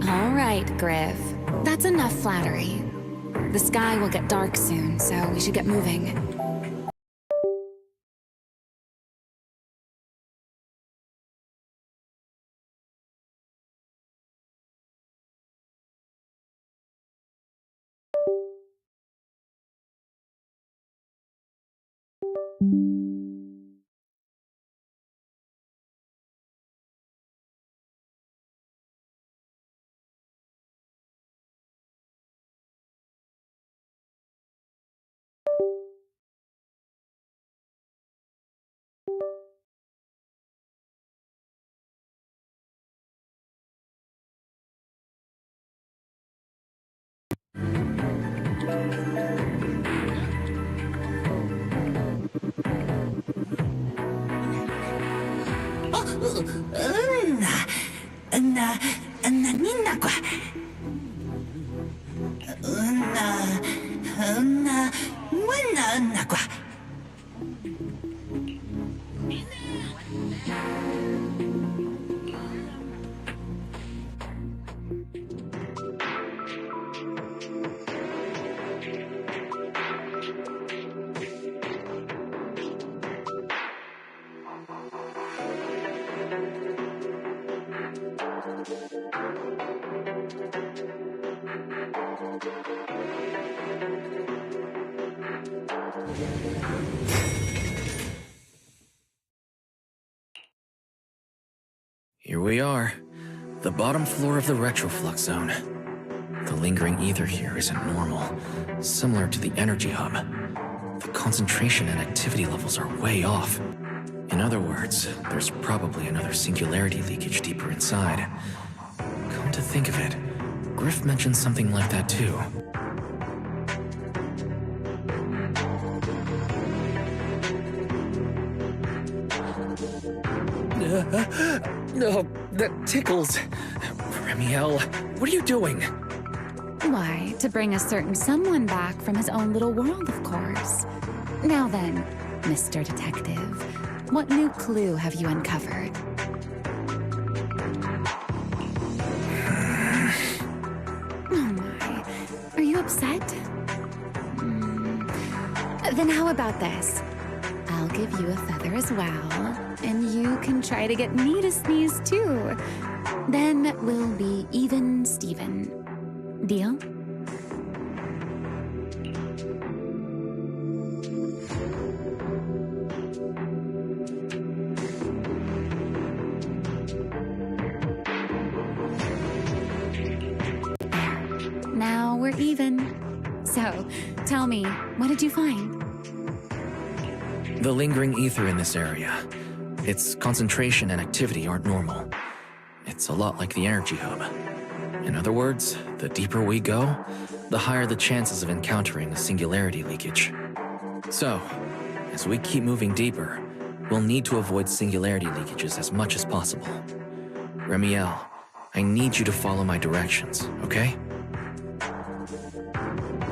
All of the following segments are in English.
All right, Griff. That's enough flattery. The sky will get dark soon, so we should get moving. Here we are, the bottom floor of the retroflux zone. The lingering ether here isn't normal, similar to the energy hub. The concentration and activity levels are way off. In other words, there's probably another singularity leakage deeper inside. Come to think of it, Griff mentioned something like that too. No, that tickles. Remiel, what are you doing? Why, to bring a certain someone back from his own little world, of course. Now then, Mr. Detective, what new clue have you uncovered? Oh my, are you upset? Then how about this? I'll give you a feather as well, and you can try to get me to sneeze too. Then we'll be even Steven. Deal? There. Now we're even. So, tell me, what did you find? The lingering ether in this area. Its concentration and activity aren't normal. It's a lot like the energy hub. In other words, the deeper we go, the higher the chances of encountering a singularity leakage. So, as we keep moving deeper, we'll need to avoid singularity leakages as much as possible. Remiel, I need you to follow my directions, okay?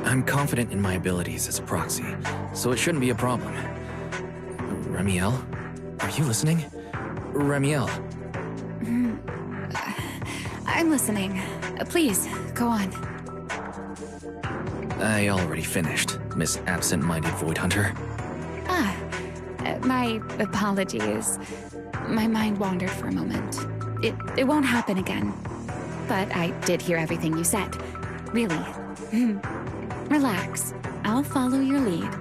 I'm confident in my abilities as a proxy, so it shouldn't be a problem. Remiel? Are you listening? Remiel? I'm listening. Please, go on. I already finished, Miss Absent-Minded Void Hunter. My apologies. My mind wandered for a moment. It won't happen again. But I did hear everything you said. Really. Relax. I'll follow your lead.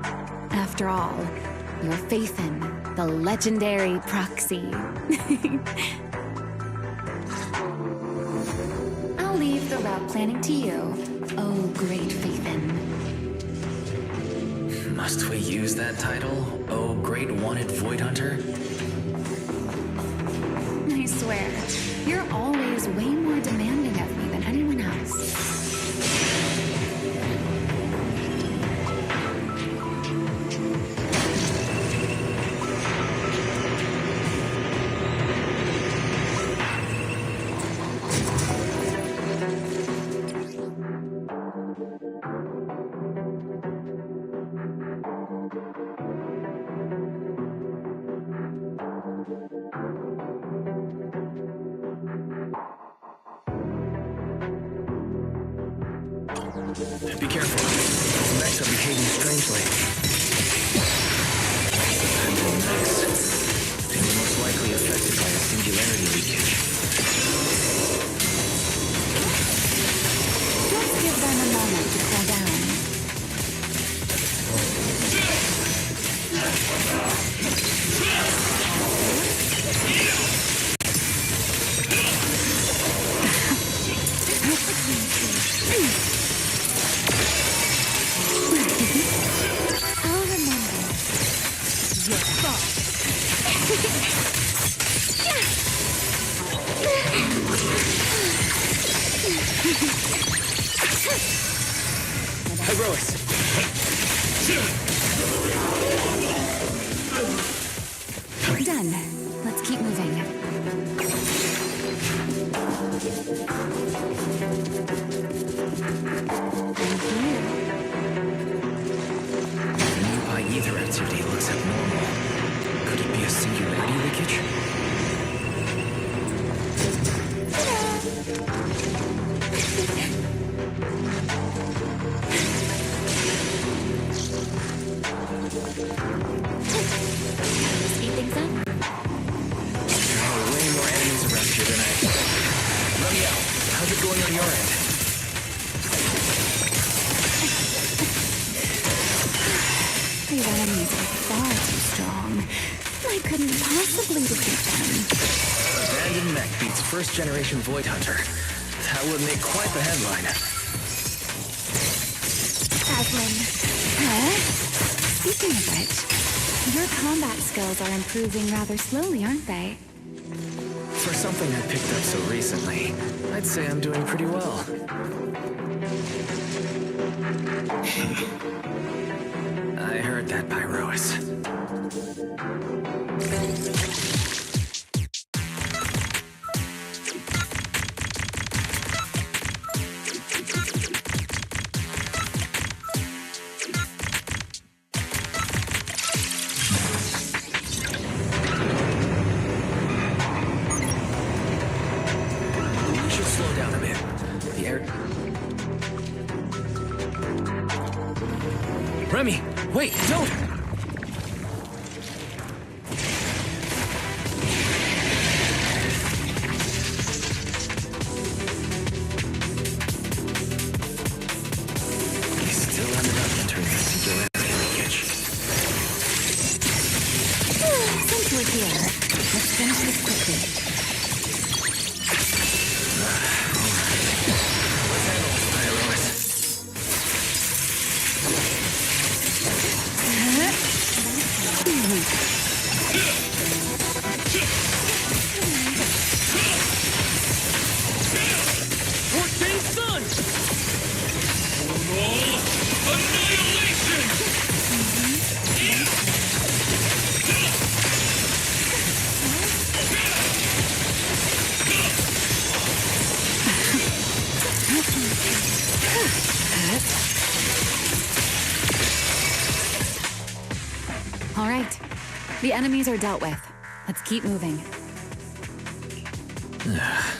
After all, your faith in the legendary proxy. I'll leave the route planning to you, oh great Faithin. Must we use that title, oh great wanted Void Hunter? I swear, you're always way more demanding of me than anyone else. Be careful. These mechs are behaving strangely. And mechs. They were most likely affected by a singularity leakage. Let's give them a moment to cool down. I'll remember. Your fault. Herois! Done. Let's keep moving. And here. The nearby ether activity looks abnormal. Could it be a singularity leakage? Speed things up. There are way more enemies around here than I expected. Let me out. How's it going on your end? These enemies are far too strong. I couldn't possibly defeat them. Abandoned mech beats first-generation Void Hunter. That would make quite the headline. Aslan. Huh? Speaking of which, your combat skills are improving rather slowly, aren't they? For something I picked up so recently, I'd say I'm doing pretty well. I heard that, Pyrois. We should slow down a bit. The air... Remy, wait, don't! We still ended up entering the singularity leakage. Since we're here, let's finish this quickly. Let's handle this, Pyrois. All right. The enemies are dealt with. Let's keep moving.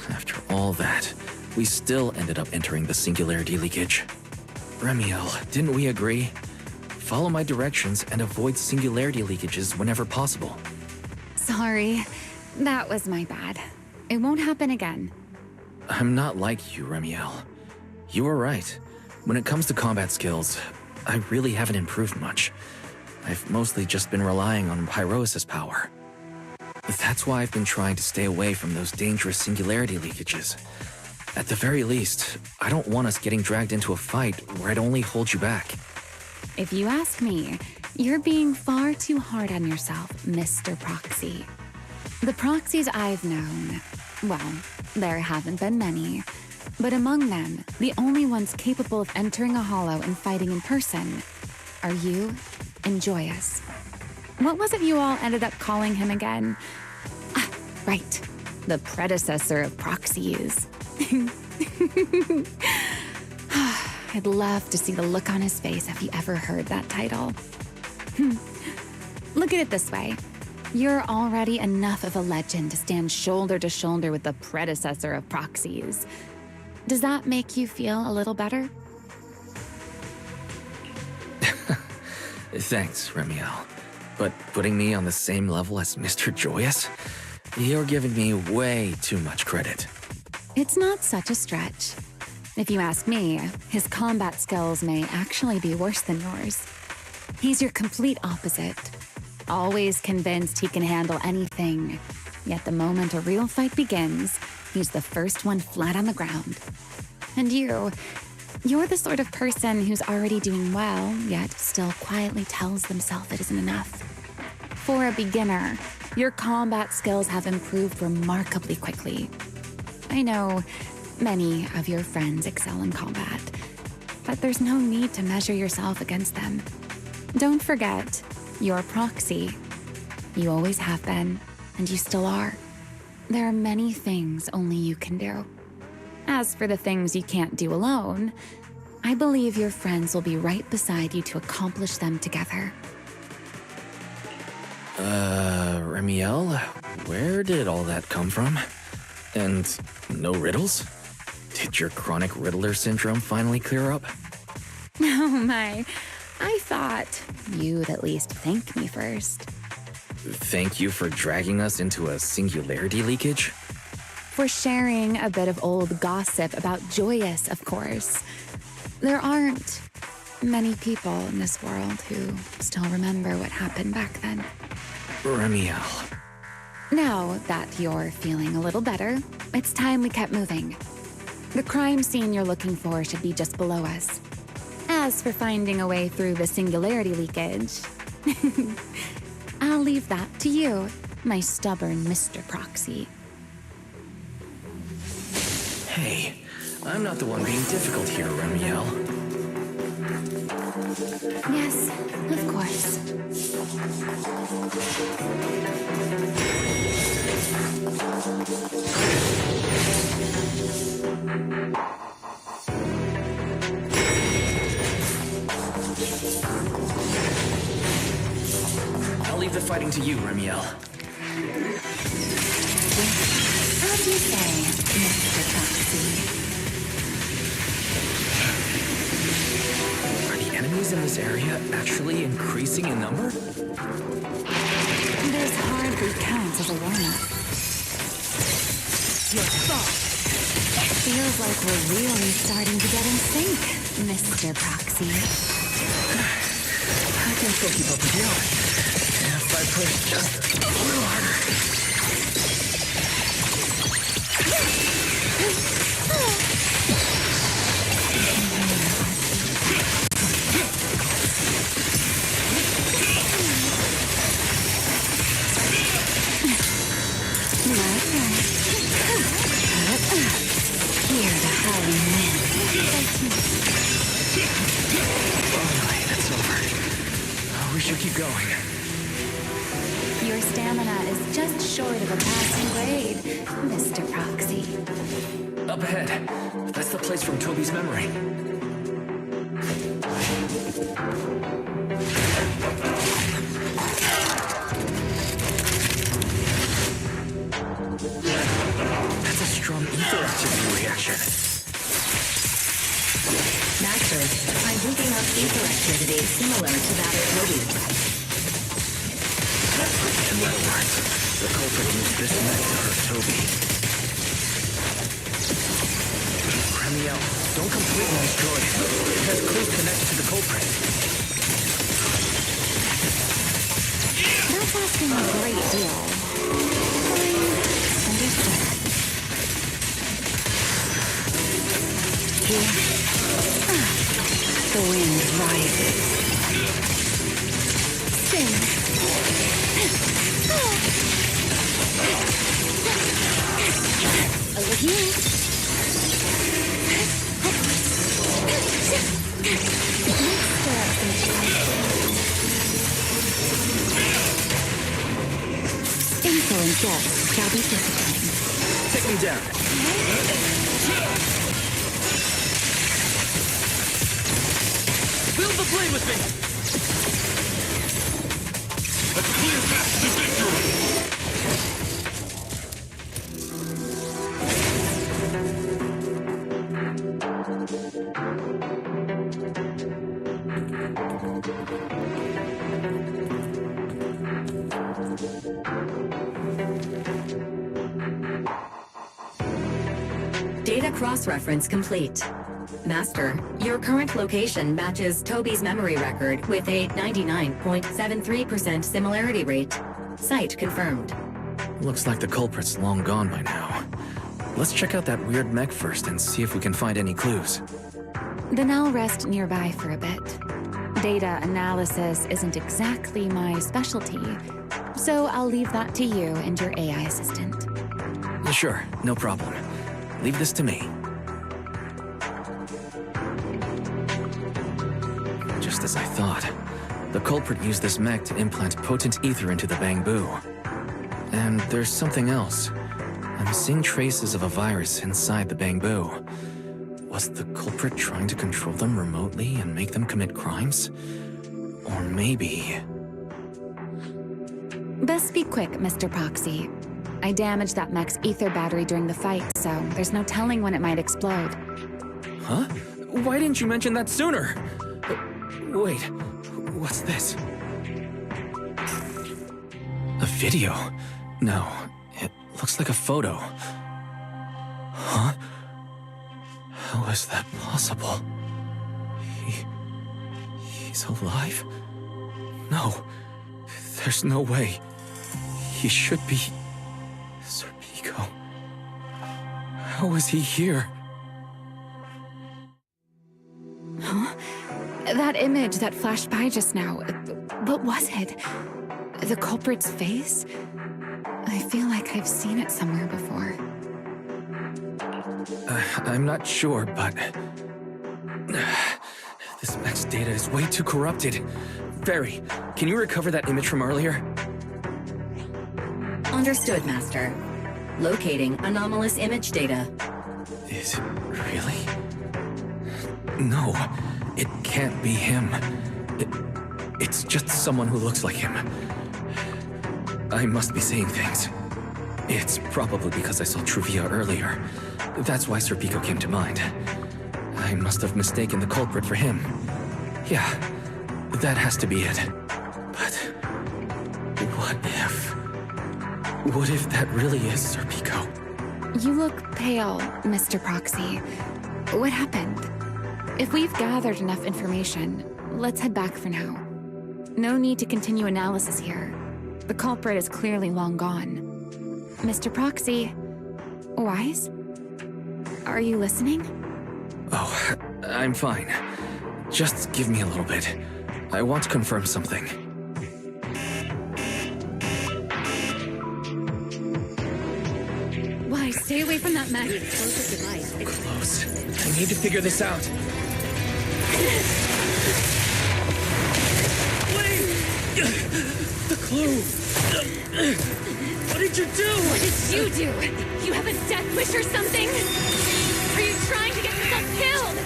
After all that, we still ended up entering the singularity leakage. Remiel, didn't we agree? Follow my directions and avoid singularity leakages whenever possible. Sorry. That was my bad. It won't happen again. I'm not like you, Remiel. You were right. When it comes to combat skills, I really haven't improved much. I've mostly just been relying on Pyrois' power. That's why I've been trying to stay away from those dangerous singularity leakages. At the very least, I don't want us getting dragged into a fight where I'd only hold you back. If you ask me, you're being far too hard on yourself, Mr. Proxy. The proxies I've known, well, there haven't been many, but among them, the only ones capable of entering a hollow and fighting in person are you and Joyous. What was it you all ended up calling him again? Ah, right, the predecessor of proxies. I'd love to see the look on his face if he ever heard that title. Look at it this way. You're already enough of a legend to stand shoulder to shoulder with the predecessor of proxies. Does that make you feel a little better? Thanks, Remiel. But putting me on the same level as Mr. Joyous? You're giving me way too much credit. It's not such a stretch. If you ask me, his combat skills may actually be worse than yours. He's your complete opposite. Always convinced he can handle anything. Yet the moment a real fight begins, he's the first one flat on the ground. And you're the sort of person who's already doing well, yet still quietly tells themselves it isn't enough. For a beginner, your combat skills have improved remarkably quickly. I know many of your friends excel in combat, but there's no need to measure yourself against them. Don't forget, you're a proxy. You always have been, and you still are. There are many things only you can do. As for the things you can't do alone, I believe your friends will be right beside you to accomplish them together. Remiel, where did all that come from? And no riddles? Did your chronic Riddler syndrome finally clear up? Oh my, I thought you'd at least thank me first. Thank you for dragging us into a singularity leakage? For sharing a bit of old gossip about Joyous, of course. There aren't many people in this world who still remember what happened back then. Remiel. Now that you're feeling a little better, it's time we kept moving. The crime scene you're looking for should be just below us. As for finding a way through the singularity leakage, I'll leave that to you, my stubborn Mr. Proxy. Hey, I'm not the one being difficult here, Remiel. Yes, of course. I'll leave the fighting to you, Remiel. As you say, Mr. Proxy. Are the enemies in this area actually increasing in number? This hardly counts as a warm-up. Feels like we're really starting to get in sync, Mr. Proxy. I can still keep up with you. If I push just a little harder. Hear the howling wind. Finally, it's over. We should keep going. Your stamina is just short of a passing grade, Mr. Proxy. Up ahead. That's the place from Toby's memory. That's a strong ether activity reaction. Master, I'm picking up ether activity similar to that of Toby. In other words, the culprit used this net to hurt Toby. Remiel, don't completely destroy it. It has close connection to the culprit. That's asking a great deal. Understood. Here. The wind rises. Sing. Over here. Info and guests shall be disciplined. Take me down. Build the blade with me! A clear path to victory! Data cross-reference complete. Master, your current location matches Toby's memory record with a 99.73% similarity rate. Site confirmed. Looks like the culprit's long gone by now. Let's check out that weird mech first and see if we can find any clues. Then I'll rest nearby for a bit. Data analysis isn't exactly my specialty, so I'll leave that to you and your AI assistant. Sure, no problem. Leave this to me. Just as I thought. The culprit used this mech to implant potent ether into the bamboo. And there's something else. I'm seeing traces of a virus inside the bamboo. Was the culprit trying to control them remotely and make them commit crimes? Or maybe... Best be quick, Mr. Proxy. I damaged that mech's ether battery during the fight, so there's no telling when it might explode. Huh? Why didn't you mention that sooner? Wait, what's this? A video? No, it looks like a photo. Huh? How is that possible? He's alive? No, there's no way. He should be... Serpico. How is he here? Huh? That image that flashed by just now, what was it? The culprit's face? I feel like I've seen it somewhere before. I'm not sure, but... this mech's data is way too corrupted. Very. Can you recover that image from earlier? Understood, Master. Locating anomalous image data. Is it really? No, it can't be him. It's just someone who looks like him. I must be saying things. It's probably because I saw Truvia earlier. That's why Serpico came to mind. I must have mistaken the culprit for him. Yeah, that has to be it. But what if... What if that really is Serpico? You look pale, Mr. Proxy. What happened? If we've gathered enough information, let's head back for now. No need to continue analysis here. The culprit is clearly long gone. Mr. Proxy, Wise? Are you listening? Oh, I'm fine. Just give me a little bit. I want to confirm something. Wise, stay away from that mech. Explosive device. Close. I need to figure this out. Wait! The clue! What did you do? What did you do? You have a death wish or something? Are you trying to get yourself killed?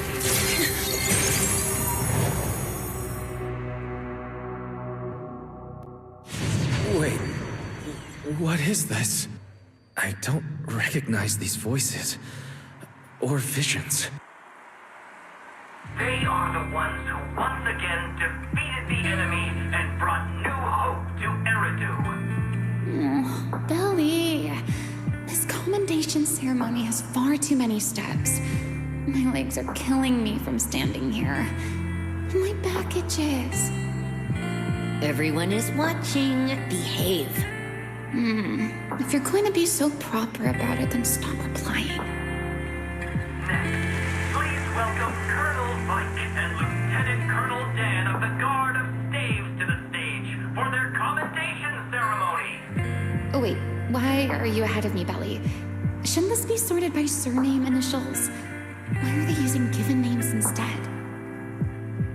Wait, what is this? I don't recognize these voices or visions. They are the ones who once again defeated the enemy and brought new hope to Eridu. Oh, Belly. This commendation ceremony has far too many steps. My legs are killing me from standing here. My back itches. Everyone is watching. Behave. If you're going to be so proper about it, then stop replying. Next, please welcome Colonel Vike and Lieutenant Colonel Dan of the Guard of Staves to the stage for their commendation ceremony. Oh wait, why are you ahead of me, Belly? Shouldn't this be sorted by surname initials? Why are they using given names instead?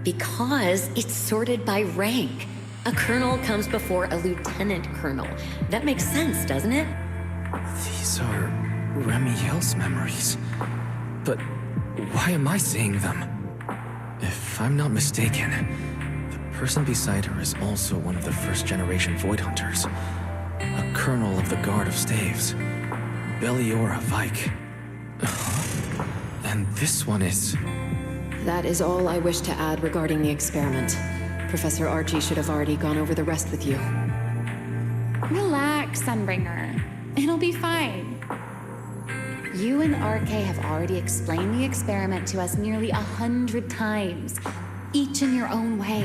Because it's sorted by rank. A colonel comes before a lieutenant colonel. That makes sense, doesn't it? These are Ramiel's memories. But why am I seeing them? If I'm not mistaken, the person beside her is also one of the first-generation Void Hunters. A colonel of the Guard of Staves. Belliora Vike. And this one is... That is all I wish to add regarding the experiment. Professor Archie should have already gone over the rest with you. Relax, Sunbringer. It'll be fine. You and RK have already explained the experiment to us nearly 100 times, each in your own way.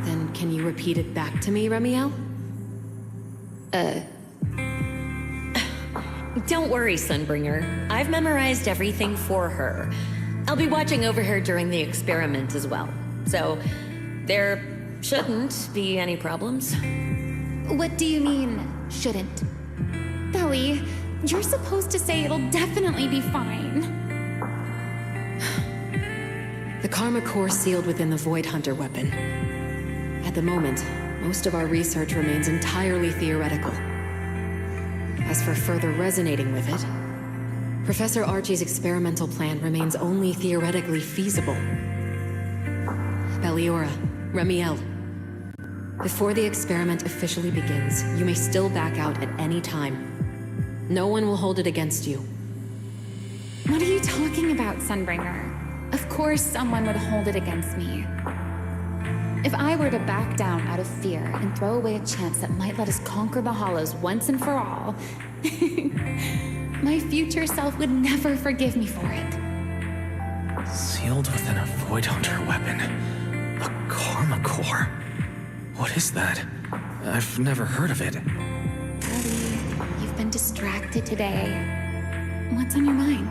Then can you repeat it back to me, Remiel? Don't worry, Sunbringer. I've memorized everything for her. I'll be watching over her during the experiment as well. So, there shouldn't be any problems. What do you mean, shouldn't? Belly, you're supposed to say it'll definitely be fine. The Karma Core sealed within the Void Hunter weapon. At the moment, most of our research remains entirely theoretical. As for further resonating with it, Professor Archie's experimental plan remains only theoretically feasible. Belliora, Remiel, before the experiment officially begins, you may still back out at any time. No one will hold it against you. What are you talking about, Sunbringer? Of course someone would hold it against me. If I were to back down out of fear and throw away a chance that might let us conquer the Hollows once and for all, my future self would never forgive me for it. Sealed within a Void Hunter weapon. A Karma Core. What is that? I've never heard of it. Ellie, you've been distracted today. What's on your mind?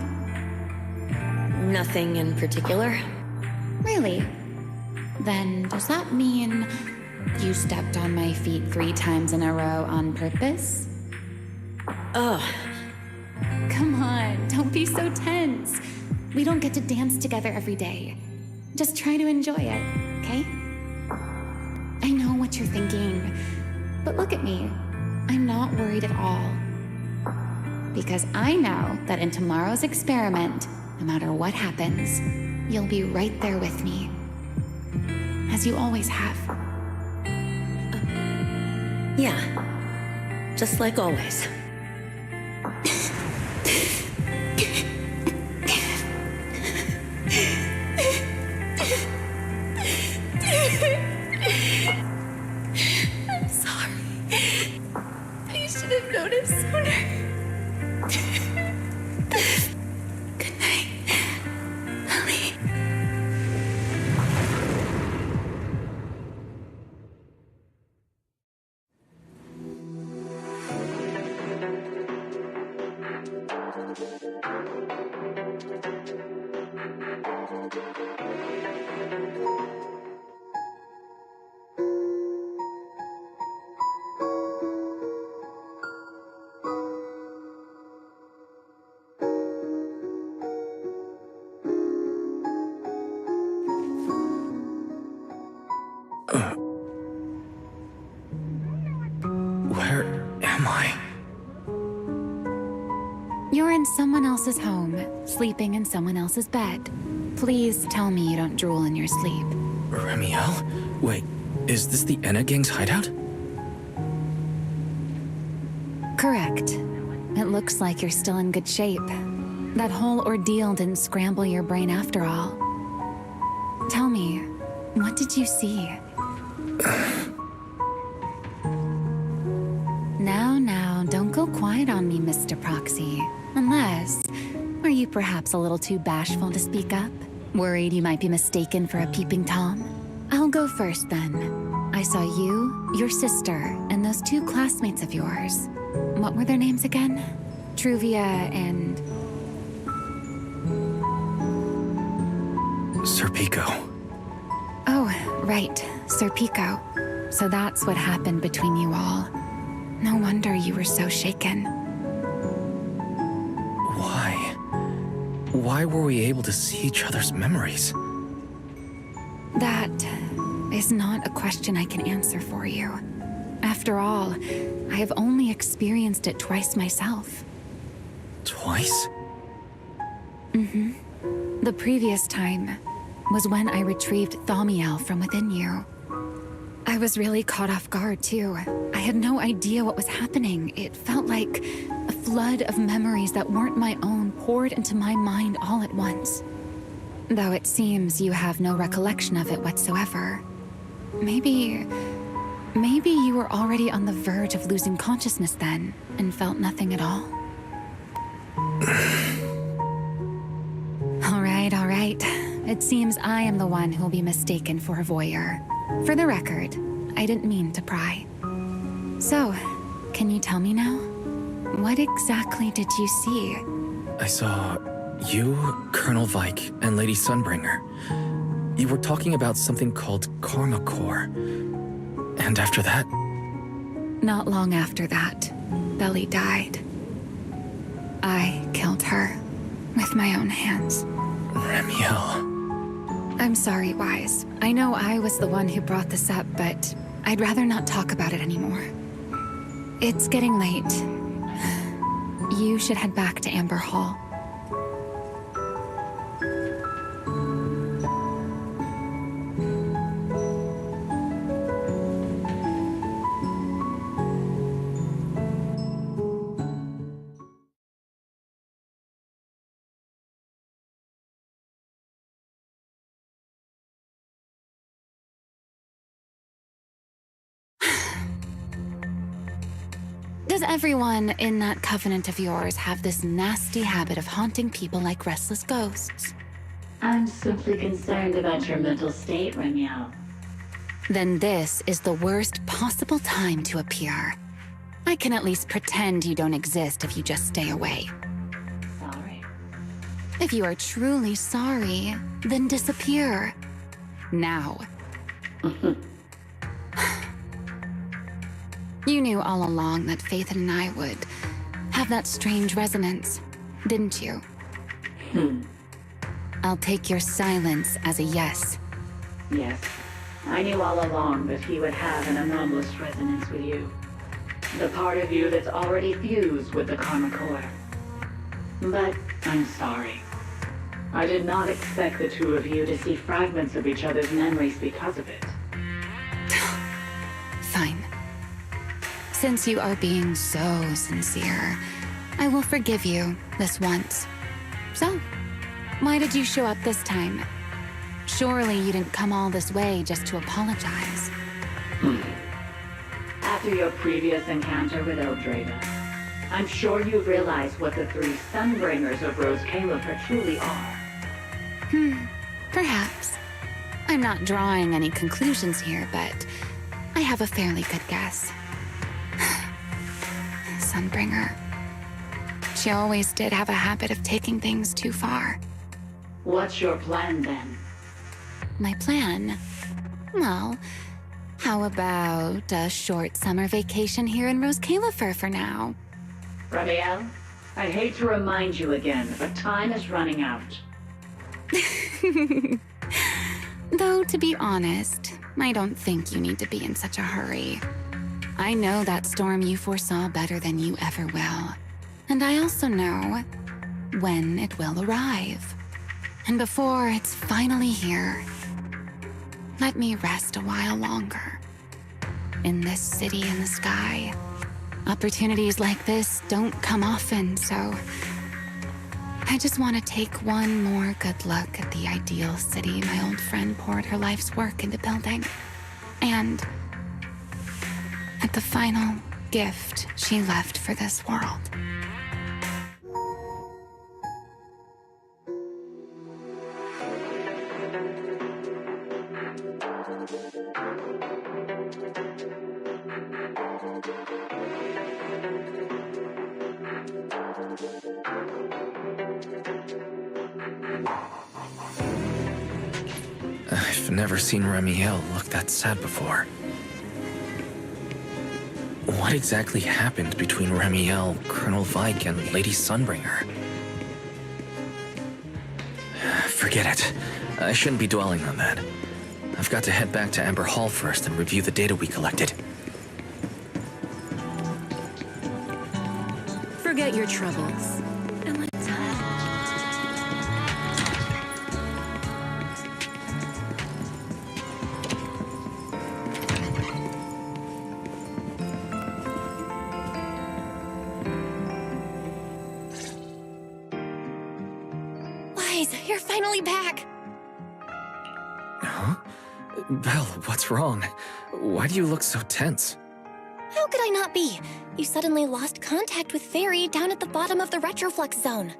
Nothing in particular. Really? Then does that mean you stepped on my feet 3 times in a row on purpose? Ugh. Come on, don't be so tense. We don't get to dance together every day. Just try to enjoy it, okay? I know what you're thinking, but look at me. I'm not worried at all. Because I know that in tomorrow's experiment, no matter what happens, you'll be right there with me. As you always have. Yeah. Just like always. I'm sorry. I should have noticed sooner. Good night, Ellie. Where am I? You're in someone else's home, sleeping in someone else's bed. Please tell me you don't drool in your sleep. Remiel? Wait, is this the Enna Gang's hideout? Correct. It looks like you're still in good shape. That whole ordeal didn't scramble your brain after all. Tell me, what did you see? Now, don't go quiet on me, Mr. Proxy. Unless, are you perhaps a little too bashful to speak up? Worried you might be mistaken for a peeping Tom? I'll go first then. I saw you, your sister, and those 2 classmates of yours. What were their names again? Truvia and... Serpico. Oh, right, Serpico. So that's what happened between you all. No wonder you were so shaken. Why? Why were we able to see each other's memories? That is not a question I can answer for you. After all, I have only experienced it twice myself. Twice? The previous time was when I retrieved Thaumiel from within you. I was really caught off guard, too. I had no idea what was happening. It felt like a flood of memories that weren't my own poured into my mind all at once. Though it seems you have no recollection of it whatsoever. Maybe you were already on the verge of losing consciousness then, and felt nothing at all. right. It seems I am the one who'll be mistaken for a voyeur. For the record, I didn't mean to pry. So, can you tell me now? What exactly did you see? I saw you, Colonel Vike, and Lady Sunbringer. You were talking about something called Karma Core. And after that? Not long after that, Belly died. I killed her with my own hands. Ramiel. I'm sorry, Wise. I know I was the one who brought this up, but I'd rather not talk about it anymore. It's getting late. You should head back to Amber Hall. Does everyone in that covenant of yours have this nasty habit of haunting people like restless ghosts? I'm simply concerned about your mental state, Ramiel. Then this is the worst possible time to appear. I can at least pretend you don't exist if you just stay away. Sorry. If you are truly sorry, then disappear. Now. You knew all along that Faith and I would have that strange resonance, didn't you? I'll take your silence as a yes. Yes. I knew all along that he would have an anomalous resonance with you. The part of you that's already fused with the Karma Core. But I'm sorry. I did not expect the two of you to see fragments of each other's memories because of it. Fine. Since you are being so sincere, I will forgive you this once. So, why did you show up this time? Surely you didn't come all this way just to apologize. After your previous encounter with Eldrada, I'm sure you've realized what the three Sunbringers of Rose Califer truly are. Perhaps. I'm not drawing any conclusions here, but I have a fairly good guess. Sunbringer. She always did have a habit of taking things too far. What's your plan then? My plan? Well, how about a short summer vacation here in Rose Califer for now? Ramiel, I'd hate to remind you again, but time is running out. Though, to be honest, I don't think you need to be in such a hurry. I know that storm you foresaw better than you ever will. And I also know when it will arrive. And before it's finally here, let me rest a while longer. In this city in the sky, opportunities like this don't come often, so I just want to take one more good look at the ideal city my old friend poured her life's work into building. And at the final gift she left for this world. I've never seen Ramiel look that sad before. What exactly happened between Ramiel, Colonel Vike, and Lady Sunbringer? Forget it. I shouldn't be dwelling on that. I've got to head back to Amber Hall first and review the data we collected. Forget your troubles. And let's Wise, you're finally back! Huh? Belle, what's wrong? Why do you look so tense? How could I not be? You suddenly lost contact with Fairy down at the bottom of the retroflux zone.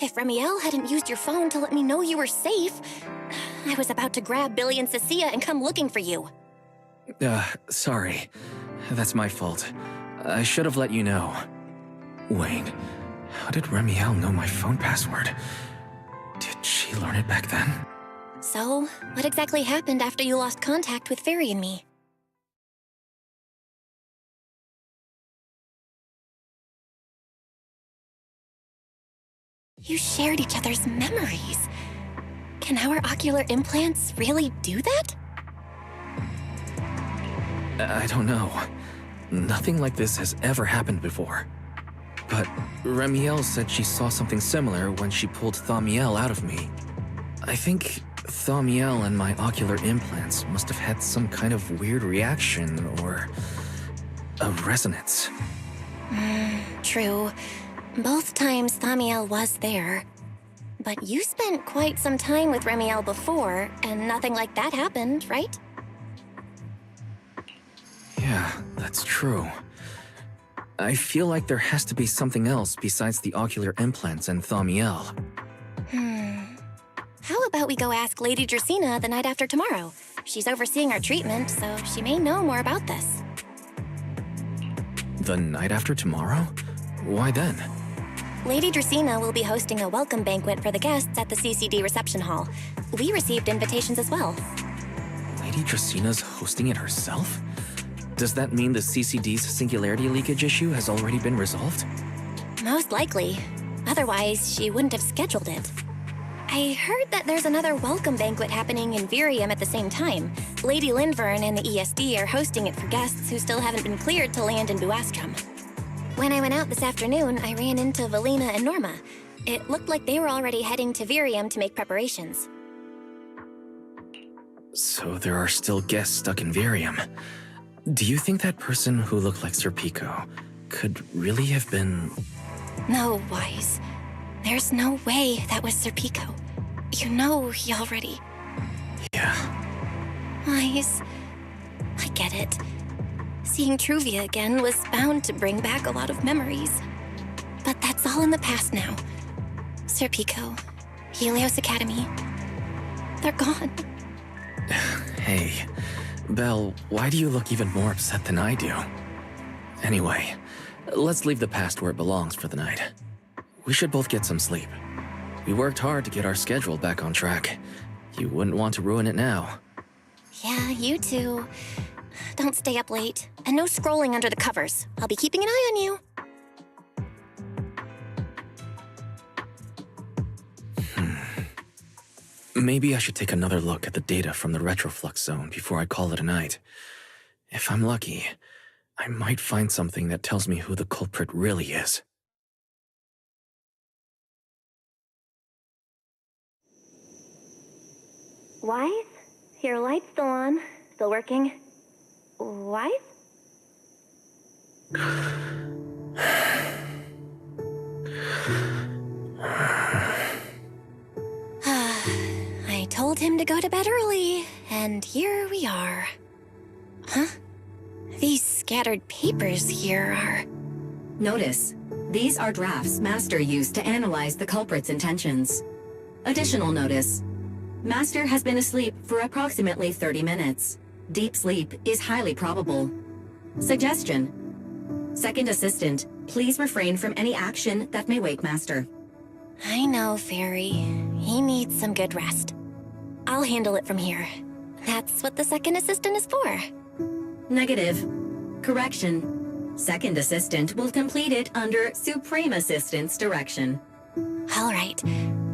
If Remiel hadn't used your phone to let me know you were safe, I was about to grab Billy and Cecilia and come looking for you. Sorry. That's my fault. I should have let you know. Wait, how did Remiel know my phone password? Did she learn it back then? So, what exactly happened after you lost contact with Fairy and me? You shared each other's memories. Can our ocular implants really do that? I don't know. Nothing like this has ever happened before. But Remiel said she saw something similar when she pulled Thaumiel out of me. I think Thaumiel and my ocular implants must have had some kind of weird reaction or a resonance. True. Both times Thaumiel was there. But you spent quite some time with Remiel before, and nothing like that happened, right? Yeah, that's true. I feel like there has to be something else besides the ocular implants and Thaumiel. How about we go ask Lady Dracaena the night after tomorrow? She's overseeing our treatment, so she may know more about this. The night after tomorrow? Why then? Lady Dracaena will be hosting a welcome banquet for the guests at the CCD reception hall. We received invitations as well. Lady Draceena's hosting it herself? Does that mean the CCD's singularity leakage issue has already been resolved? Most likely. Otherwise, she wouldn't have scheduled it. I heard that there's another welcome banquet happening in Virium at the same time. Lady Lindvern and the ESD are hosting it for guests who still haven't been cleared to land in Buastrom. When I went out this afternoon, I ran into Valina and Norma. It looked like they were already heading to Virium to make preparations. So there are still guests stuck in Virium. Do you think that person who looked like Sir Pico could really have been... No, Wise. There's no way that was Sir Pico. You know he already... Yeah. Wise, I get it. Seeing Truvia again was bound to bring back a lot of memories. But that's all in the past now. Sir Pico, Helios Academy, they're gone. Hey, Belle, why do you look even more upset than I do? Anyway, let's leave the past where it belongs for the night. We should both get some sleep. We worked hard to get our schedule back on track. You wouldn't want to ruin it now. Yeah, you too. Don't stay up late. And no scrolling under the covers. I'll be keeping an eye on you. Maybe I should take another look at the data from the retroflux zone before I call it a night. If I'm lucky, I might find something that tells me who the culprit really is. Wise? Your light's still on. Still working. Wise? I told him to go to bed early, and here we are. Huh? These scattered papers here are... Notice, these are drafts Master used to analyze the culprit's intentions. Additional notice, Master has been asleep for approximately 30 minutes. Deep sleep is highly probable. Suggestion: Second Assistant, please refrain from any action that may wake Master. I know, Fairy. He needs some good rest. I'll handle it from here. That's what the Second Assistant is for. Negative. Correction. Second Assistant will complete it under Supreme Assistant's direction. All right.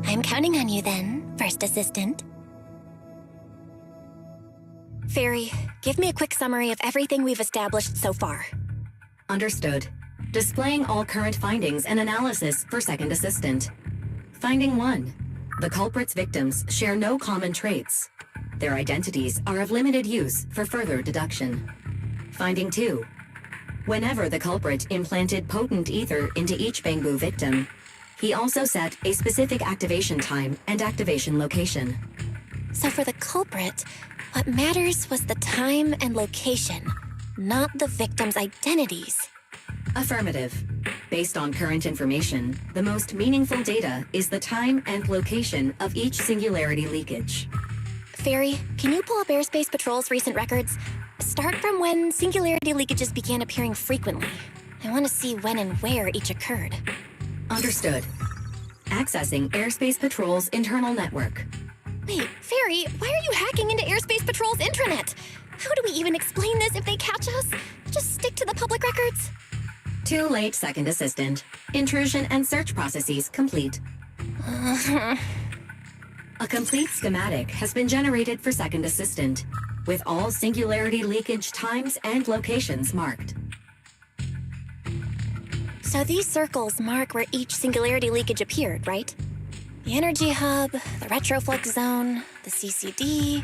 I'm counting on you then, First Assistant. Fairy, give me a quick summary of everything we've established so far. Understood. Displaying all current findings and analysis for Second Assistant. Finding 1. The culprit's victims share no common traits. Their identities are of limited use for further deduction. Finding 2. Whenever the culprit implanted potent ether into each Bangbu victim, he also set a specific activation time and activation location. So for the culprit, what matters was the time and location, not the victims' identities. Affirmative. Based on current information, the most meaningful data is the time and location of each singularity leakage. Fairy, can you pull up Airspace Patrol's recent records? Start from when singularity leakages began appearing frequently. I want to see when and where each occurred. Understood. Accessing Airspace Patrol's internal network. Wait, Fairy, why are you hacking into Airspace Patrol's intranet? How do we even explain this if they catch us? Just stick to the public records? Too late, Second Assistant. Intrusion and search processes complete. A complete schematic has been generated for Second Assistant, with all singularity leakage times and locations marked. So these circles mark where each singularity leakage appeared, right? The energy hub, the retroflux zone, the CCD.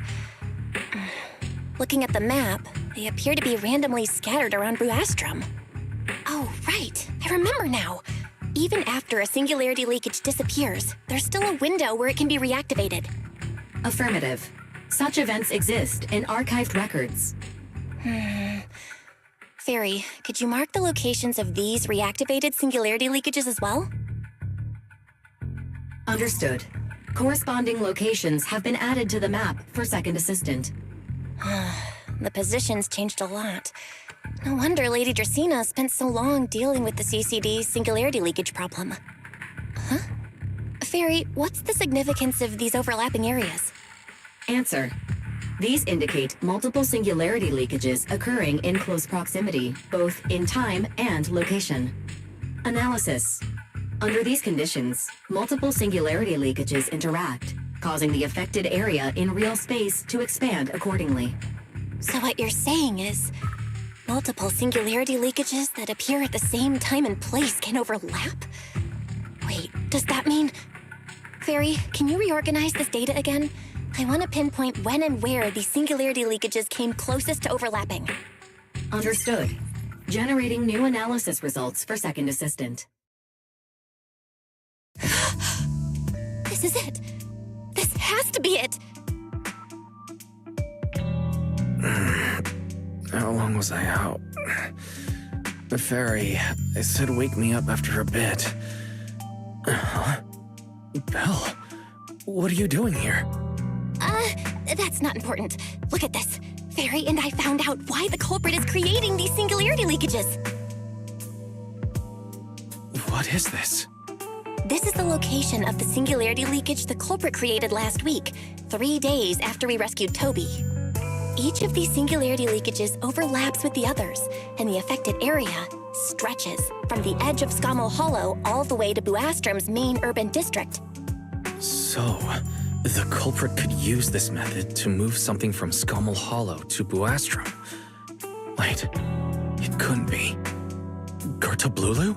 Looking at the map, they appear to be randomly scattered around Buastrom. Oh, right. I remember now. Even after a singularity leakage disappears, there's still a window where it can be reactivated. Affirmative. Such events exist in archived records. Fairy, could you mark the locations of these reactivated singularity leakages as well? Understood. Corresponding locations have been added to the map for Second Assistant. The positions changed a lot. No wonder Lady Dracaena spent so long dealing with the CCD singularity leakage problem. Huh? Fairy, what's the significance of these overlapping areas? Answer. These indicate multiple singularity leakages occurring in close proximity, both in time and location. Analysis. Under these conditions, multiple singularity leakages interact, causing the affected area in real space to expand accordingly. So what you're saying is, multiple singularity leakages that appear at the same time and place can overlap? Wait, does that mean... Fairy, can you reorganize this data again? I want to pinpoint when and where these singularity leakages came closest to overlapping. Understood. Generating new analysis results for Second Assistant. This is it. This has to be it. How long was I out? The fairy, it said wake me up after a bit. Huh? Belle, what are you doing here? That's not important. Look at this. Fairy and I found out why the culprit is creating these singularity leakages. What is this? This is the location of the singularity leakage the culprit created last week, 3 days after we rescued Toby. Each of these singularity leakages overlaps with the others, and the affected area stretches from the edge of Scommel Hollow all the way to Buastrom's main urban district. So, the culprit could use this method to move something from Scommel Hollow to Buastrom. Wait, it couldn't be. Gertablulu?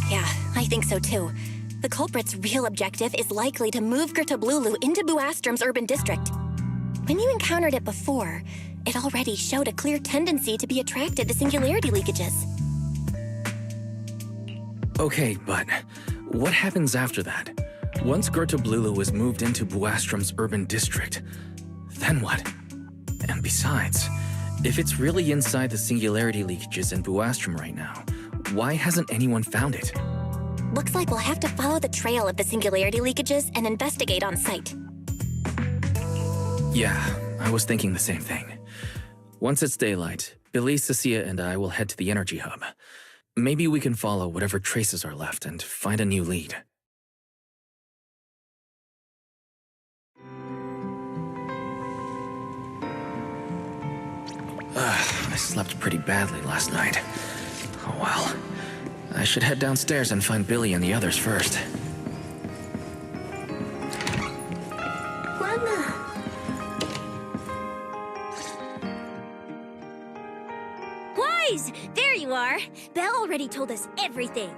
Yeah, I think so too. The culprit's real objective is likely to move Gertablulu into Buastrom's urban district. When you encountered it before, it already showed a clear tendency to be attracted to singularity leakages. Okay, but what happens after that? Once Gertablulu is moved into Buastrom's urban district, then what? And besides, if it's really inside the singularity leakages in Buastrom right now, why hasn't anyone found it? Looks like we'll have to follow the trail of the singularity leakages and investigate on site. Yeah, I was thinking the same thing. Once it's daylight, Billy, Cecilia, and I will head to the energy hub. Maybe we can follow whatever traces are left and find a new lead. I slept pretty badly last night. Oh well. I should head downstairs and find Billy and the others first. Wise! There you are! Belle already told us everything.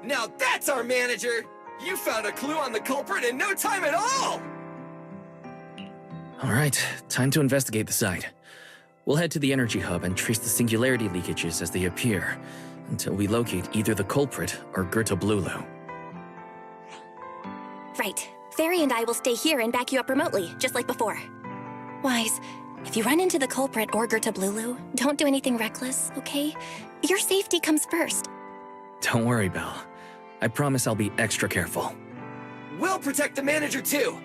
Now that's our manager! You found a clue on the culprit in no time at all! Alright, time to investigate the site. We'll head to the energy hub and trace the singularity leakages as they appear, until we locate either the culprit or Gertablulu. Right. Fairy and I will stay here and back you up remotely, just like before. Wise, If you run into the culprit or Gerta Blulu, don't do anything reckless, okay? Your safety comes first. Don't worry, Belle. I promise I'll be extra careful. We'll protect the manager too.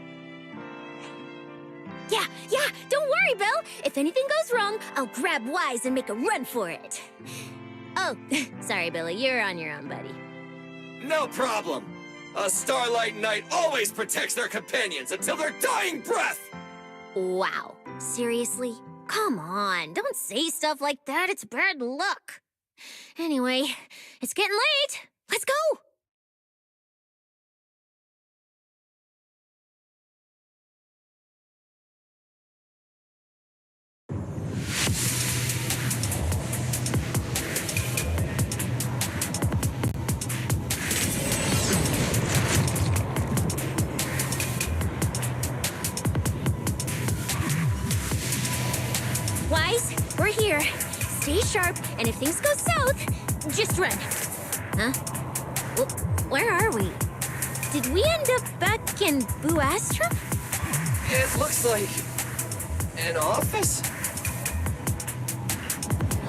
Yeah, don't worry, Belle. If anything goes wrong, I'll grab Wise and make a run for it. Oh, sorry, Billy, you're on your own, buddy. No problem. A Starlight Knight always protects their companions until their dying breath! Wow, seriously? Come on, don't say stuff like that, it's bad luck. Anyway, it's getting late. Let's go! Wise, we're here. Stay sharp, and if things go south, just run. Huh? Where are we? Did we end up back in Buastrum? It looks like an office?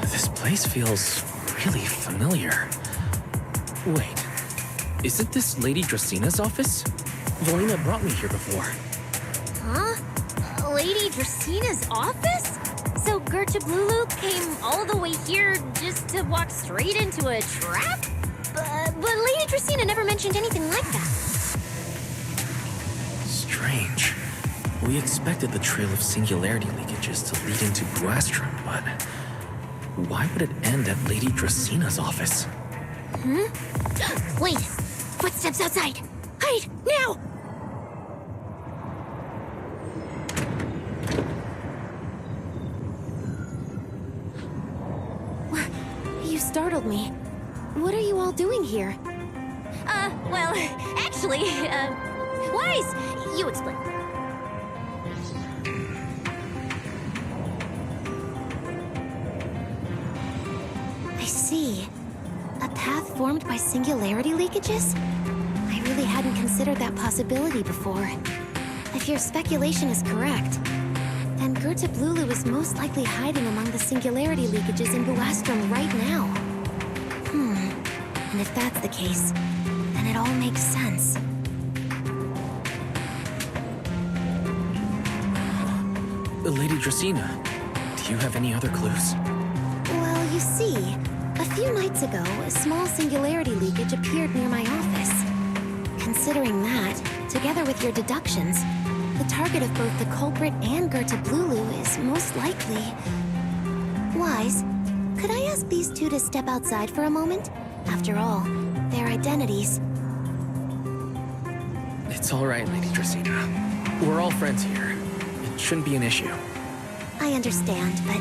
This place feels really familiar. Wait, isn't this Lady Dracina's office? Valina brought me here before. Huh? Lady Dracina's office? So Gerta Blulu came all the way here just to walk straight into a trap? But Lady Dracina never mentioned anything like that. Strange. We expected the trail of singularity leakages to lead into Buastrum, but why would it end at Lady Dracina's office? Wait! Footsteps outside! Hide! Now! You startled me. What are you all doing here? Well, actually, Wise, you explain. I see. A path formed by singularity leakages? I really hadn't considered that possibility before. If your speculation is correct, then Gerta Blulu is most likely hiding among the singularity leakages in Buastrum right now. And if that's the case, then it all makes sense. Lady Dracina, do you have any other clues? Well, you see, a few nights ago, a small singularity leakage appeared near my office. Considering that, together with your deductions, the target of both the culprit and Gerta Blulu is most likely... Wise, could I ask these two to step outside for a moment? After all, their identities... It's all right, Lady Dracina. We're all friends here. It shouldn't be an issue. I understand, but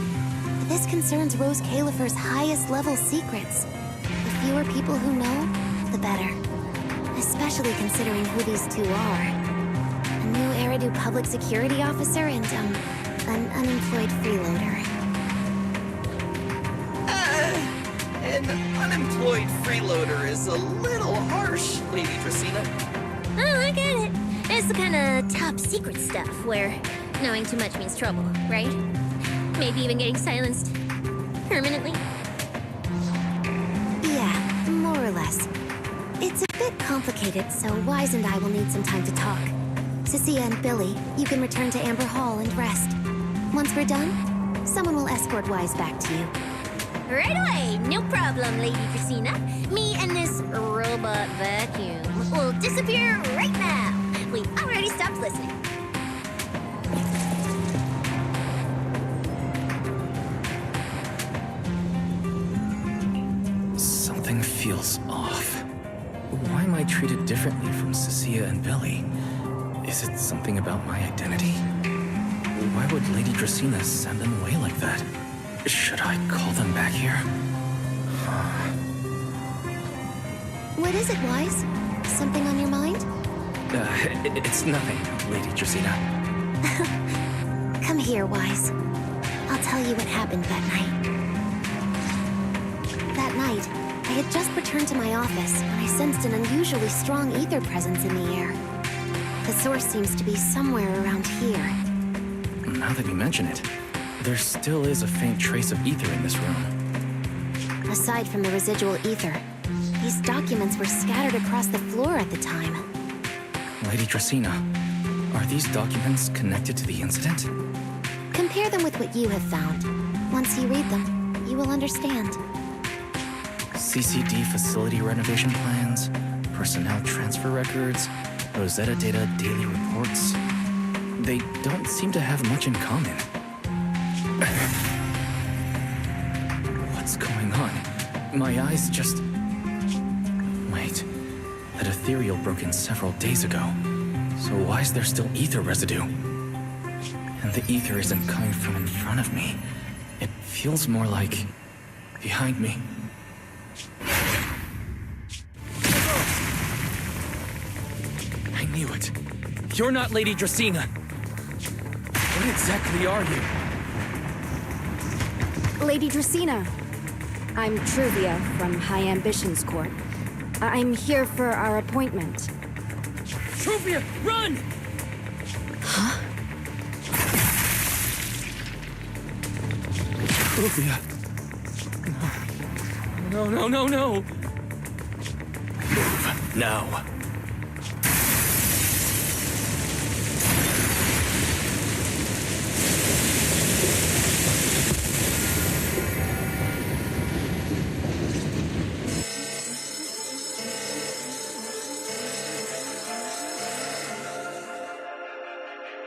this concerns Rose Califer's highest level secrets. The fewer people who know, the better. Especially considering who these two are. A new Eridu public security officer and, an unemployed freeloader. An unemployed freeloader is a little harsh, Lady Dracina. Oh, I get it. It's the kind of top secret stuff where knowing too much means trouble, right? Maybe even getting silenced permanently. Yeah, more or less. It's a bit complicated, so Wise and I will need some time to talk. Cecilia and Billy, you can return to Amber Hall and rest. Once we're done, someone will escort Wise back to you. Right away, no problem, Lady Dracina. Me and this robot vacuum will disappear right now. We've already stopped listening. Something feels off. Why am I treated differently from Cecilia and Billy? Is it something about my identity? Why would Lady Dracina send them away like that? Should I call them back here? What is it, Wise? Something on your mind? It's nothing, Lady Dracina. Come here, Wise. I'll tell you what happened that night. That night, I had just returned to my office when I sensed an unusually strong ether presence in the air. The source seems to be somewhere around here. Now that you mention it, There still is a faint trace of ether in this room. Aside from the residual ether, these documents were scattered across the floor at the time. Lady Dracena, are these documents connected to the incident? Compare them with what you have found. Once you read them, you will understand. CCD facility renovation plans, personnel transfer records, Rosetta Data daily reports. They don't seem to have much in common. What's going on? My eyes just... Wait. That ethereal broke in several days ago. So why is there still ether residue? And the ether isn't coming from in front of me. It feels more like... behind me. I knew it. You're not Lady Dracena. What exactly are you? Lady Dracena. I'm Truvia from High Ambitions Court. I'm here for our appointment. Truvia, run! Huh? Truvia. No. No. Move, now.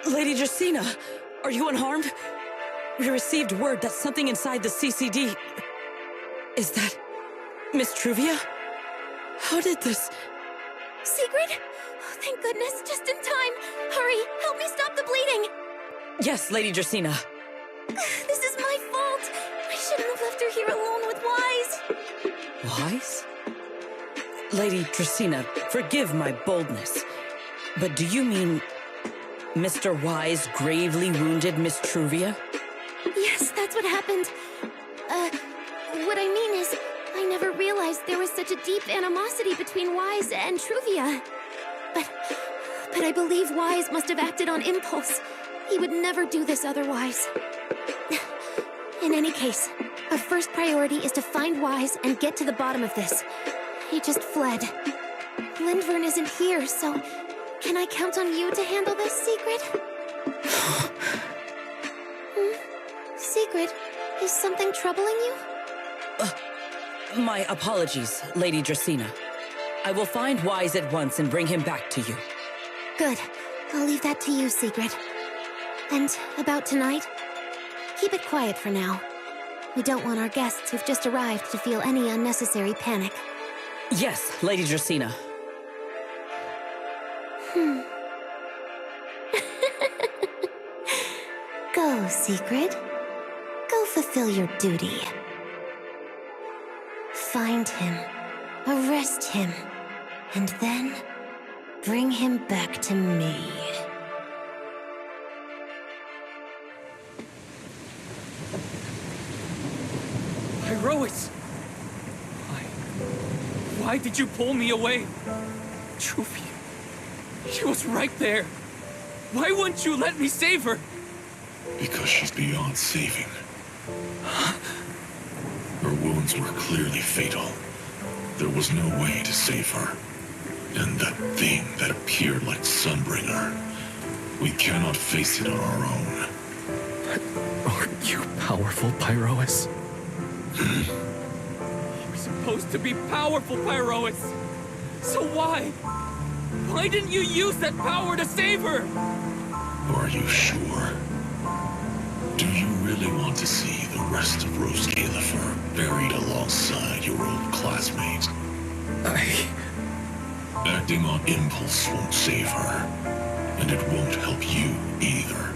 Lady Dracena, are you unharmed? We received word that something inside the CCD... Is that... Miss Truvia? How did this... Secret? Oh, thank goodness, just in time. Hurry, help me stop the bleeding. Yes, Lady Dracena. This is my fault. I shouldn't have left her here alone with Wise. Wise? Lady Dracena, forgive my boldness. But do you mean... Mr. Wise gravely wounded Miss Truvia? Yes, that's what happened. What I mean is, I never realized there was such a deep animosity between Wise and Truvia. But I believe Wise must have acted on impulse. He would never do this otherwise. In any case, our first priority is to find Wise and get to the bottom of this. He just fled. Lindvern isn't here, so... Can I count on you to handle this, Secret? Secret, is something troubling you? My apologies, Lady Dracena. I will find Wise at once and bring him back to you. Good. I'll leave that to you, Secret. And about tonight? Keep it quiet for now. We don't want our guests who've just arrived to feel any unnecessary panic. Yes, Lady Dracena. Go, Secret. Go fulfill your duty. Find him, arrest him, and then bring him back to me. Irois! Why did you pull me away? Truvia. She was right there. Why wouldn't you let me save her? Because she's beyond saving. Her wounds were clearly fatal. There was no way to save her. And that thing that appeared like Sunbringer, we cannot face it on our own. But aren't you powerful, Pyrois? You're supposed to be powerful, Pyrois. So why? Why didn't you use that power to save her? Are you sure? Do you really want to see the rest of Rose Califer buried alongside your old classmate? Acting on impulse won't save her, and it won't help you either.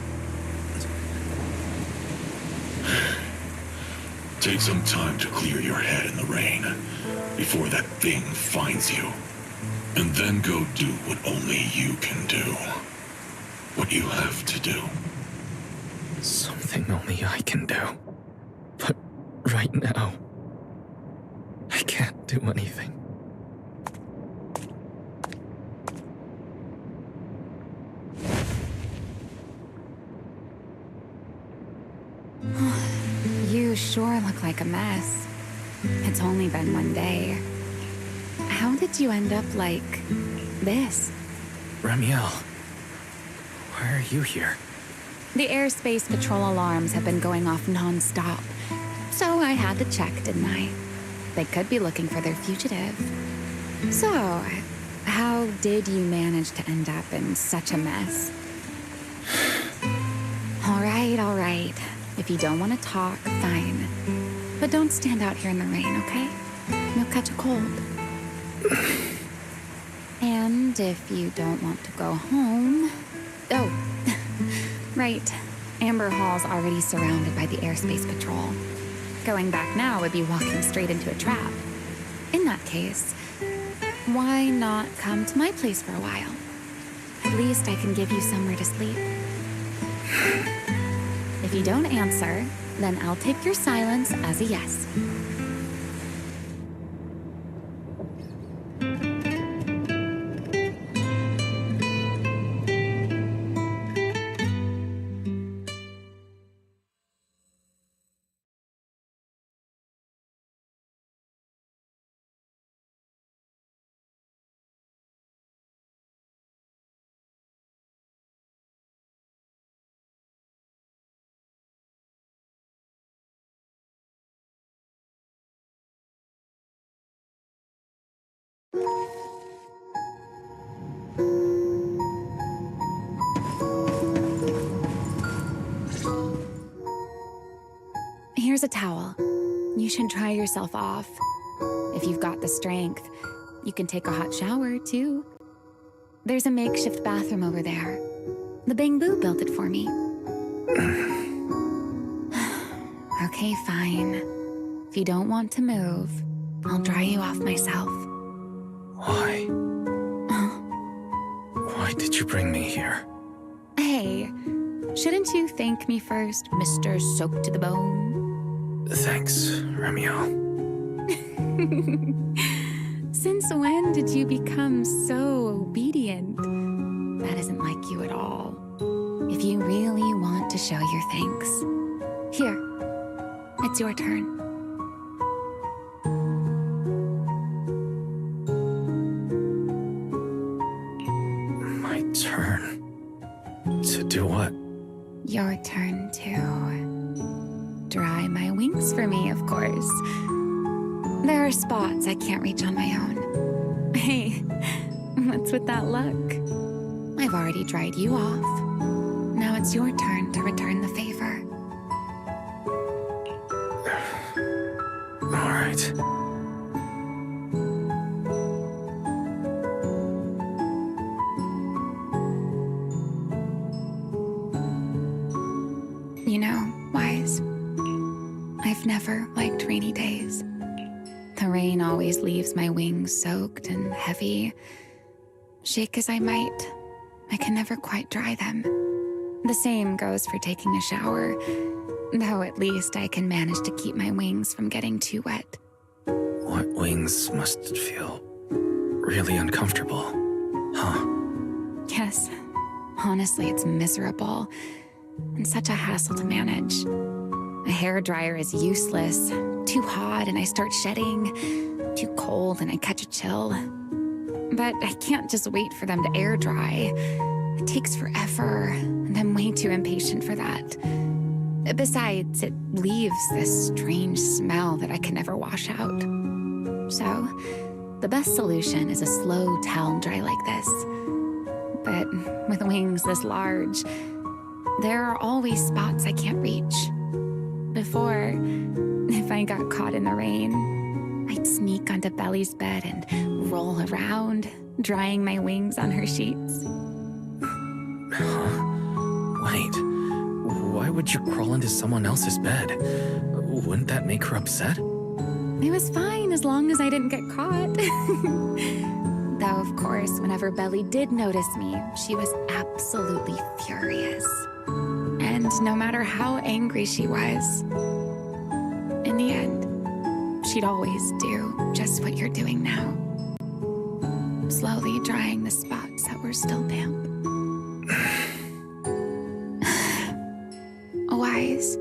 Take some time to clear your head in the rain before that thing finds you. And then go do what only you can do. What you have to do. Something only I can do. But right now, I can't do anything. You sure look like a mess. It's only been one day. How did you end up like this? Ramiel, why are you here? The airspace patrol alarms have been going off non-stop, so I had to check, didn't I? They could be looking for their fugitive. So, how did you manage to end up in such a mess? All right. If you don't want to talk, fine. But don't stand out here in the rain, okay? You'll catch a cold. And if you don't want to go home... Oh, right. Amber Hall's already surrounded by the airspace patrol. Going back now would be walking straight into a trap. In that case, why not come to my place for a while? At least I can give you somewhere to sleep. If you don't answer, then I'll take your silence as a yes. Here's a towel. You should dry yourself off. If you've got the strength, you can take a hot shower, too. There's a makeshift bathroom over there. The Bangbu built it for me. Okay, fine. If you don't want to move, I'll dry you off myself. Why? Why did you bring me here? Hey, shouldn't you thank me first, Mr. Soaked to the Bone? Thanks, Ramiel. Since when did you become so obedient? That isn't like you at all. If you really want to show your thanks, here, it's your turn. My turn? To do what? Your turn to dry my wings for me, of course. There are spots I can't reach on my own. Hey, what's with that look? I've already dried you off. Now it's your turn to return the favor. All right. You know, Wise, I've never liked rainy days. The rain always leaves my wings soaked and heavy. Shake as I might, I can never quite dry them. The same goes for taking a shower, though at least I can manage to keep my wings from getting too wet. Wet wings must feel really uncomfortable, huh? Yes, honestly, it's miserable and such a hassle to manage. A hairdryer is useless. Too hot and I start shedding. Too cold and I catch a chill. But I can't just wait for them to air dry. It takes forever, and I'm way too impatient for that. Besides, it leaves this strange smell that I can never wash out. So, the best solution is a slow towel dry like this. But with wings this large, there are always spots I can't reach. Before, if I got caught in the rain, I'd sneak onto Belly's bed and roll around, drying my wings on her sheets. Wait, why would you crawl into someone else's bed? Wouldn't that make her upset? It was fine as long as I didn't get caught. Though, of course, whenever Belly did notice me, she was absolutely furious. And no matter how angry she was, in the end, she'd always do just what you're doing now. Slowly drying the spots that were still damp. Wise,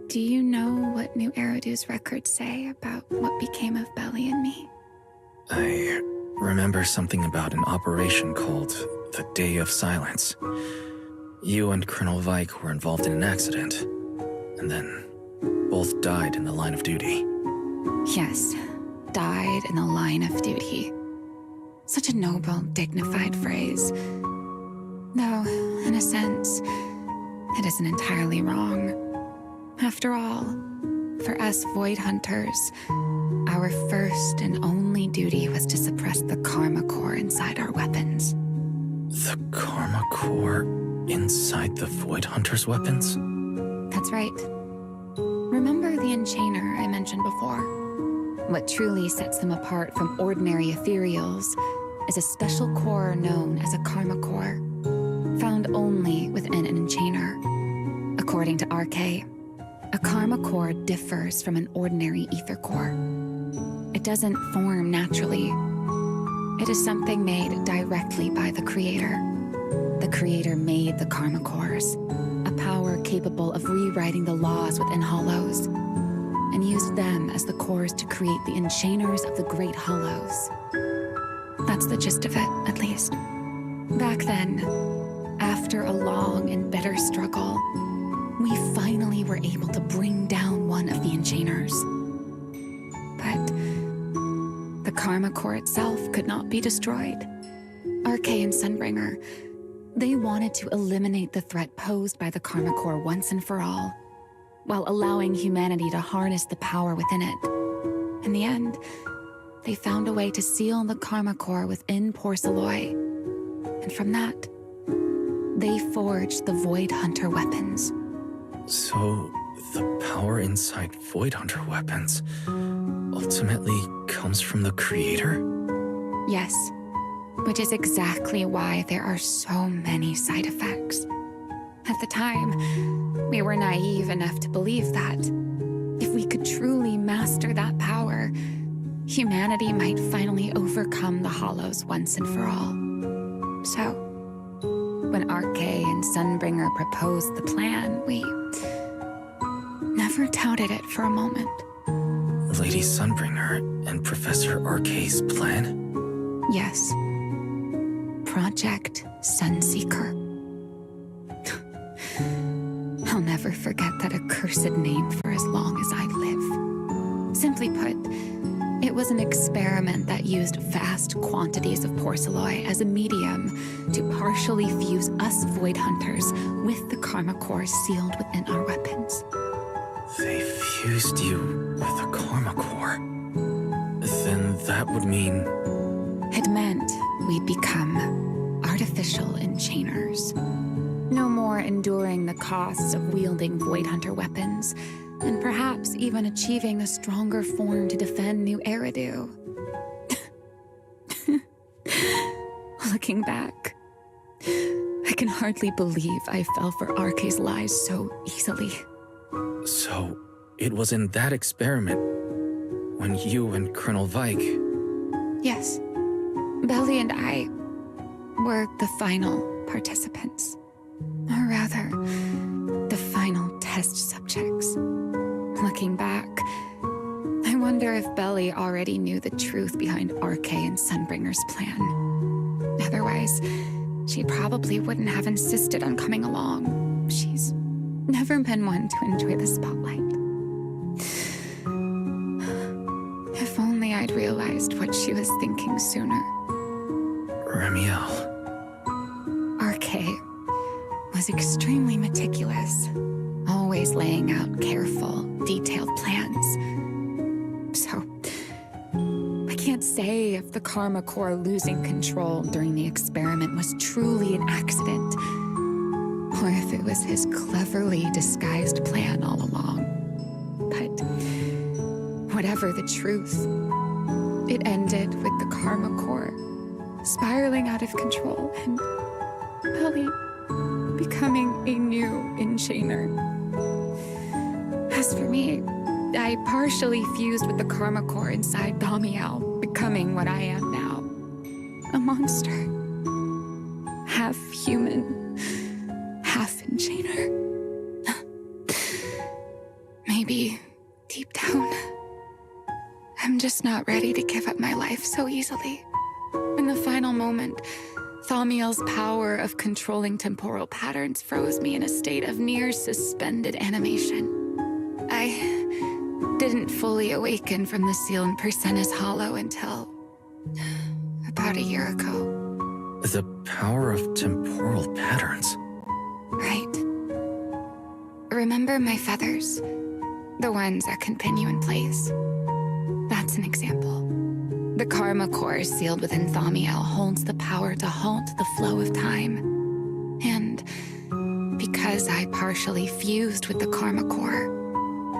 do you know what New Eridu's records say about what became of Belly and me? I remember something about an operation called the Day of Silence. You and Colonel Vike were involved in an accident, and then both died in the line of duty. Yes, died in the line of duty. Such a noble, dignified phrase. Though, in a sense, it isn't entirely wrong. After all, for us Void Hunters, our first and only duty was to suppress the Karma Core inside our weapons. The Karma Core inside the Void Hunter's weapons? That's right. Remember the Enchainer I mentioned before? What truly sets them apart from ordinary ethereals is a special core known as a Karma Core, found only within an Enchainer. According to RK, a Karma Core differs from an ordinary Ether Core. It doesn't form naturally. It is something made directly by the Creator. The Creator made the Karma Cores, a power capable of rewriting the laws within Hollows, and used them as the cores to create the Enchainers of the Great Hollows. That's the gist of it, at least. Back then, after a long and bitter struggle, we finally were able to bring down one of the Enchainers. But the Karma Core itself could not be destroyed. RK and Sunbringer, they wanted to eliminate the threat posed by the Karma Core once and for all, while allowing humanity to harness the power within it. In the end, they found a way to seal the Karma Core within Porceloy. And from that, they forged the Void Hunter weapons. So, the power inside Void Hunter weapons ultimately comes from the Creator? Yes, which is exactly why there are so many side effects. At the time, we were naive enough to believe that if we could truly master that power, humanity might finally overcome the Hollows once and for all. So, when RK and Sunbringer proposed the plan, we never doubted it for a moment. Lady Sunbringer and Professor RK's plan? Yes. Project Sunseeker. I'll never forget that accursed name for as long as I live. Simply put, it was an experiment that used vast quantities of porceloy as a medium to partially fuse us Void Hunters with the Karma Core sealed within our weapons. They fused you with a Karma Core. Then that would mean... It meant we'd become artificial Enchainers. No more enduring the costs of wielding Void Hunter weapons, and perhaps even achieving a stronger form to defend New Eridu. Looking back, I can hardly believe I fell for RK's lies so easily. So, it was in that experiment when you and Colonel Vike... Yes. Belly and I were the final participants. Or rather, the final test subjects. Looking back, I wonder if Belly already knew the truth behind RK and Sunbringer's plan. Otherwise, she probably wouldn't have insisted on coming along. She's never been one to enjoy the spotlight. If only I'd realized what she was thinking sooner. Ramiel. RK was extremely meticulous, always laying out careful, detailed plans. So, I can't say if the Karma Core losing control during the experiment was truly an accident, or if it was his cleverly disguised plan all along. But whatever the truth, it ended with the Karma Core spiraling out of control and Belly becoming a new Enchainer. As for me, I partially fused with the Karma Core inside Damiel, becoming what I am now. A monster. Half human, half Enchainer. Maybe not ready to give up my life so easily. In the final moment, Thaumiel's power of controlling temporal patterns froze me in a state of near suspended animation. I didn't fully awaken from the seal in Persena's hollow until about a year ago. The power of temporal patterns. Right. Remember my feathers? The ones that can pin you in place. That's an example. The karma core sealed within Thaumiel holds the power to halt the flow of time. And because I partially fused with the karma core,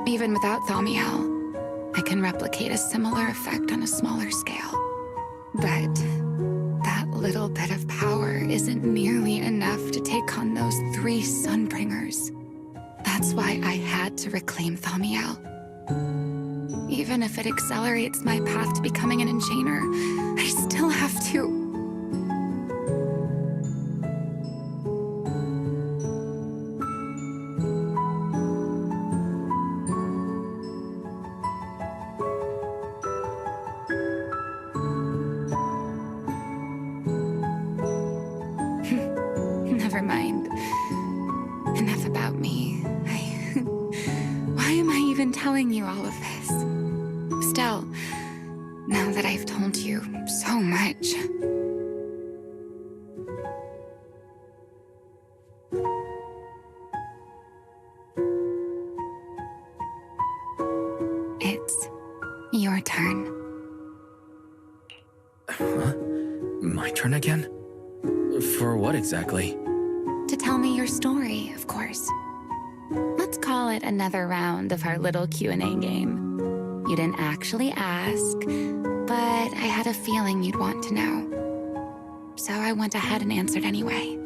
even without Thaumiel, I can replicate a similar effect on a smaller scale. But that little bit of power isn't nearly enough to take on those 3 Sunbringers. That's why I had to reclaim Thaumiel. Even if it accelerates my path to becoming an enchainer, I still have to. Never mind. Enough about me. Why am I even telling you all of this? Still, now that I've told you so much. It's your turn. Huh? My turn again? For what exactly? To tell me your story, of course. Let's call it another round of our little Q&A game. You didn't actually ask, but I had a feeling you'd want to know. So I went ahead and answered anyway.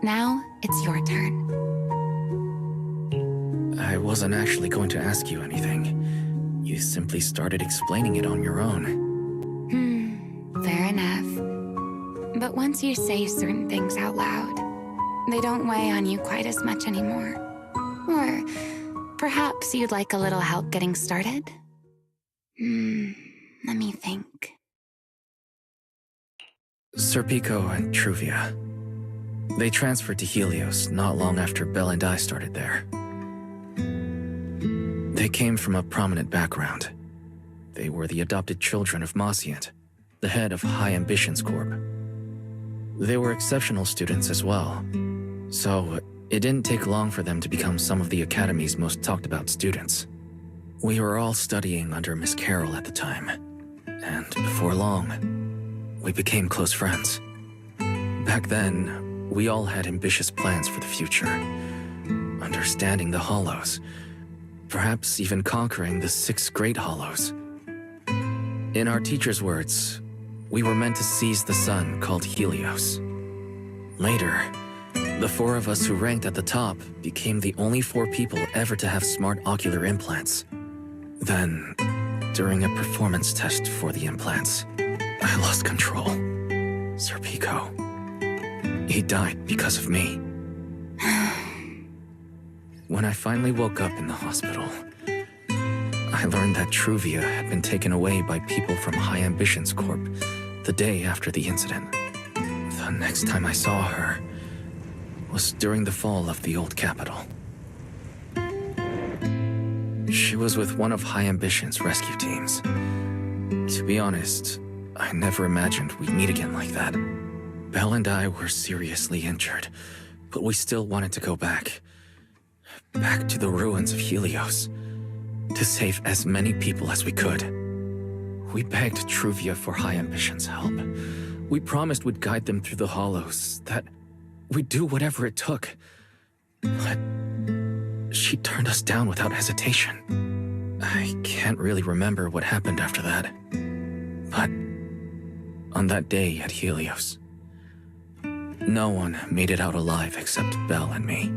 Now, it's your turn. I wasn't actually going to ask you anything. You simply started explaining it on your own. Fair enough. But once you say certain things out loud, they don't weigh on you quite as much anymore. Or perhaps you'd like a little help getting started? Let me think. Serpico and Truvia. They transferred to Helios not long after Belle and I started there. They came from a prominent background. They were the adopted children of Mosient, the head of High Ambitions Corp. They were exceptional students as well, so it didn't take long for them to become some of the Academy's most talked about students. We were all studying under Miss Carroll at the time, and before long, we became close friends. Back then, we all had ambitious plans for the future, understanding the Hollows, perhaps even conquering the 6 Great Hollows. In our teacher's words, we were meant to seize the sun called Helios. Later, the 4 of us who ranked at the top became the only 4 people ever to have smart ocular implants. Then, during a performance test for the implants, I lost control. Serpico. He died because of me. When I finally woke up in the hospital, I learned that Truvia had been taken away by people from High Ambitions Corp the day after the incident. The next time I saw her was during the fall of the old capital. She was with one of High Ambition's rescue teams. To be honest, I never imagined we'd meet again like that. Belle and I were seriously injured, but we still wanted to go back. Back to the ruins of Helios, to save as many people as we could. We begged Truvia for High Ambition's help. We promised we'd guide them through the Hollows, that we'd do whatever it took. But she turned us down without hesitation. I can't really remember what happened after that. But on that day at Helios, no one made it out alive except Belle and me.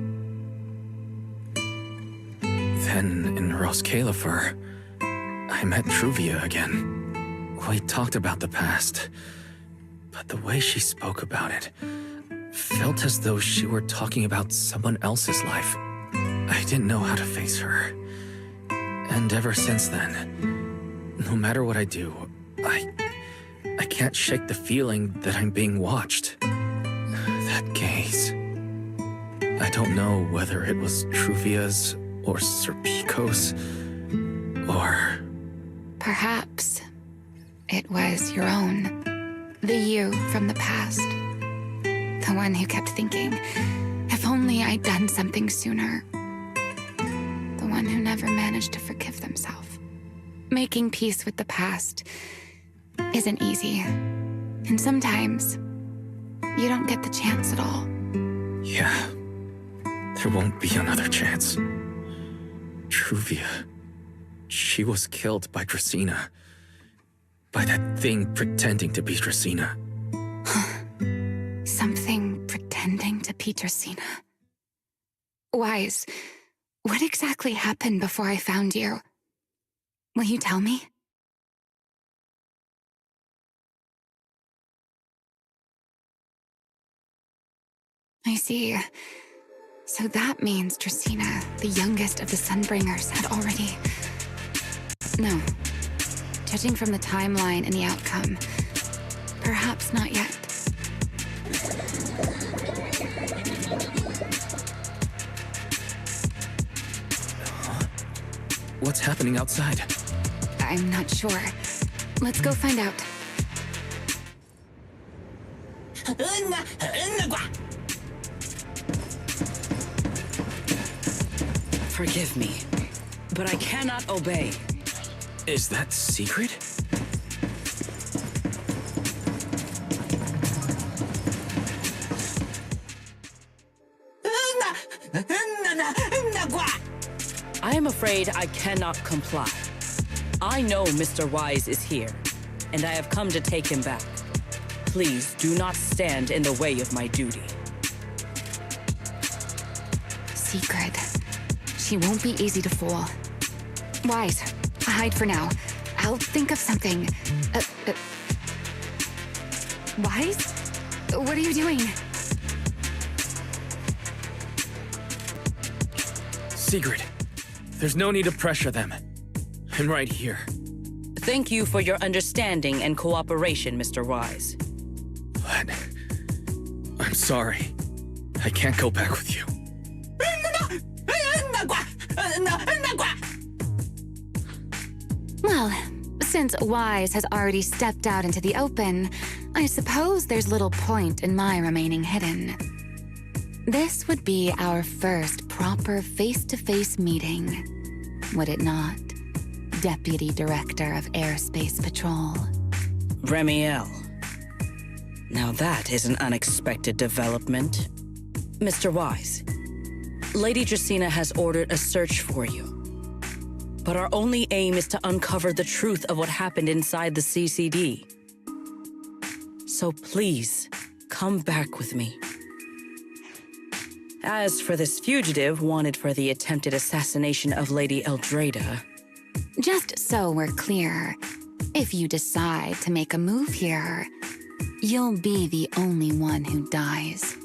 Then in Roskalifer, I met Truvia again. We talked about the past, but the way she spoke about it felt as though she were talking about someone else's life. I didn't know how to face her. And ever since then, No matter what I do, I can't shake the feeling that I'm being watched. That gaze. I don't know whether it was Truvia's or Serpico's or... Perhaps it was your own. The you from the past. The one who kept thinking, if only I'd done something sooner. The one who never managed to forgive themselves. Making peace with the past isn't easy. And sometimes, you don't get the chance at all. Yeah. There won't be another chance. Truvia. She was killed by Dracena. By that thing pretending to be Dracena. Something pretending to be Dracena. Wise, what exactly happened before I found you? Will you tell me? I see. So that means Dracena, the youngest of the Sunbringers, had already... No. Judging from the timeline and the outcome, perhaps not yet. What's happening outside? I'm not sure. Let's go find out. Forgive me, but I cannot obey. Is that secret? I am afraid I cannot comply. I know Mr. Wise is here, and I have come to take him back. Please do not stand in the way of my duty. Secret. She won't be easy to fool. Wise, hide for now. I'll think of something. Wise? What are you doing? Sigrid, there's no need to pressure them. I'm right here. Thank you for your understanding and cooperation, Mr. Wise. But... I'm sorry. I can't go back with you. Well, since Wise has already stepped out into the open, I suppose there's little point in my remaining hidden. This would be our first proper face-to-face meeting, would it not, Deputy Director of Airspace Patrol? Remiel. Now that is an unexpected development. Mr. Wise, Lady Dracena has ordered a search for you. But our only aim is to uncover the truth of what happened inside the CCD. So please, come back with me. As for this fugitive wanted for the attempted assassination of Lady Eldrada... Just so we're clear, if you decide to make a move here, you'll be the only one who dies.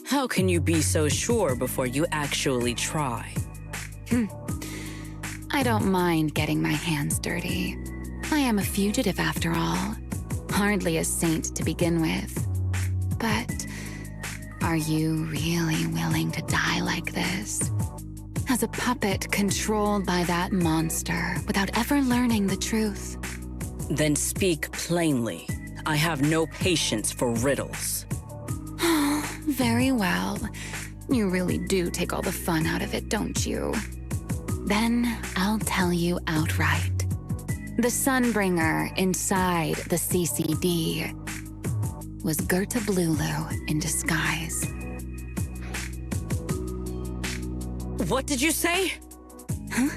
How can you be so sure before you actually try? I don't mind getting my hands dirty. I am a fugitive after all. Hardly a saint to begin with. But are you really willing to die like this? As a puppet controlled by that monster without ever learning the truth? Then speak plainly. I have no patience for riddles. Very well. You really do take all the fun out of it, don't you? Then I'll tell you outright. The Sunbringer inside the CCD was Gerta Blulu in disguise. What did you say? Huh?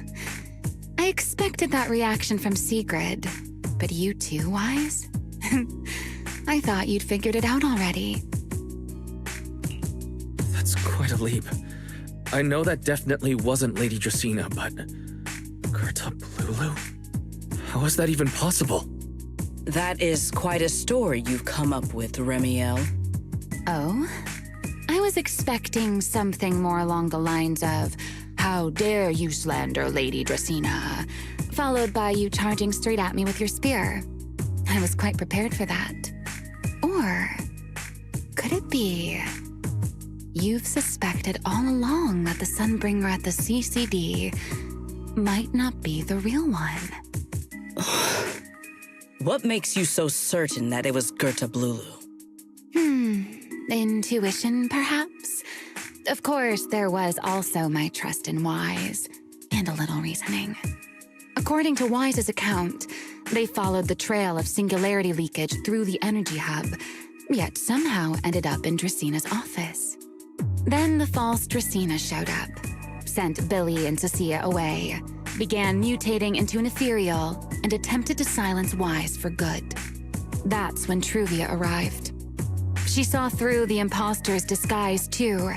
I expected that reaction from Sigrid, but you too, Wise? I thought you'd figured it out already. That's quite a leap. I know that definitely wasn't Lady Dracena, but... Gerta Blulu? How is that even possible? That is quite a story you've come up with, Remiel. Oh? I was expecting something more along the lines of, how dare you slander Lady Dracena? followed by you charging straight at me with your spear. I was quite prepared for that. Or could it be you've suspected all along that the Sunbringer at the CCD might not be the real one? What makes you so certain that it was Gerta Blulu? Intuition, perhaps? Of course, there was also my trust in Wise, and a little reasoning. According to Wise's account, they followed the trail of singularity leakage through the energy hub, yet somehow ended up in Dracina's office. Then the false Dracina showed up, sent Billy and Cecilia away, began mutating into an ethereal, and attempted to silence Wise for good. That's when Truvia arrived. She saw through the imposter's disguise too,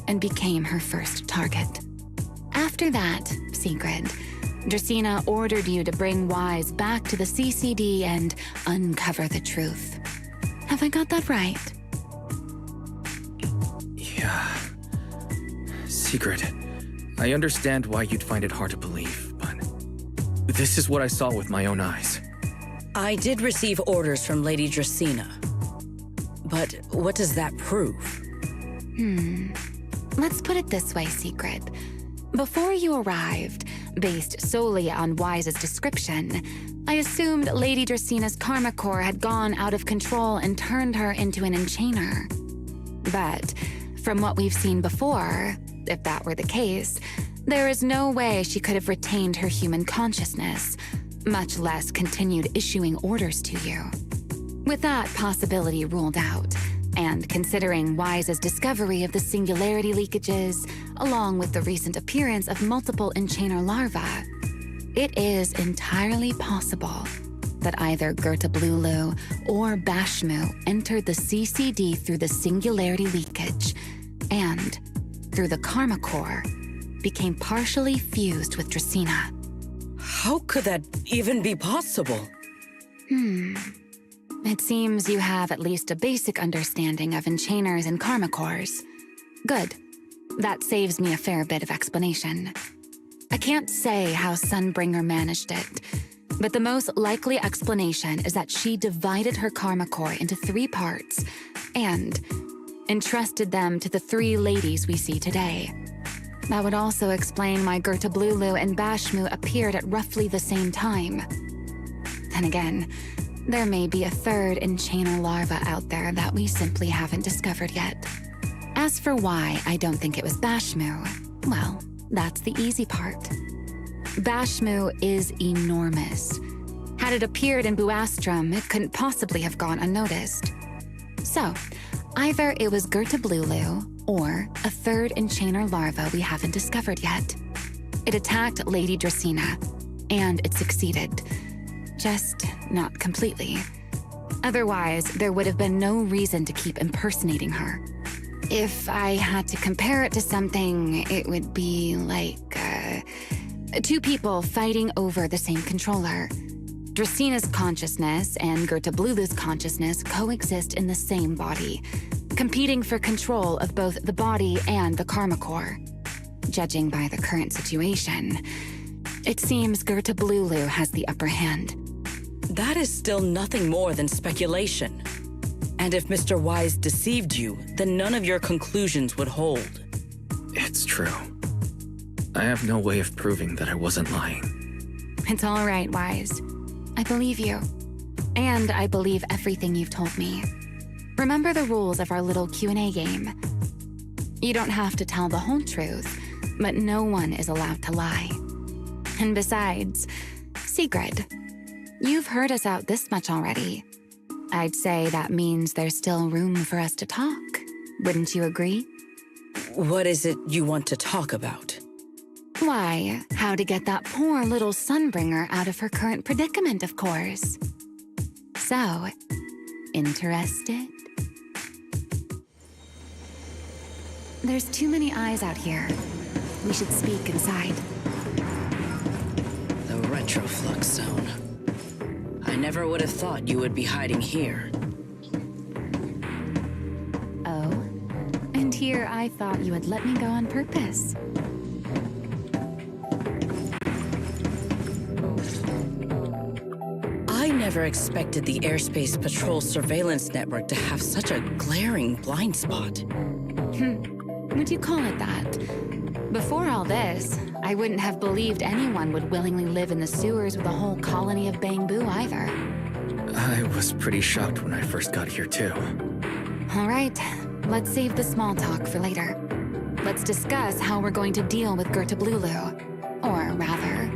and became her first target. After that, Sigrid, Dracina ordered you to bring Wise back to the CCD and uncover the truth. Have I got that right? Yeah. Secret. I understand why you'd find it hard to believe, but this is what I saw with my own eyes. I did receive orders from Lady Dracina. But what does that prove? Let's put it this way, Secret. Before you arrived, based solely on Wise's description, I assumed Lady Dracina's karma core had gone out of control and turned her into an enchainer. But from what we've seen before, if that were the case, there is no way she could have retained her human consciousness, much less continued issuing orders to you. With that possibility ruled out, and considering Wise's discovery of the singularity leakages, along with the recent appearance of multiple enchainer larvae, it is entirely possible that either Gerta Blulu or Bashmu entered the CCD through the singularity leakage, and, through the karma core, became partially fused with Dracina. How could that even be possible? It seems you have at least a basic understanding of enchainers and karma cores. Good. That saves me a fair bit of explanation. I can't say how Sunbringer managed it, but the most likely explanation is that she divided her karma core into 3 parts and entrusted them to the 3 ladies we see today. That would also explain why Gerta Blulu and Bashmu appeared at roughly the same time. Then again, there may be a 3rd enchainer larva out there that we simply haven't discovered yet. As for why I don't think it was Bashmu, well, that's the easy part. Bashmu is enormous. Had it appeared in Buastrum, it couldn't possibly have gone unnoticed. So, either it was Gerta Blulu or a 3rd enchainer larva we haven't discovered yet. It attacked Lady Dracina, and it succeeded. Just not completely. Otherwise, there would have been no reason to keep impersonating her. If I had to compare it to something, it would be like 2 people fighting over the same controller. Dracina's consciousness and Gerta Blulu's consciousness coexist in the same body, competing for control of both the body and the karma core. Judging by the current situation, it seems Gerta Blulu has the upper hand. That is still nothing more than speculation. And if Mr. Wise deceived you, then none of your conclusions would hold. It's true. I have no way of proving that I wasn't lying. It's all right, Wise. I believe you. And I believe everything you've told me. Remember the rules of our little Q&A game. You don't have to tell the whole truth, but no one is allowed to lie. And besides, Sigrid, you've heard us out this much already. I'd say that means there's still room for us to talk. Wouldn't you agree? What is it you want to talk about? Why, how to get that poor little Sunbringer out of her current predicament, of course. So, interested? There's too many eyes out here. We should speak inside. The Retroflux Zone. I never would have thought you would be hiding here. Oh? And here I thought you would let me go on purpose. never expected the Airspace Patrol surveillance network to have such a glaring blind spot. Would you call it that? Before all this, I wouldn't have believed anyone would willingly live in the sewers with a whole colony of Bangbu either. I was pretty shocked when I first got here, too. All right, let's save the small talk for later. Let's discuss how we're going to deal with Gerta Blulu. Or rather,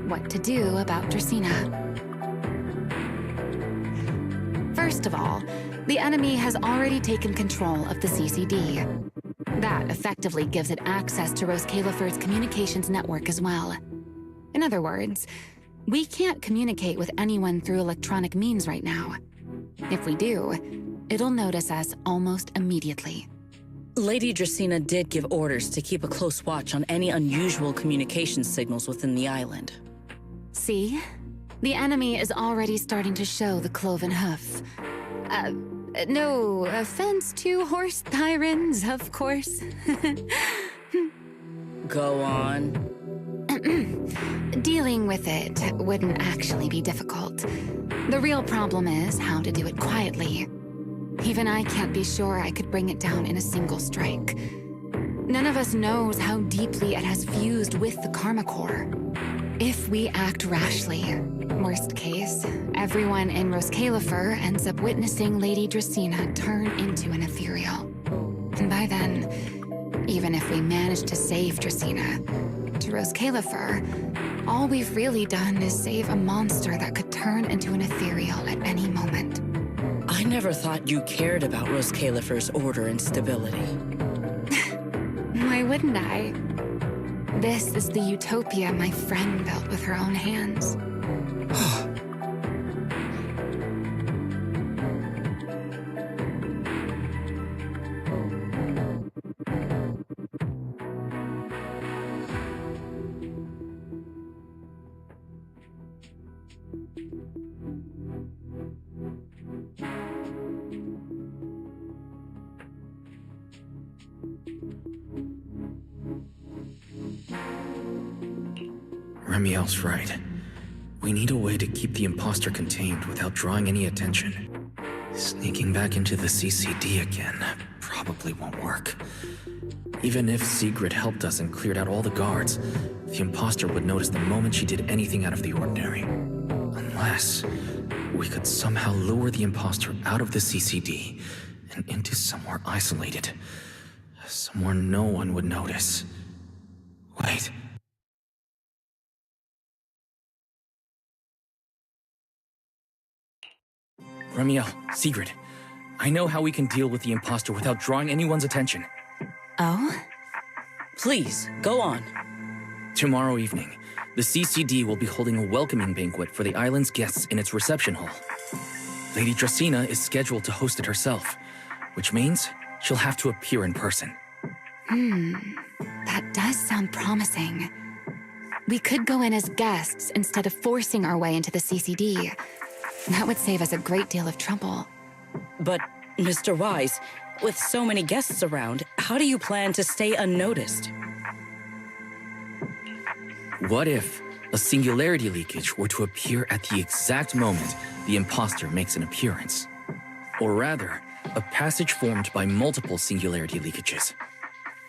what to do about Dracena. First of all, the enemy has already taken control of the CCD. That effectively gives it access to Roskalifer's communications network as well. In other words, we can't communicate with anyone through electronic means right now. If we do, it'll notice us almost immediately. Lady Dracena did give orders to keep a close watch on any unusual communication signals within the island. See? The enemy is already starting to show the cloven hoof. No offense to horse tyrants, of course. Go on. Dealing with it wouldn't actually be difficult. The real problem is how to do it quietly. Even I can't be sure I could bring it down in a single strike. None of us knows how deeply it has fused with the Karma Core. If we act rashly, worst case, everyone in Roskalifer ends up witnessing Lady Dracena turn into an ethereal. And by then, even if we manage to save Dracena, to Roskalifer, all we've really done is save a monster that could turn into an ethereal at any moment. I never thought you cared about Roskalifer's order and stability. Why wouldn't I? This is the utopia my friend built with her own hands. Remiel's right. We need a way to keep the imposter contained without drawing any attention. Sneaking back into the CCD again probably won't work. Even if Sigrid helped us and cleared out all the guards, the imposter would notice the moment she did anything out of the ordinary. Unless we could somehow lure the imposter out of the CCD and into somewhere isolated. Somewhere no one would notice. Wait. Remiel, Sigrid, I know how we can deal with the imposter without drawing anyone's attention. Oh? Please, go on. Tomorrow evening, the CCD will be holding a welcoming banquet for the island's guests in its reception hall. Lady Dracena is scheduled to host it herself, which means she'll have to appear in person. That does sound promising. We could go in as guests instead of forcing our way into the CCD. That would save us a great deal of trouble. But, Mr. Wise, with so many guests around, how do you plan to stay unnoticed? What if a singularity leakage were to appear at the exact moment the imposter makes an appearance? Or rather, a passage formed by multiple singularity leakages.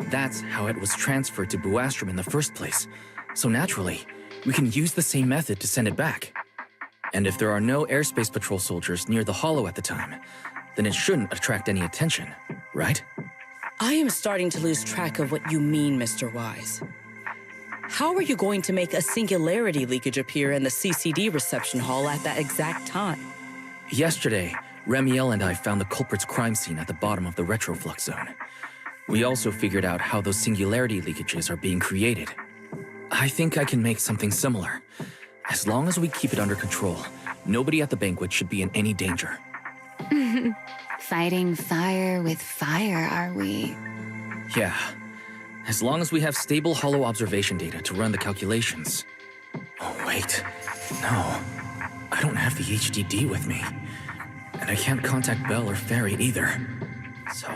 That's how it was transferred to Buastrom in the first place. So naturally, we can use the same method to send it back. And if there are no airspace patrol soldiers near the hollow at the time, then it shouldn't attract any attention, right? I am starting to lose track of what you mean, Mr. Wise. How are you going to make a singularity leakage appear in the CCD reception hall at that exact time? Yesterday, Remiel and I found the culprit's crime scene at the bottom of the retroflux zone. We also figured out how those singularity leakages are being created. I think I can make something similar. As long as we keep it under control, nobody at the banquet should be in any danger. Fighting fire with fire, are we? Yeah. As long as we have stable hollow observation data to run the calculations. Oh, wait. No. I don't have the HDD with me. And I can't contact Bell or Ferry either. So,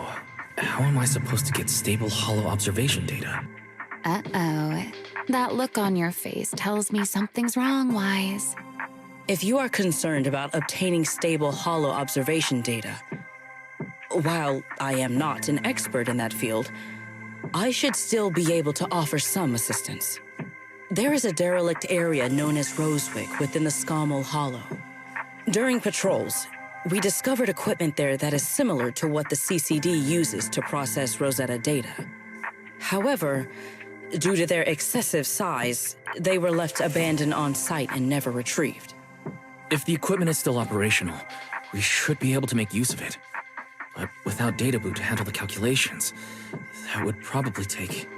how am I supposed to get stable hollow observation data? Uh-oh. That look on your face tells me something's wrong, Wise. If you are concerned about obtaining stable holo observation data, while I am not an expert in that field, I should still be able to offer some assistance. There is a derelict area known as Rosewick within the Scommel Hollow. During patrols, we discovered equipment there that is similar to what the CCD uses to process Rosetta data. However, due to their excessive size, they were left abandoned on site and never retrieved. If the equipment is still operational, we should be able to make use of it. But without data boot to handle the calculations, that would probably take...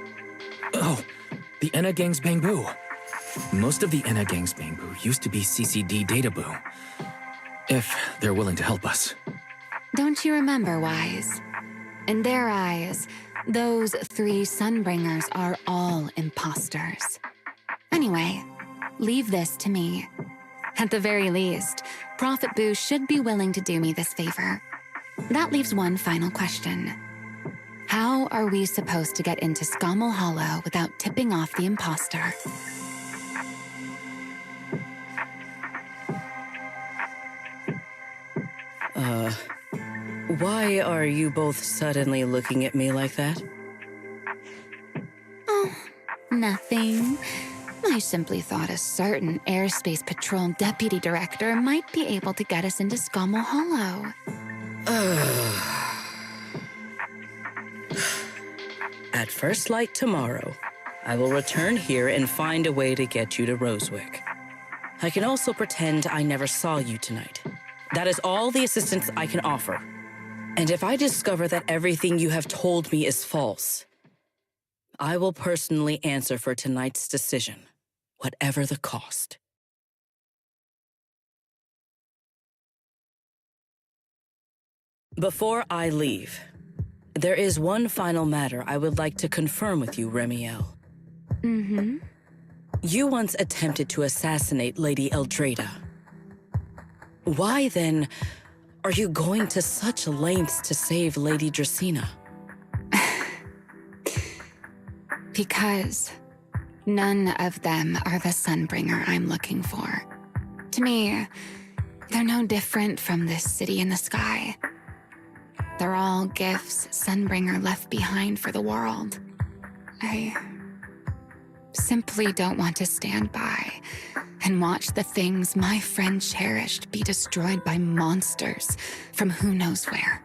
Oh, the Enna Gang's Bangbu. Most of the Enna Gang's Bangbu used to be CCD data boo. If they're willing to help us. Don't you remember, Wise? In their eyes, those 3 Sunbringers are all imposters. Anyway, leave this to me. At the very least, Prophet Boo should be willing to do me this favor. That leaves one final question. How are we supposed to get into Scommel Hollow without tipping off the imposter? Why are you both suddenly looking at me like that? Oh, nothing. I simply thought a certain Airspace Patrol Deputy Director might be able to get us into Scommel Hollow. At first light tomorrow, I will return here and find a way to get you to Rosewick. I can also pretend I never saw you tonight. That is all the assistance I can offer. And if I discover that everything you have told me is false, I will personally answer for tonight's decision, whatever the cost. Before I leave, there is one final matter I would like to confirm with you, Remiel. Mm-hmm. You once attempted to assassinate Lady Eldrada. Why, then, are you going to such lengths to save Lady Dracaena? Because none of them are the Sunbringer I'm looking for. To me, they're no different from this city in the sky. They're all gifts Sunbringer left behind for the world. I simply don't want to stand by and watch the things my friend cherished be destroyed by monsters from who knows where.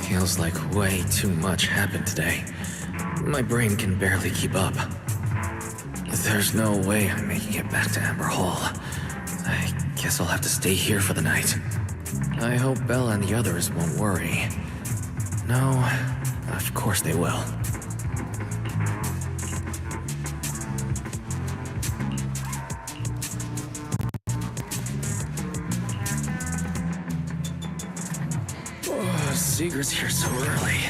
Feels like way too much happened today. My brain can barely keep up. There's no way I'm making it back to Amber Hall. I guess I'll have to stay here for the night. I hope Bella and the others won't worry. No, of course they will. Oh, Sigurd's here so early.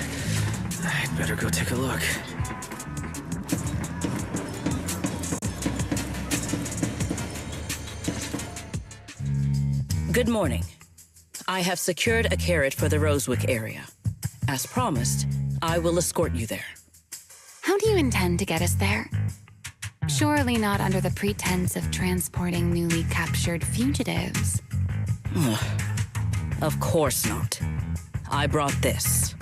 I'd better go take a look. Good morning. I have secured a carriage for the Rosewick area. As promised, I will escort you there. How do you intend to get us there? Surely not under the pretense of transporting newly captured fugitives. Of course not. I brought this.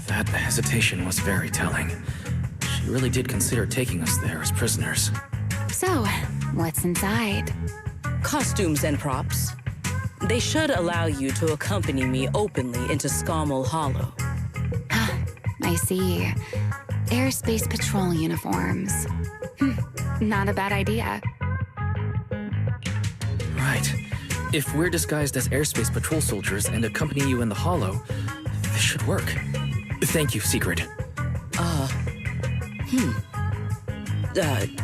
That hesitation was very telling. She really did consider taking us there as prisoners. So, what's inside? Costumes and props. They should allow you to accompany me openly into Scommel Hollow. I see. Airspace patrol uniforms. Not a bad idea. Right. If we're disguised as airspace patrol soldiers and accompany you in the Hollow, this should work. Thank you, Sigrid.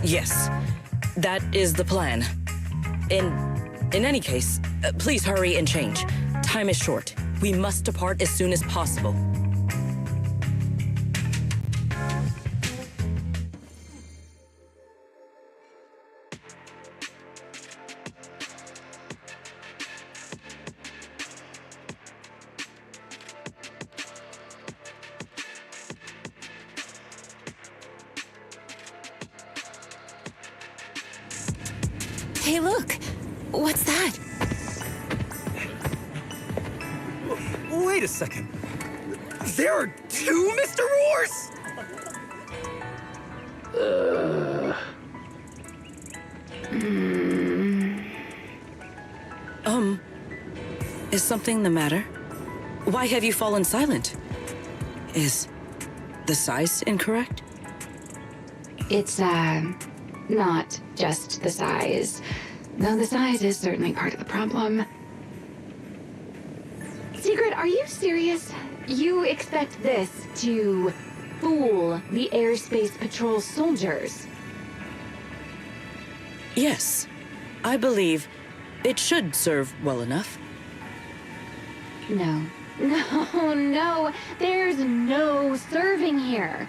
Yes. That is the plan. In any case, please hurry and change. Time is short. We must depart as soon as possible. Hey, look! What's that? Wait a second. There are two Mr. Roars? Is something the matter? Why have you fallen silent? Is the size incorrect? It's, not just the size. Though the size is certainly part of the problem. Sigrid, are you serious? You expect this to fool the airspace patrol soldiers? Yes. I believe it should serve well enough. No. No. There's no serving here.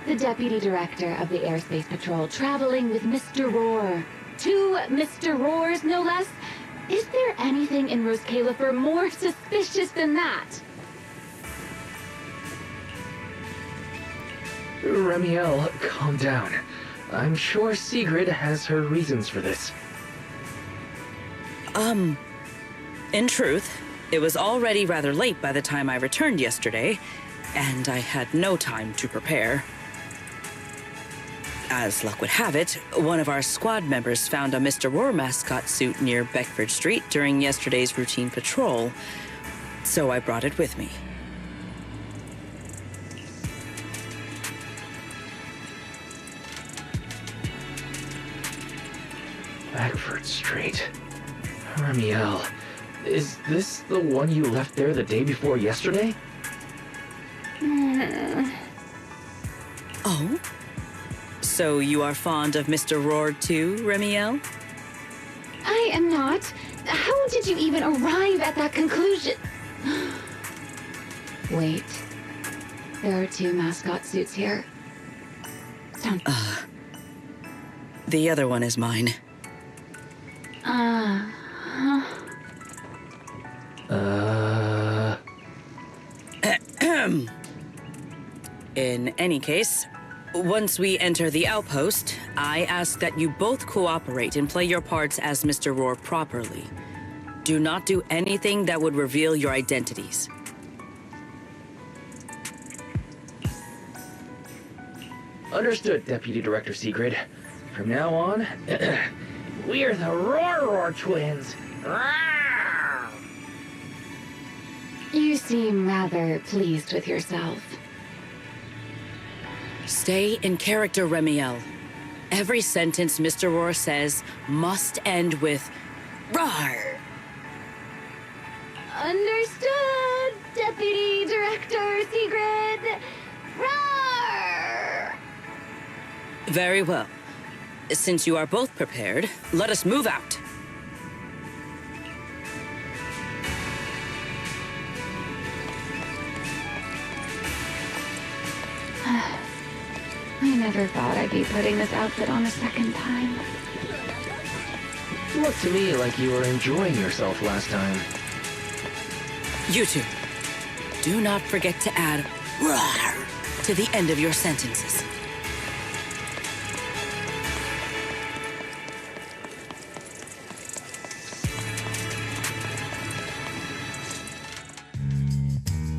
The Deputy Director of the Airspace Patrol traveling with Mr. Roar. Two Mr. Roars, no less. Is there anything in Roscalifer more suspicious than that? Remiel, calm down. I'm sure Sigrid has her reasons for this. In truth, it was already rather late by the time I returned yesterday, and I had no time to prepare. As luck would have it, one of our squad members found a Mr. Roar mascot suit near Beckford Street during yesterday's routine patrol, so I brought it with me. Beckford Street. Remiel, is this the one you left there the day before yesterday? Oh? So you are fond of Mr. Roar too, Remiel? I am not. How did you even arrive at that conclusion? Wait. There are two mascot suits here. Don't... The other one is mine. In any case, once we enter the outpost, I ask that you both cooperate and play your parts as Mr. Roar properly. Do not do anything that would reveal your identities. Understood, Deputy Director Sigrid. From now on, we're the Roar twins. You seem rather pleased with yourself. Stay in character, Remiel. Every sentence Mr. Rohr says must end with "Rawr!" Understood, Deputy Director Sigrid. Roar! Very well. Since you are both prepared, let us move out. I never thought I'd be putting this outfit on a second time. Looked to me like you were enjoying yourself last time. You two, do not forget to add "Rawr!" to the end of your sentences.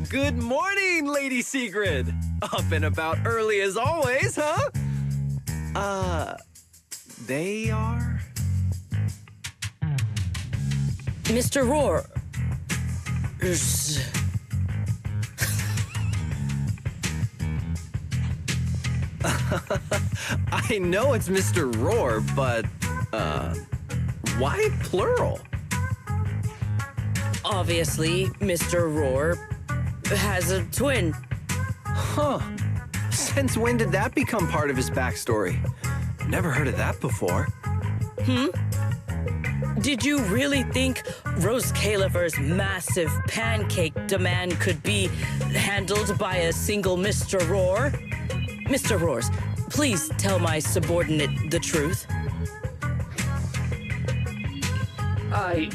Good morning, Lady Sigrid! Up and about early as always, huh? They are? Mr. Rohr. I know it's Mr. Rohr, but, why plural? Obviously, Mr. Rohr has a twin. Huh. Since when did that become part of his backstory? Never heard of that before. Did you really think Rose Caliver's massive pancake demand could be handled by a single Mr. Rohr? Mr. Rohrs, please tell my subordinate the truth. I'm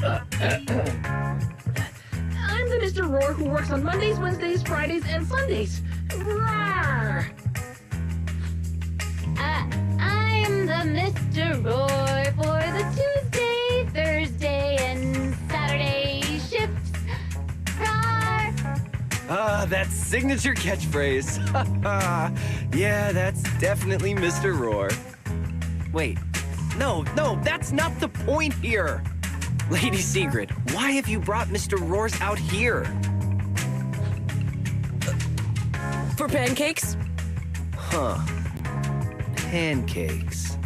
the Mr. Rohr who works on Mondays, Wednesdays, Fridays, and Sundays. Rawr! I'm the Mr. Roar for the Tuesday, Thursday, and Saturday shifts. Roar! That signature catchphrase. Yeah, that's definitely Mr. Rohr. Wait, no, that's not the point here. Lady Sigrid, why have you brought Mr. Rohr's out here? For pancakes? Huh. Pancakes.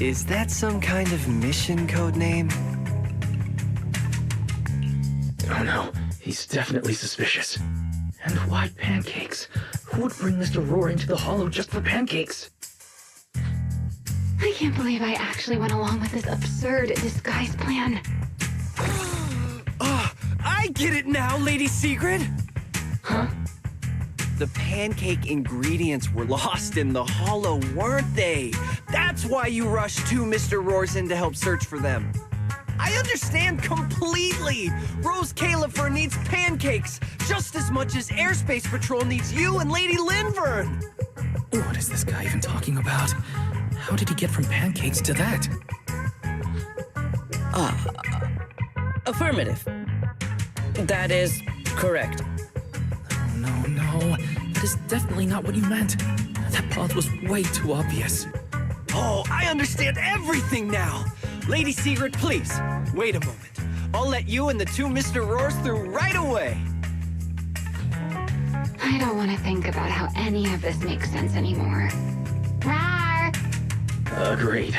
Is that some kind of mission code name? Oh no, he's definitely suspicious. And why pancakes? Who would bring Mr. Rohr into the Hollow just for pancakes? I can't believe I actually went along with this absurd disguise plan. I get it now, Lady Sigrid! Huh? The pancake ingredients were lost in the Hollow, weren't they? That's why you rushed two Mr. Rohrs in to help search for them. I understand completely! Rose Caliver needs pancakes just as much as Airspace Patrol needs you and Lady Linvern! What is this guy even talking about? How did he get from pancakes to that? Affirmative. That is correct. No. That is definitely not what you meant. That path was way too obvious. Oh, I understand everything now! Lady Sigrid, please, wait a moment. I'll let you and the two Mr. Rohrs through right away. I don't want to think about how any of this makes sense anymore. Rawr! Agreed.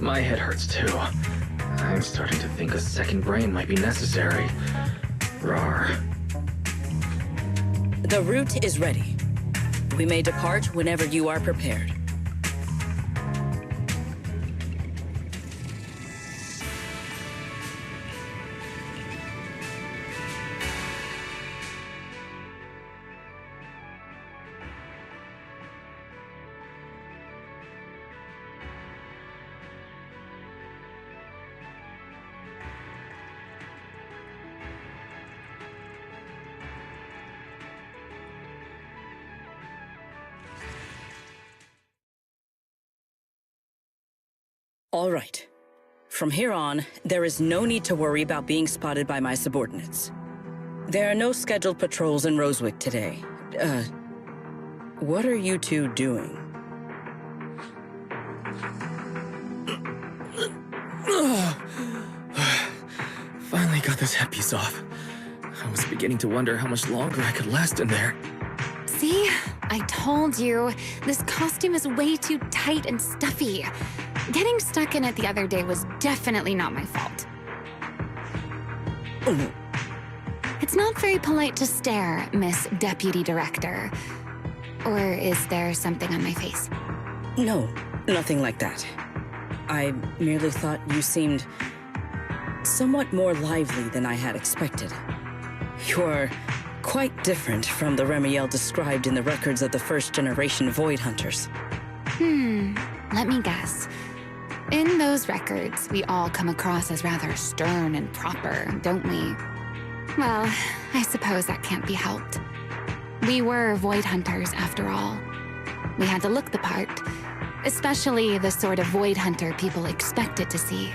My head hurts too. I'm starting to think a second brain might be necessary. Rawr. The route is ready. We may depart whenever you are prepared. All right. From here on, there is no need to worry about being spotted by my subordinates. There are no scheduled patrols in Rosewick today. What are you two doing? Finally got this headpiece off. I was beginning to wonder how much longer I could last in there. See? I told you, this costume is way too tight and stuffy. Getting stuck in it the other day was definitely not my fault. Oh. It's not very polite to stare, Miss Deputy Director. Or is there something on my face? No, nothing like that. I merely thought you seemed somewhat more lively than I had expected. You're quite different from the Remiel described in the records of the first-generation Void Hunters. Let me guess. In those records, we all come across as rather stern and proper, don't we? Well, I suppose that can't be helped. We were Void Hunters, after all. We had to look the part, especially the sort of Void Hunter people expected to see.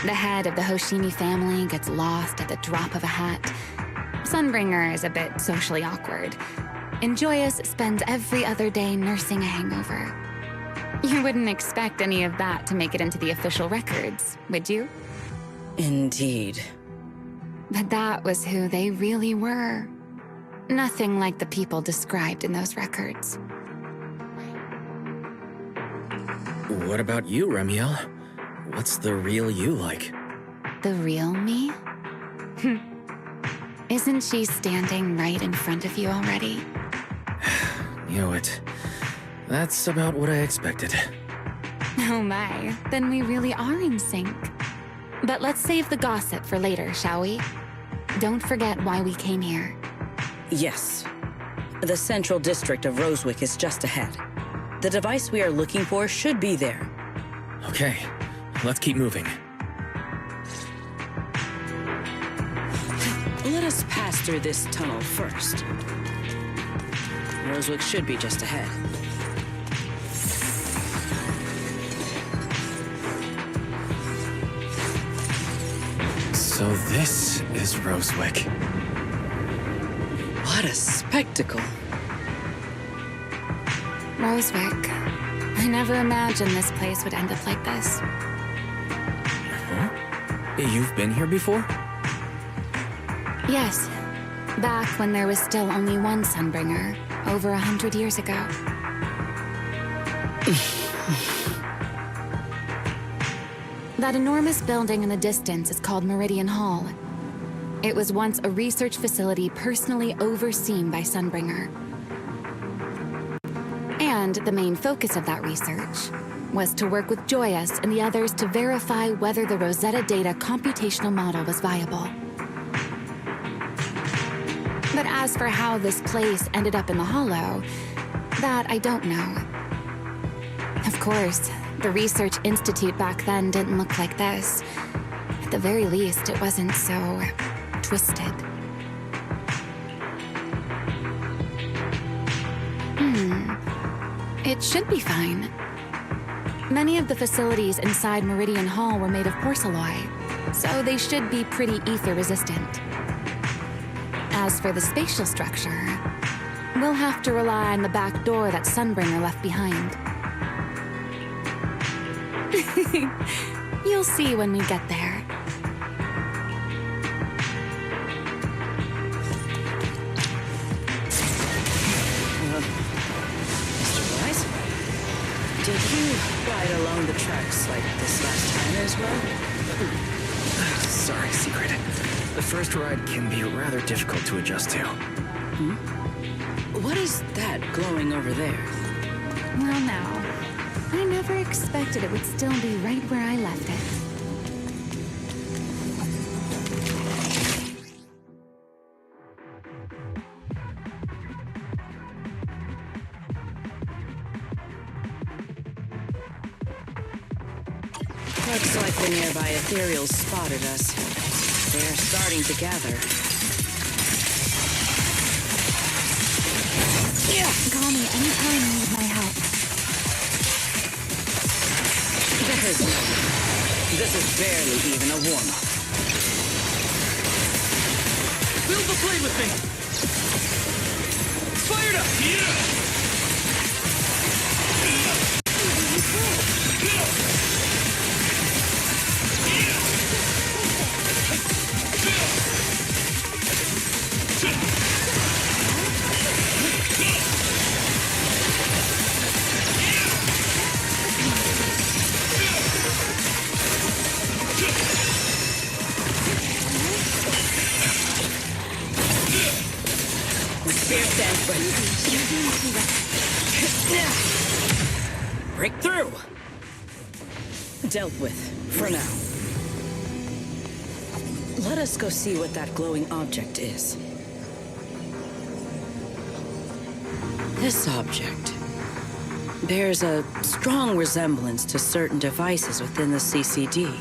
The head of the Hoshimi family gets lost at the drop of a hat. Sunbringer is a bit socially awkward. And Joyous spends every other day nursing a hangover. You wouldn't expect any of that to make it into the official records, would you? Indeed. But that was who they really were. Nothing like the people described in those records. What about you, Remiel? What's the real you like? The real me? Isn't she standing right in front of you already? Knew it. That's about what I expected. Oh my, then we really are in sync. But let's save the gossip for later, shall we? Don't forget why we came here. Yes. The central district of Rosewick is just ahead. The device we are looking for should be there. Okay, let's keep moving. Let us pass through this tunnel first. Rosewick should be just ahead. So this is Rosewick. What a spectacle. Rosewick. I never imagined this place would end up like this. Huh? You've been here before? Yes. Back when there was still only one Sunbringer, over 100 years ago. That enormous building in the distance is called Meridian Hall. It was once a research facility personally overseen by Sunbringer. And the main focus of that research was to work with Joyous and the others to verify whether the Rosetta Data computational model was viable. But as for how this place ended up in the Hollow, that I don't know. Of course, the Research Institute back then didn't look like this. At the very least, it wasn't so twisted. It should be fine. Many of the facilities inside Meridian Hall were made of porcelain, so they should be pretty ether-resistant. As for the spatial structure, we'll have to rely on the back door that Sunbringer left behind. You'll see when we get there. Mr. Wise? Did you ride along the tracks like this last time as well? Sorry, Secret. The first ride can be rather difficult to adjust to. What is that glowing over there? Well, now, I never expected it would still be right where I left it. Looks like the nearby ethereals spotted us. They're starting to gather. Call me anytime you need my help. There's no need. This is barely even a warm-up. Build the blade with me! Fired up! Yeah! Breakthrough! Dealt with, for now. Let us go see what that glowing object is. This object bears a strong resemblance to certain devices within the CCD.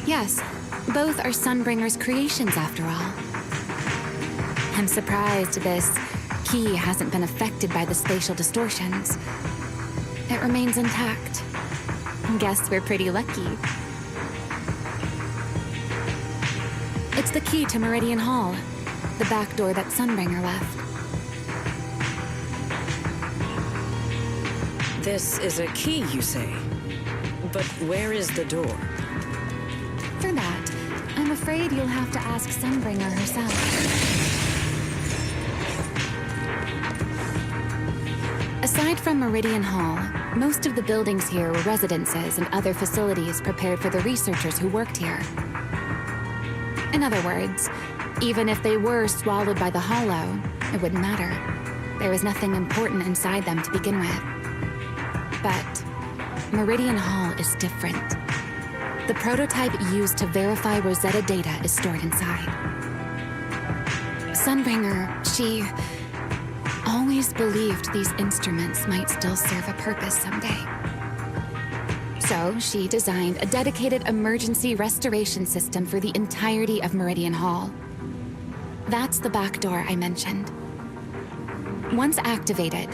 Yes, both are Sunbringer's creations after all. I'm surprised this key hasn't been affected by the spatial distortions. It remains intact. Guess we're pretty lucky. It's the key to Meridian Hall, the back door that Sunbringer left. This is a key, you say? But where is the door? For that, I'm afraid you'll have to ask Sunbringer herself. Aside from Meridian Hall, most of the buildings here were residences and other facilities prepared for the researchers who worked here. In other words, even if they were swallowed by the Hollow, it wouldn't matter. There was nothing important inside them to begin with. But Meridian Hall is different. The prototype used to verify Rosetta data is stored inside. Sunbringer, she always believed these instruments might still serve a purpose someday. So she designed a dedicated emergency restoration system for the entirety of Meridian Hall. That's the back door I mentioned. Once activated,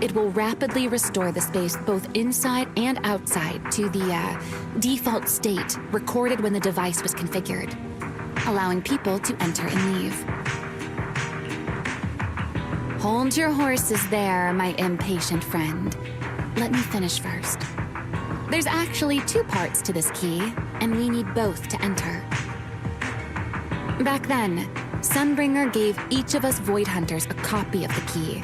it will rapidly restore the space both inside and outside to the default state recorded when the device was configured, allowing people to enter and leave. Hold your horses there, my impatient friend. Let me finish first. There's actually 2 parts to this key, and we need both to enter. Back then, Sunbringer gave each of us Void Hunters a copy of the key,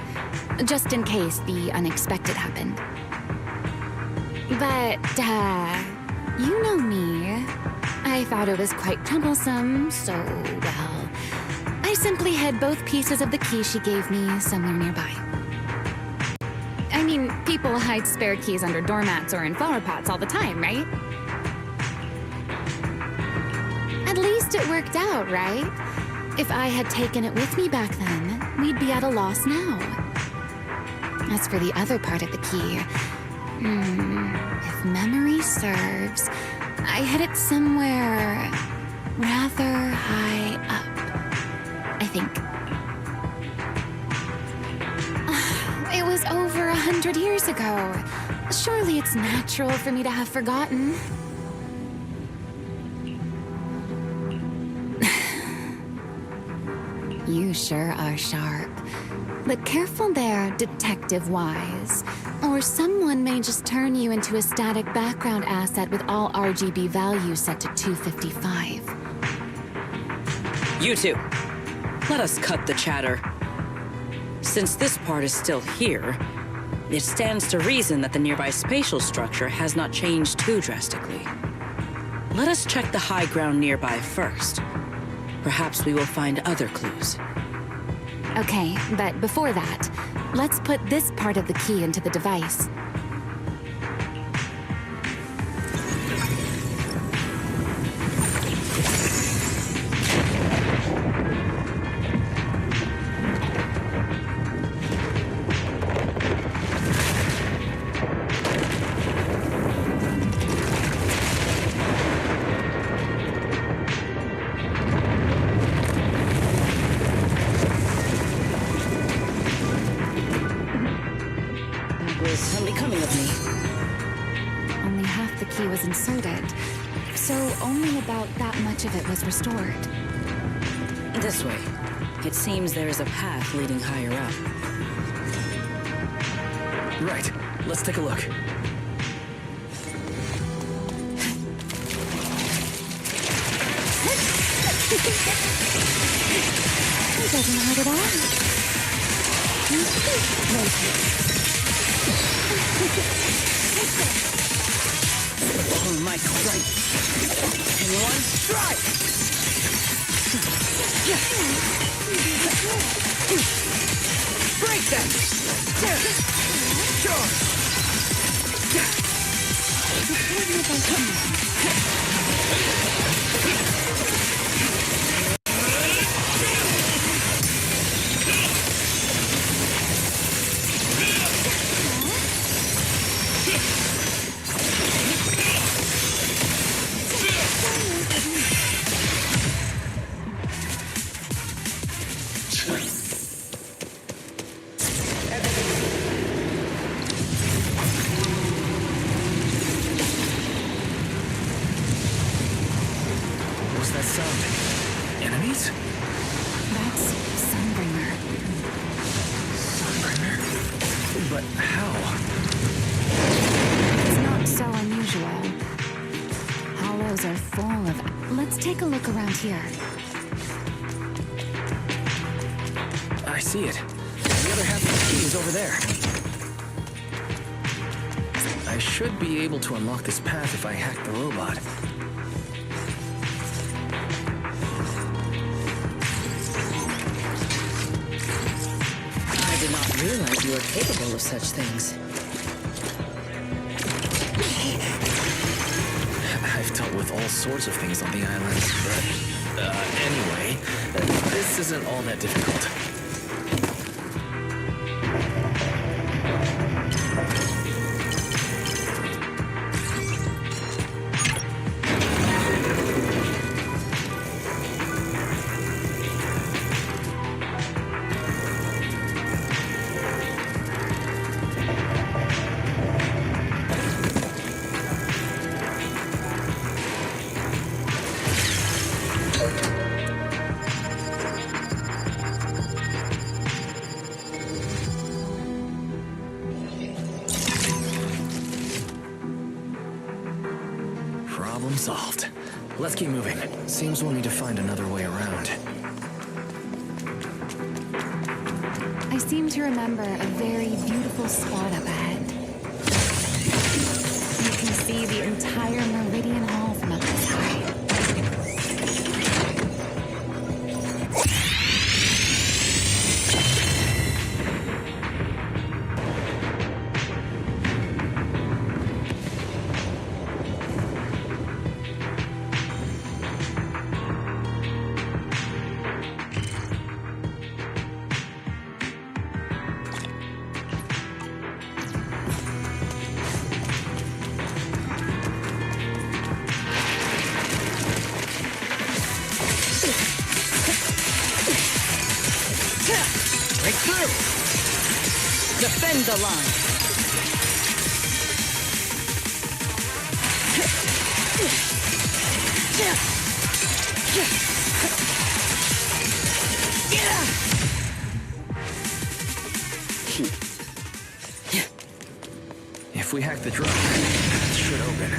just in case the unexpected happened. But, you know me. I thought it was quite troublesome, so, well, I simply hid both pieces of the key she gave me somewhere nearby. I mean, people hide spare keys under doormats or in flower pots all the time, right? At least it worked out, right? If I had taken it with me back then, we'd be at a loss now. As for the other part of the key, if memory serves, I hid it somewhere rather high up, I think. It was over 100 years ago. Surely it's natural for me to have forgotten. You sure are sharp. But careful there, Detective Wise. Or someone may just turn you into a static background asset with all RGB values set to 255. You two, let us cut the chatter. Since this part is still here, it stands to reason that the nearby spatial structure has not changed too drastically. Let us check the high ground nearby first. Perhaps we will find other clues. Okay, but before that, let's put this part of the key into the device. Unbecoming of me. Only half the key was inserted, so only about that much of it was restored. This way. It seems there is a path leading higher up. Right. Let's take a look. It doesn't hurt at all. On my strength. In one strike! What's that sound? Enemies? That's Sunbringer. Sunbringer? But how? It's not so unusual. Hollows are full of... Let's take a look around here. I see it. The other half of the key is over there. I should be able to unlock this path if I hack the robot. I did not realize you were capable of such things. I've dealt with all sorts of things on the island, but anyway, this isn't all that difficult. Problem solved. Let's keep moving. Seems we'll need to find another way around. I seem to remember a very beautiful spot up ahead. You can see the entire Meridian Hall from up this high. Break through! Defend the line! If we hack the drone, it should open.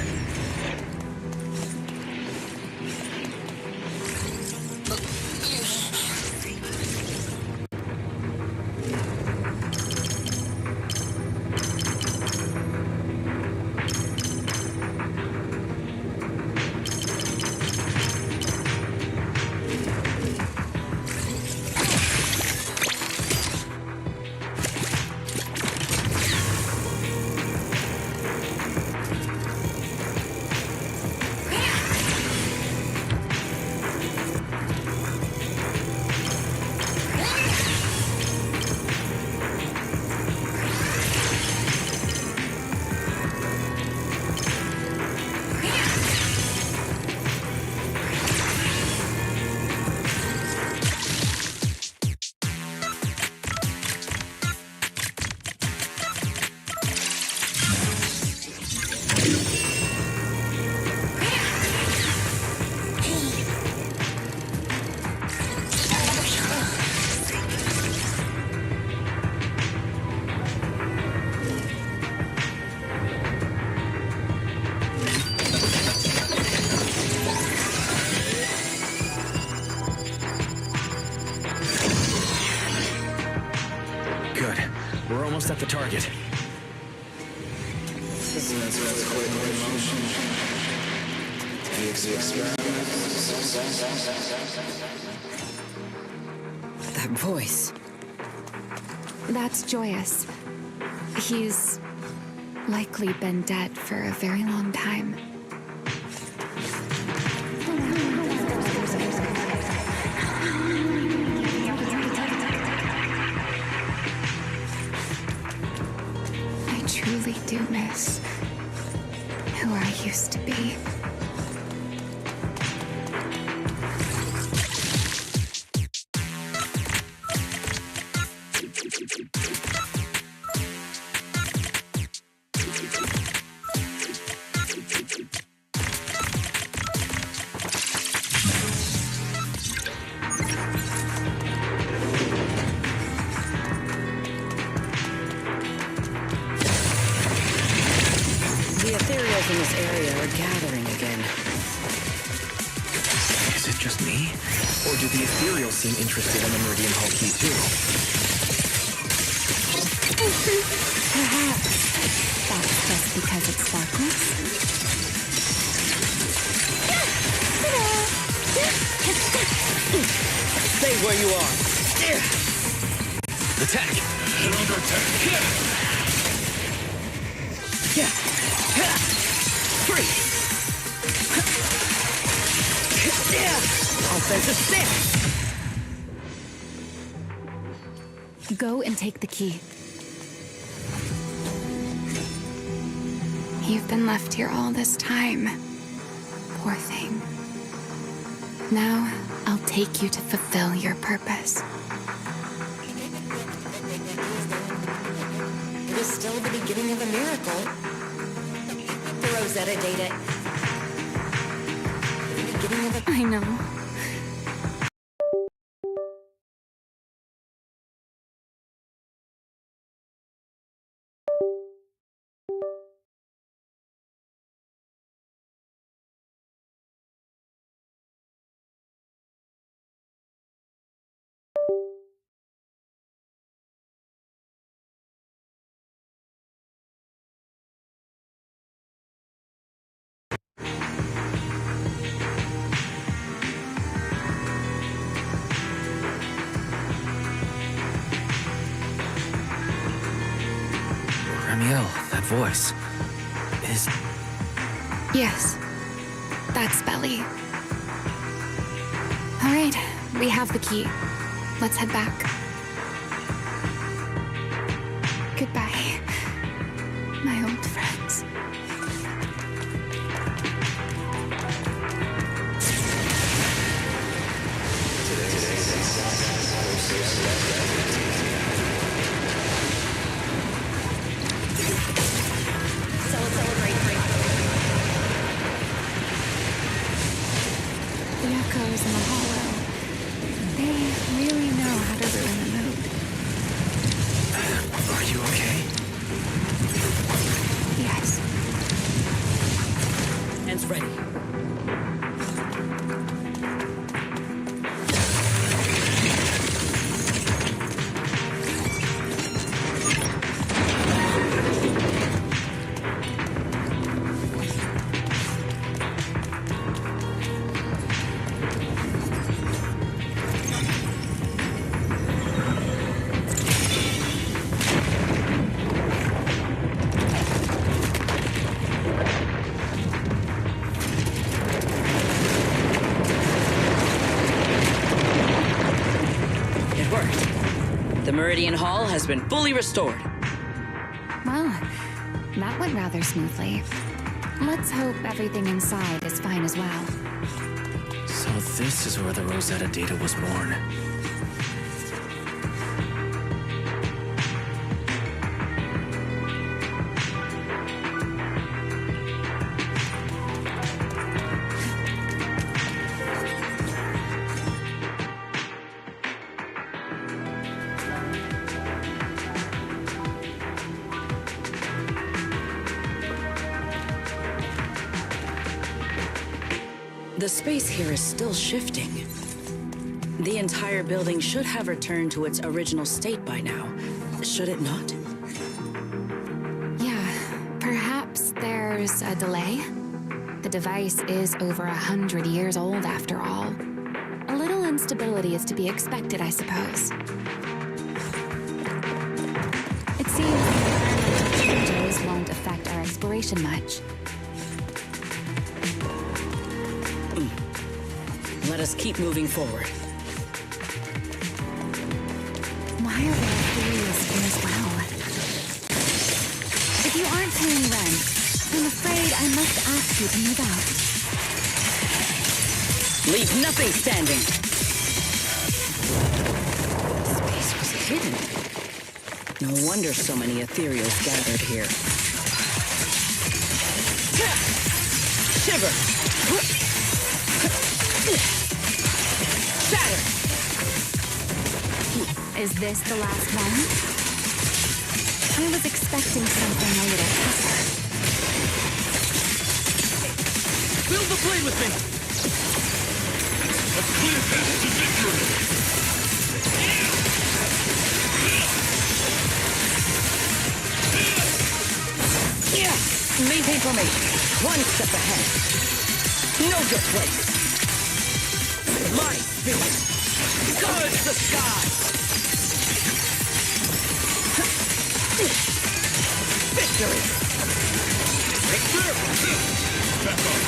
We're almost at the target. That voice. That's Joyous. He's likely been dead for a very long time. I truly do miss who I used to be. The ethereals in this area are gathering again. Is it just me? Or do the ethereals seem interested in the Meridian Hall key too? Perhaps that's just because it's sparkles. Stay where you are. Attack! Under attack. Free. Offensive stance. Go and take the key. You've been left here all this time. Poor thing. Now, I'll take you to fulfill your purpose. It is still the beginning of a miracle. The Rosetta data. The beginning of a... I know. Ramiel, that voice. Is... Yes. That's Belly. All right, we have the key. Let's head back. Goodbye, my old friends. The echoes in the hollow. They really know how to ruin the mood. Are you okay? Yes. Ends ready. The Meridian Hall has been fully restored. Well, that went rather smoothly. Let's hope everything inside is fine as well. So this is where the Rosetta data was born. The space here is still shifting. The entire building should have returned to its original state by now, should it not? Yeah, perhaps there's a delay. The device is over 100 years old after all. A little instability is to be expected, I suppose. seems the environmental changes won't affect our exploration much. Let us keep moving forward. Why are there theories here as well? If you aren't paying rent, I'm afraid I must ask you to move out. Leave nothing standing! Space was hidden. No wonder so many ethereals gathered here. Shiver! Shatter! Is this the last one? I was expecting something a little tougher. Build the blade with me! A clear path to victory! Yeah! Maintain formation. One step ahead. Know your place. My spirit guards the sky. Victory! Back up!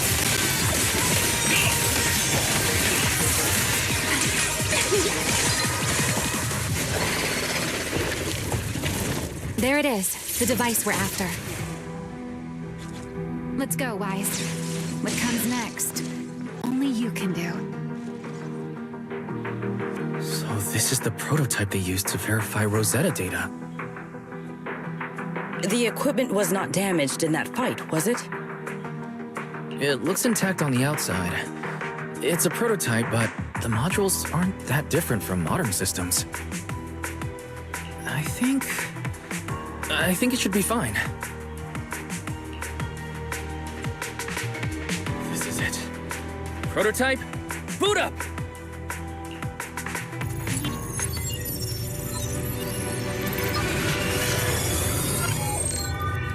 There it is, the device we're after. Let's go, Wise. What comes next? Only you can do. So this is the prototype they used to verify Rosetta data. The equipment was not damaged in that fight, was it? It looks intact on the outside. It's a prototype, but the modules aren't that different from modern systems. I think it should be fine. This is it. Prototype, boot up!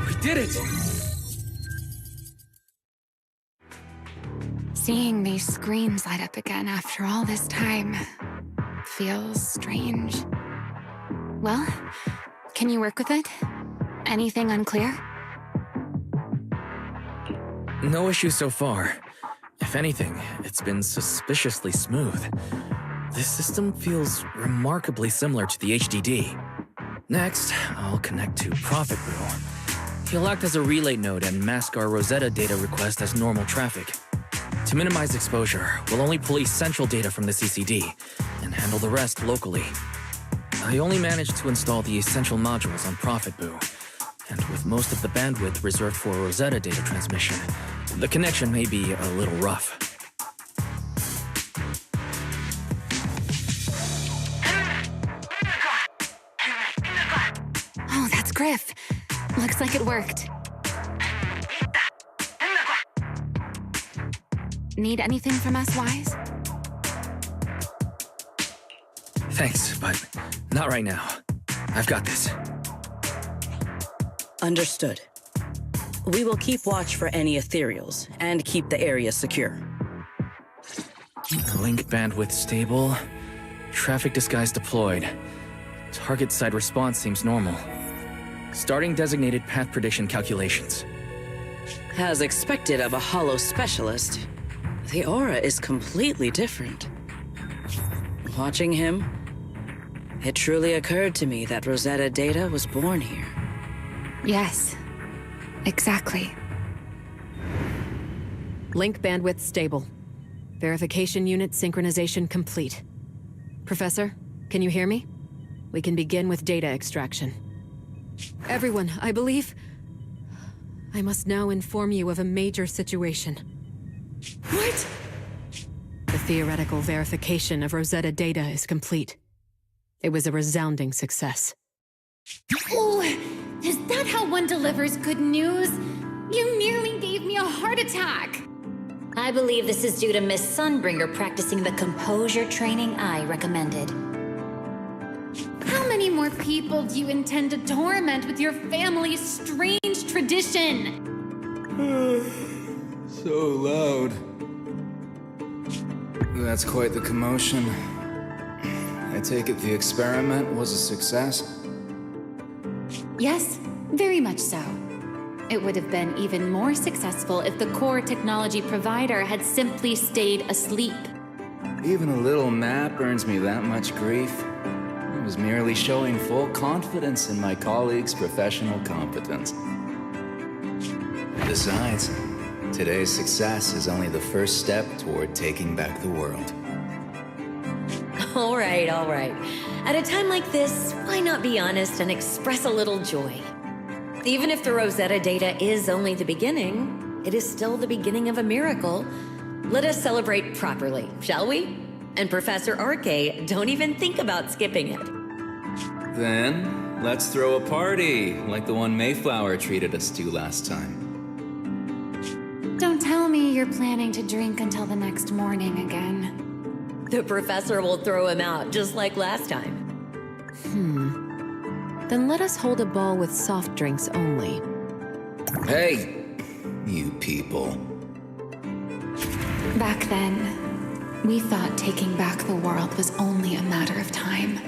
We did it! Seeing these screens light up again after all this time feels strange. Well, can you work with it? Anything unclear? No issue so far. If anything, it's been suspiciously smooth. This system feels remarkably similar to the HDD. Next, I'll connect to Prophet Boo. He'll act as a relay node and mask our Rosetta data request as normal traffic. To minimize exposure, we'll only pull essential data from the CCD and handle the rest locally. I only managed to install the essential modules on Prophet Boo, and with most of the bandwidth reserved for Rosetta data transmission, the connection may be a little rough. Oh, that's Griff. Looks like it worked. Need anything from us, Wise? Thanks, but not right now. I've got this. Understood. We will keep watch for any ethereals and keep the area secure. Link bandwidth stable. Traffic disguise deployed. Target side response seems normal. Starting designated path prediction calculations. As expected of a holo specialist, the aura is completely different. Watching him, it truly occurred to me that Rosetta data was born here. Yes, exactly. Link bandwidth stable. Verification unit synchronization complete. Professor, can you hear me? We can begin with data extraction. Everyone, I believe... I must now inform you of a major situation. What? The theoretical verification of Rosetta data is complete. It was a resounding success. Oh, is that how one delivers good news? You nearly gave me a heart attack! I believe this is due to Miss Sunbringer practicing the composure training I recommended. How many more people do you intend to torment with your family's strange tradition? So loud. That's quite the commotion. I take it the experiment was a success? Yes, very much so. It would have been even more successful if the core technology provider had simply stayed asleep. Even a little nap earns me that much grief. I was merely showing full confidence in my colleagues' professional competence. Besides, today's success is only the first step toward taking back the world. All right, all right. At a time like this, why not be honest and express a little joy? Even if the Rosetta data is only the beginning, it is still the beginning of a miracle. Let us celebrate properly, shall we? And Professor Arke, don't even think about skipping it. Then, let's throw a party, like the one Mayflower treated us to last time. Don't tell me you're planning to drink until the next morning again. The professor will throw him out, just like last time. Then let us hold a ball with soft drinks only. Hey, you people. Back then, we thought taking back the world was only a matter of time.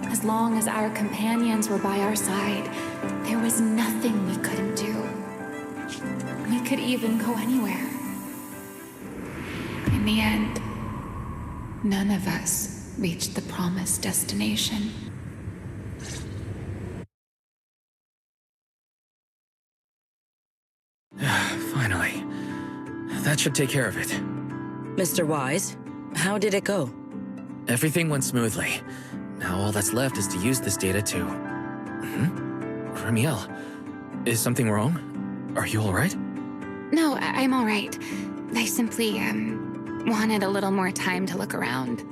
As long as our companions were by our side, there was nothing we couldn't do. We could even go anywhere. In the end, none of us reached the promised destination. Finally. That should take care of it. Mr. Wise, how did it go? Everything went smoothly. Now all that's left is to use this data to... Ramiel, is something wrong? Are you alright? No, I'm all right. I simply, wanted a little more time to look around.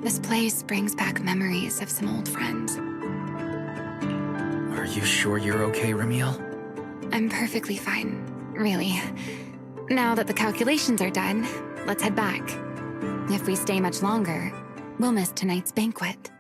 This place brings back memories of some old friends. Are you sure you're okay, Ramiel? I'm perfectly fine, really. Now that the calculations are done, let's head back. If we stay much longer, we'll miss tonight's banquet.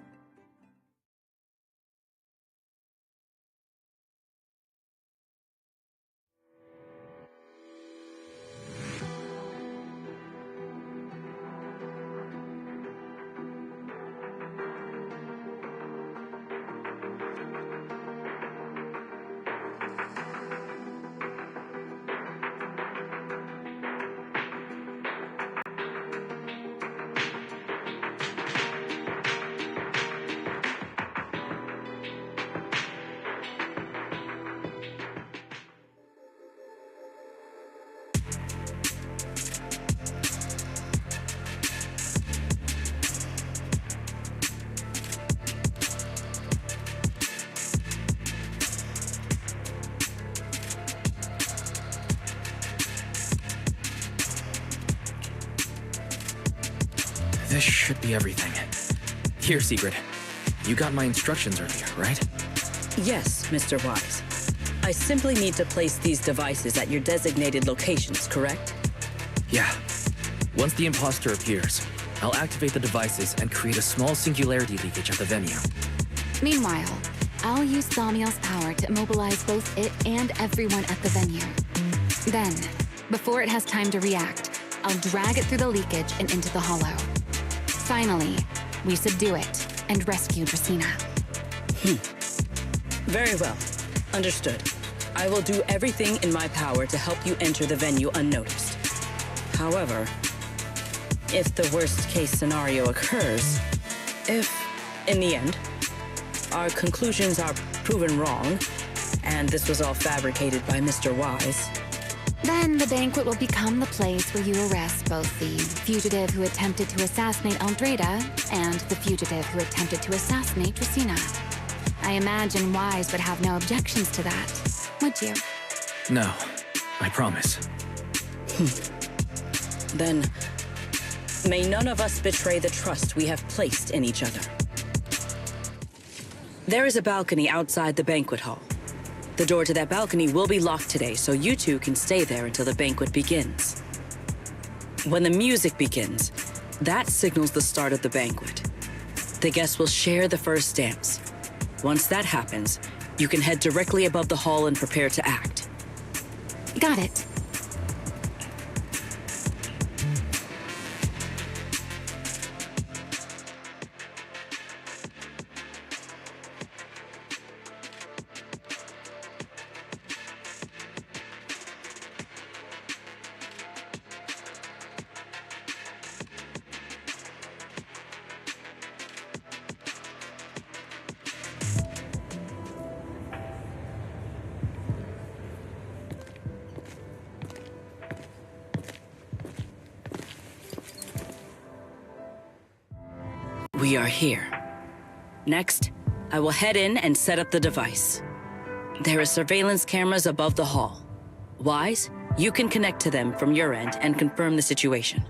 This should be everything. Here, Secret. You got my instructions earlier, right? Yes, Mr. Wise. I simply need to place these devices at your designated locations, correct? Yeah. Once the imposter appears, I'll activate the devices and create a small singularity leakage at the venue. Meanwhile, I'll use Thaumiel's power to immobilize both it and everyone at the venue. Then, before it has time to react, I'll drag it through the leakage and into the hollow. Finally, we subdue it and rescue Dracaena. Very well. Understood. I will do everything in my power to help you enter the venue unnoticed. However, if the worst-case scenario occurs, if, in the end, our conclusions are proven wrong, and this was all fabricated by Mr. Wise, then the banquet will become the place where you arrest both the fugitive who attempted to assassinate Aldreda and the fugitive who attempted to assassinate Dracaena. I imagine Wise would have no objections to that, would you? No, I promise. Then, may none of us betray the trust we have placed in each other. There is a balcony outside the banquet hall. The door to that balcony will be locked today, so you two can stay there until the banquet begins. When the music begins, that signals the start of the banquet. The guests will share the first dance. Once that happens, you can head directly above the hall and prepare to act. Got it. We are here. Next, I will head in and set up the device. There are surveillance cameras above the hall. Wise, you can connect to them from your end and confirm the situation.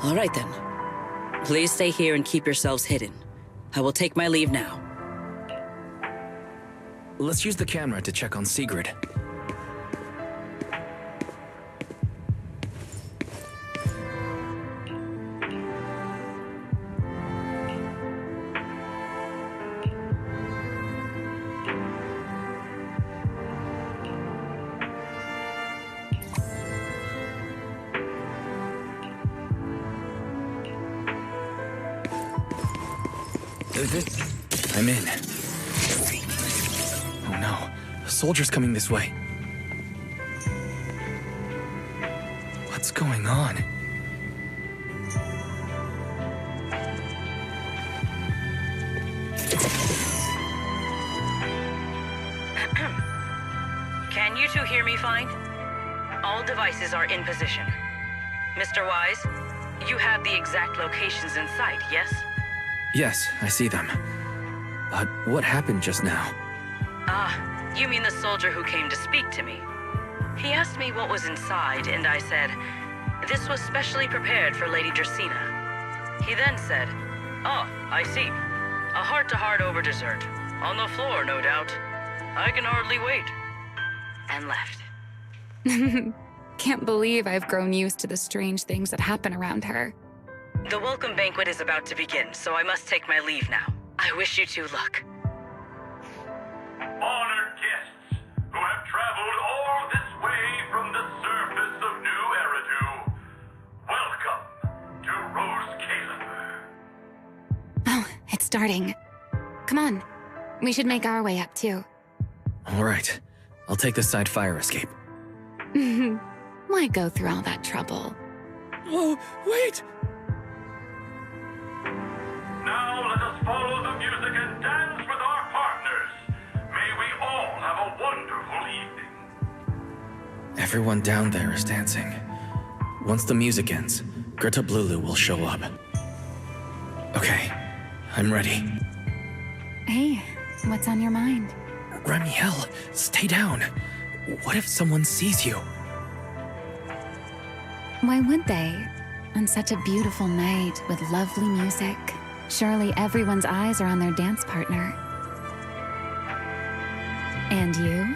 All right then. Please stay here and keep yourselves hidden. I will take my leave now. Let's use the camera to check on Sigrid. I'm in. Oh no, a soldier's coming this way. What's going on? Can you two hear me fine? All devices are in position. Mr. Wise, you have the exact locations in sight, yes? Yes, I see them. But what happened just now? Ah, you mean the soldier who came to speak to me. He asked me what was inside, and I said, this was specially prepared for Lady Dracaena. He then said, oh, I see. A heart-to-heart over dessert. On the floor, no doubt. I can hardly wait. And left. Can't believe I've grown used to the strange things that happen around her. The welcome banquet is about to begin, so I must take my leave now. I wish you two luck. Honored guests who have traveled all this way from the surface of New Eridu, welcome to Rose Caleb. Oh, it's starting. Come on. We should make our way up, too. All right. I'll take the side fire escape. Why go through all that trouble? Whoa, wait! Now let us follow the music and dance with our partners. May we all have a wonderful evening. Everyone down there is dancing. Once the music ends, Greta Blulu will show up. Okay, I'm ready. Hey, what's on your mind? Ramiel, stay down. What if someone sees you? Why would they? On such a beautiful night with lovely music, surely everyone's eyes are on their dance partner. And you?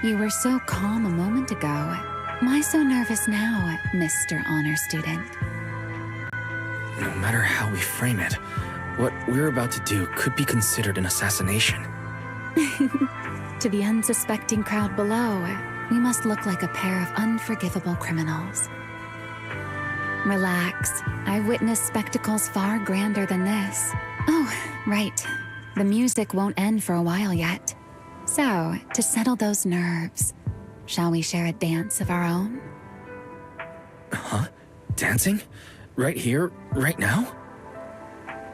You were so calm a moment ago. Why so nervous now, Mr. Honor Student? No matter how we frame it, what we're about to do could be considered an assassination. To the unsuspecting crowd below, we must look like a pair of unforgivable criminals. Relax. I've witnessed spectacles far grander than this. Oh, right. The music won't end for a while yet. So, to settle those nerves, shall we share a dance of our own? Huh? Dancing? Right here, right now?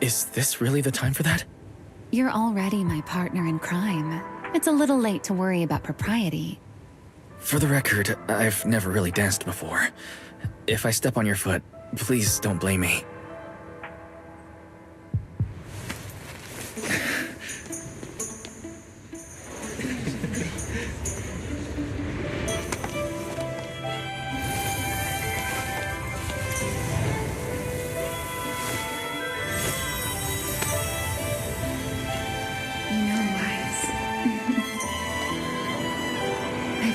Is this really the time for that? You're already my partner in crime. It's a little late to worry about propriety. For the record, I've never really danced before. If I step on your foot, please don't blame me.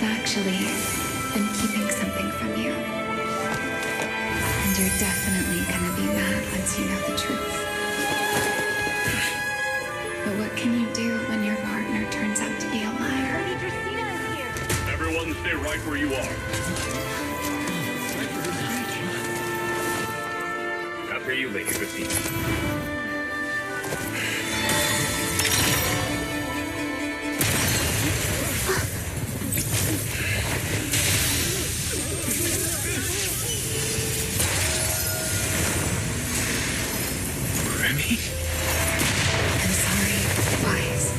Actually, been keeping something from you. And you're definitely gonna be mad once you know the truth. But what can you do when your partner turns out to be a liar? Lady Dracaena is here! Everyone stay right where you are. After you, Lady Dracaena. I'm sorry, Wise.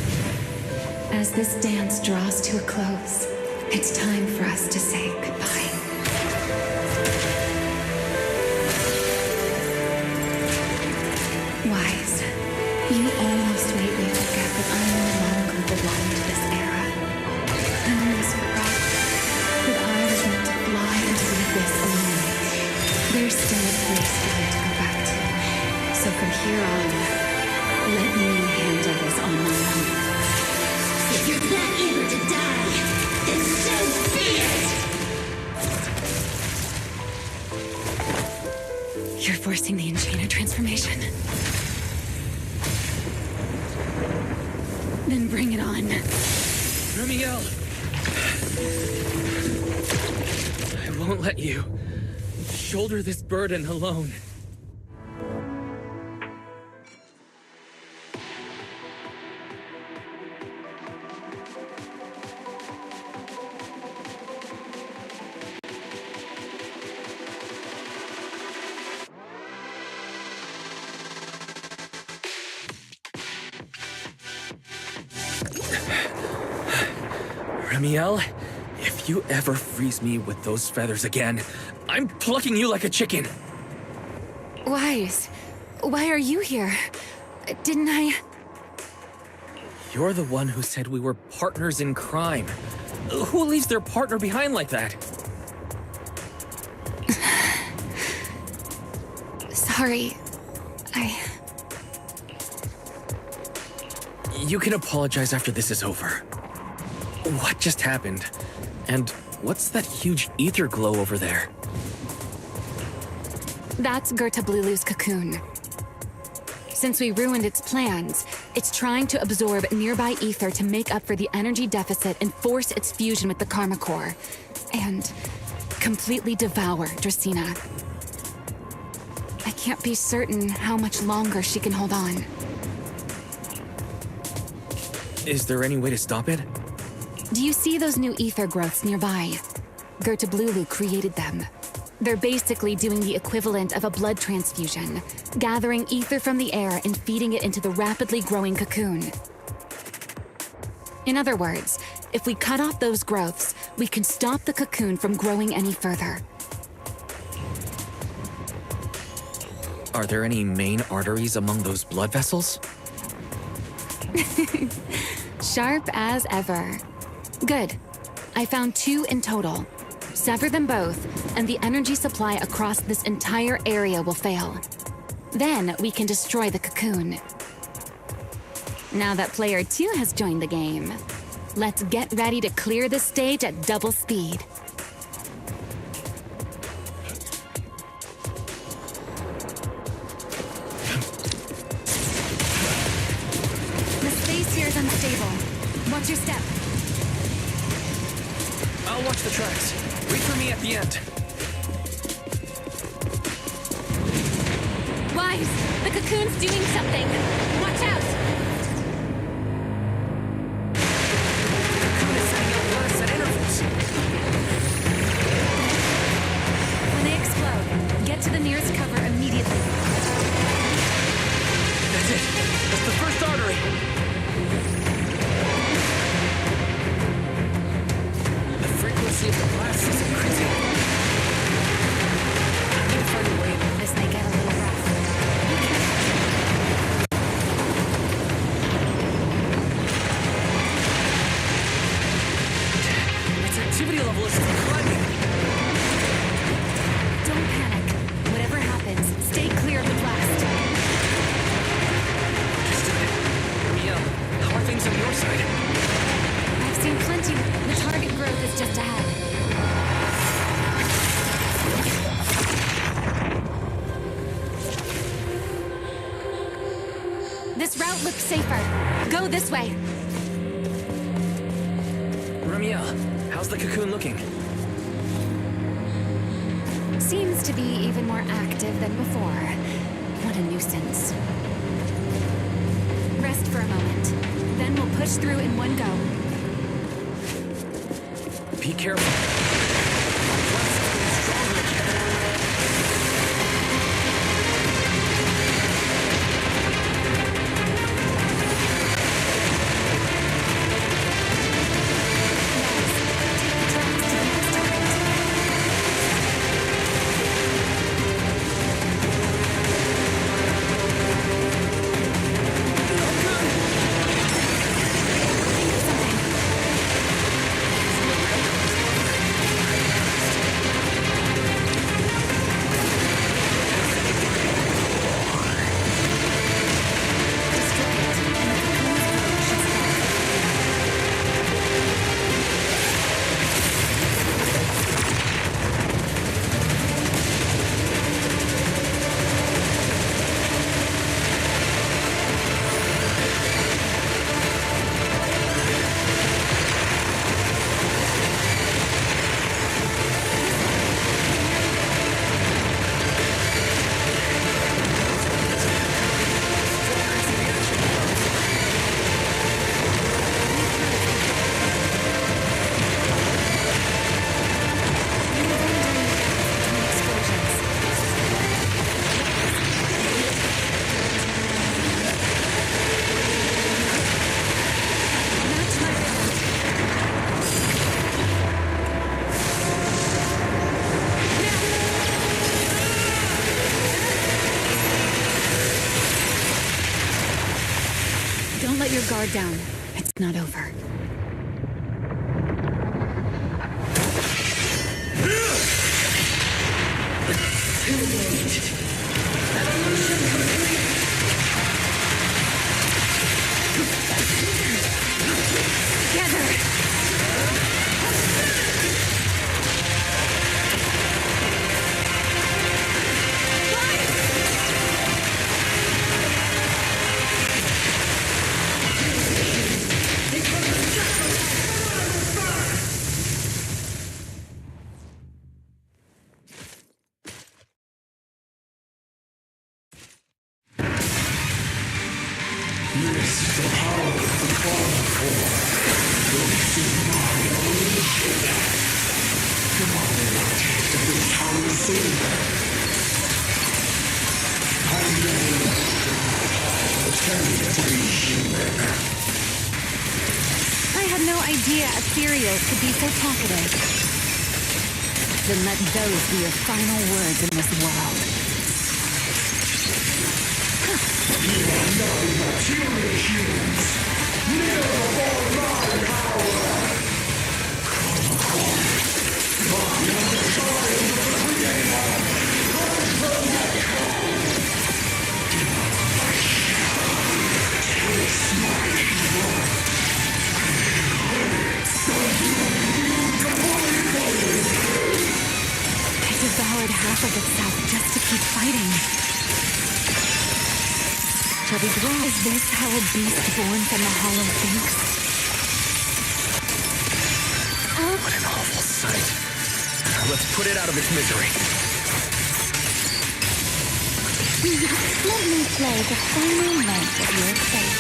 As this dance draws to a close, it's time for us to say goodbye. You almost made me forget that I no longer belong to this era. I almost forgot that I was meant to fly into the abyss alone. There's still a place for me to go back to. So from here on, let me handle this on my own. If you're that eager to die, then so be it! You're forcing the Enchanter transformation. Then bring it on. Remiel! I won't let you shoulder this burden alone. Remiel, if you ever freeze me with those feathers again, I'm plucking you like a chicken. Wise, why are you here? Didn't I? You're the one who said we were partners in crime. Who leaves their partner behind like that? Sorry, You can apologize after this is over. What just happened? And what's that huge ether glow over there? That's Gerta-Blulu's cocoon. Since we ruined its plans, it's trying to absorb nearby ether to make up for the energy deficit and force its fusion with the Karma Core. And completely devour Dracaena. I can't be certain how much longer she can hold on. Is there any way to stop it? Do you see those new ether growths nearby? Gerta-Blulu created them. They're basically doing the equivalent of a blood transfusion, gathering ether from the air and feeding it into the rapidly growing cocoon. In other words, if we cut off those growths, we can stop the cocoon from growing any further. Are there any main arteries among those blood vessels? Sharp as ever. Good. I found 2 in total. Sever them both, and the energy supply across this entire area will fail. Then we can destroy the cocoon. Now that player 2 has joined the game, let's get ready to clear the stage at double speed. The space here is unstable. Watch your step. I'll watch the tracks. Wait for me at the end. Wise! The cocoon's doing something! Watch out! The cocoon is sending out blasts at intervals. When they explode, get to the nearest cover immediately. That's it. That's the first artery. The frequency of the blasts is increasing. I need to find a way. This may get a little rough. Its activity level is climbing. Don't panic. Whatever happens, stay clear of the blast. Understood. Remiel, how are things on your side? I've seen plenty. The target growth is just ahead. This route looks safer. Go this way. Remiel, how's the cocoon looking? Seems to be even more active than before. What a nuisance. Rest for a moment. Then we'll push through in one go. Be careful. Blasts are getting stronger again. your guard down. It's not over. I had no idea ethereals could be so talkative. Then let those be your final words in this world. You are nothing but pure humans. Never for my power. I am the child of the Creator. Come from that home. Taste my evil. It devoured half of itself just to keep fighting. Shall we grow? Is this how a beast born from the hollow thinks? What an awful sight. Let's put it out of its misery. Let me play the final note of your fate.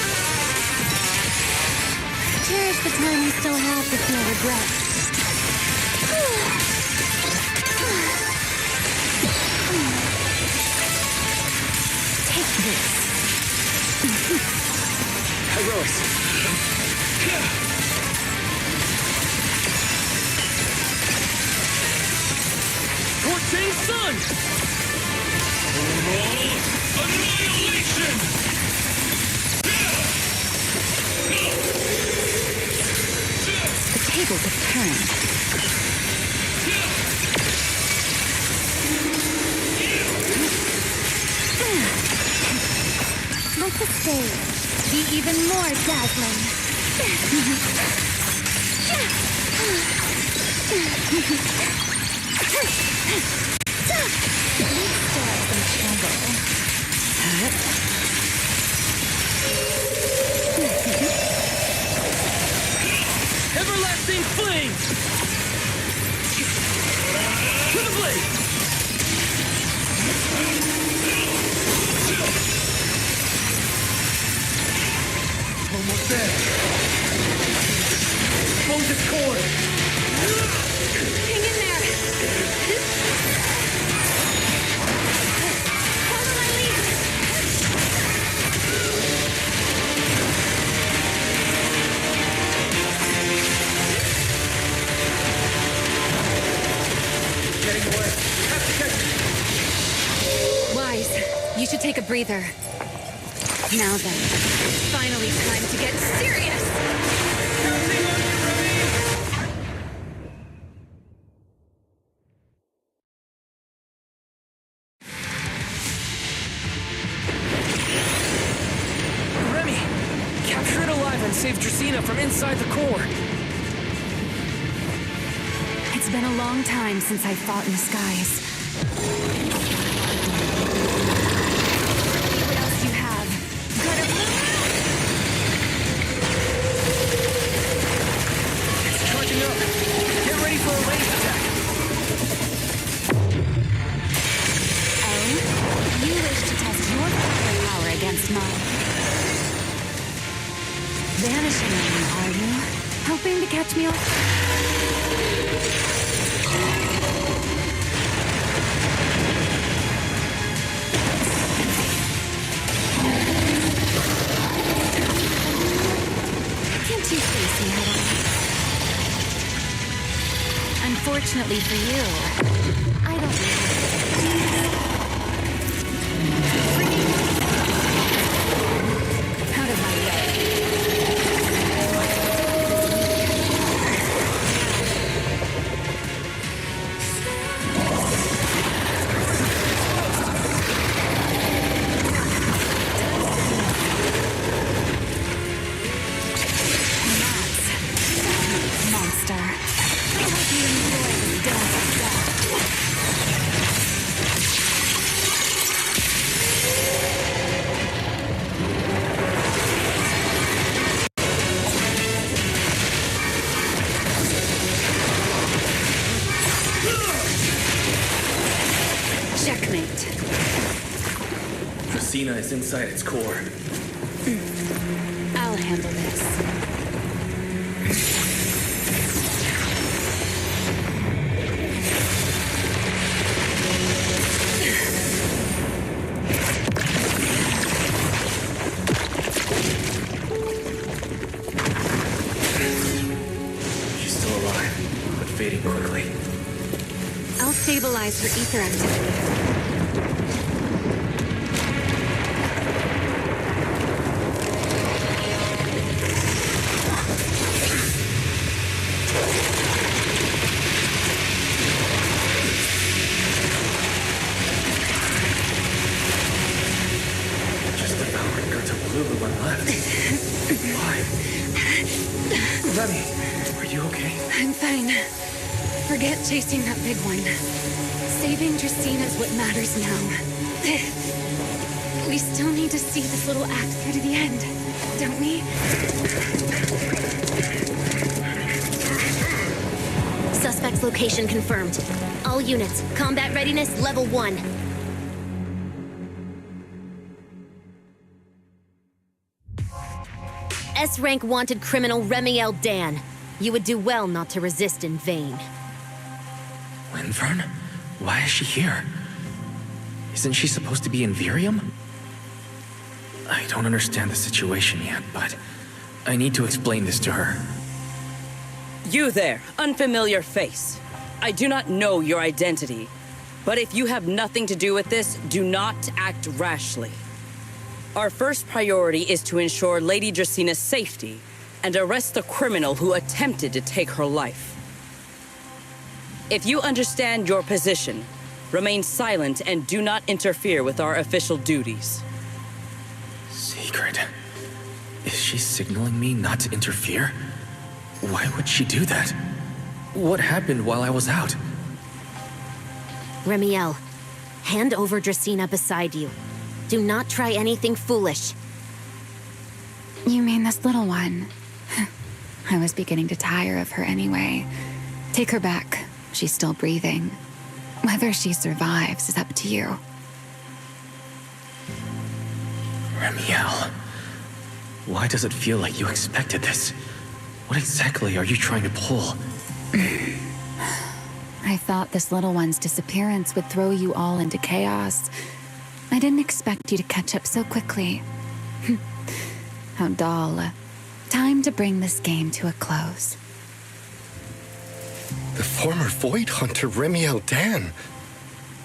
Cherish the time you still have to feel regret. Take this. Heroes. 14 Sun! Annihilation! The tables have turned. Let the stage be even more dazzling. Everlasting flame! To the blade! Almost there. Hold the cord! Hang in there! Follow my lead! Getting away. Have to catch it. Wise, you should take a breather. Now then, it's finally time to get serious! Remy! Capture it alive and save Cerita from inside the core! It's been a long time since I fought in the skies. What else you have? It's charging up! Get ready for a laser attack! Oh? You wish to test your power against mine. Vanishing me, are you? Hoping to catch me off? Can't you face me head on? Unfortunately for you, I don't out of my way. Dracena is inside its core. I'll handle this. She's still alive, but fading quickly. I'll stabilize her ether activity. Just devoured Gerta Blue and left. Why? Remy, are you okay? I'm fine. Forget chasing that big one. Saving Dracena is what matters now. We still need to see this little act through to the end, don't we? Suspect's location confirmed. All units, combat readiness level 1. S-rank wanted criminal Remiel Dan. You would do well not to resist in vain. Linvern? Why is she here? Isn't she supposed to be in Virium? I don't understand the situation yet, but I need to explain this to her. You there, unfamiliar face. I do not know your identity, but if you have nothing to do with this, do not act rashly. Our first priority is to ensure Lady Dracena's safety and arrest the criminal who attempted to take her life. If you understand your position, remain silent and do not interfere with our official duties. Secret? Is she signaling me not to interfere? Why would she do that? What happened while I was out? Remiel, hand over Dracena beside you. Do not try anything foolish. You mean this little one? I was beginning to tire of her anyway. Take her back. She's still breathing. Whether she survives is up to you. Remiel, why does it feel like you expected this? What exactly are you trying to pull? I thought this little one's disappearance would throw you all into chaos. I didn't expect you to catch up so quickly. How dull. Time to bring this game to a close. The former Void Hunter Remiel Dan.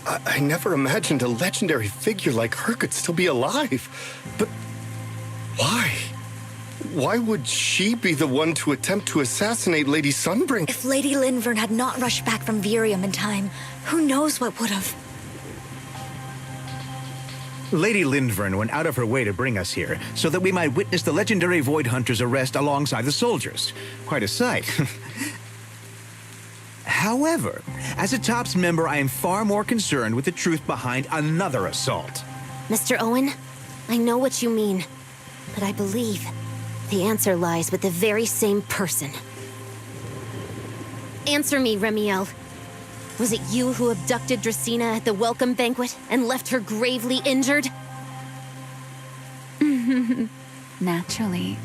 I never imagined a legendary figure like her could still be alive. But why? Why would she be the one to attempt to assassinate Lady Sunbring? If Lady Linvern had not rushed back from Virium in time, who knows what would have. Lady Linvern went out of her way to bring us here so that we might witness the legendary Void Hunter's arrest alongside the soldiers. Quite a sight. However, as a TOPS member, I am far more concerned with the truth behind another assault. Mr. Owen, I know what you mean, but I believe the answer lies with the very same person. Answer me, Remiel. Was it you who abducted Dracena at the welcome banquet and left her gravely injured? Naturally.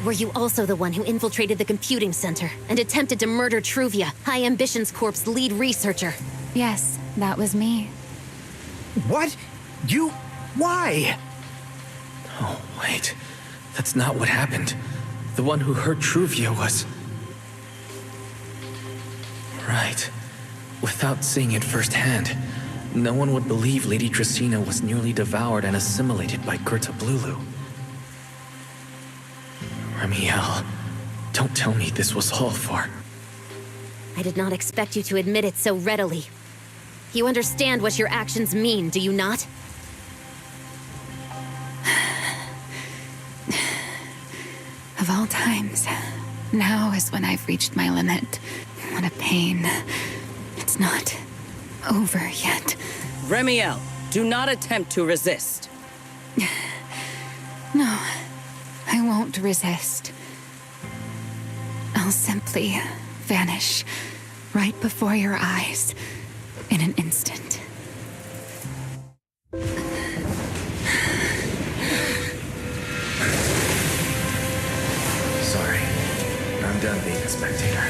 Were you also the one who infiltrated the computing center and attempted to murder Truvia, High Ambitions Corp's lead researcher? Yes, that was me. What? You? Why? Oh, wait. That's not what happened. The one who hurt Truvia was... Right. Without seeing it firsthand, no one would believe Lady Dracena was nearly devoured and assimilated by Gerta Blulu. Remiel, don't tell me this was all for... I did not expect you to admit it so readily. You understand what your actions mean, do you not? Of all times, now is when I've reached my limit. What a pain. It's not over yet. Remiel, do not attempt to resist. No, I won't resist. I'll simply vanish right before your eyes in an instant. spectator.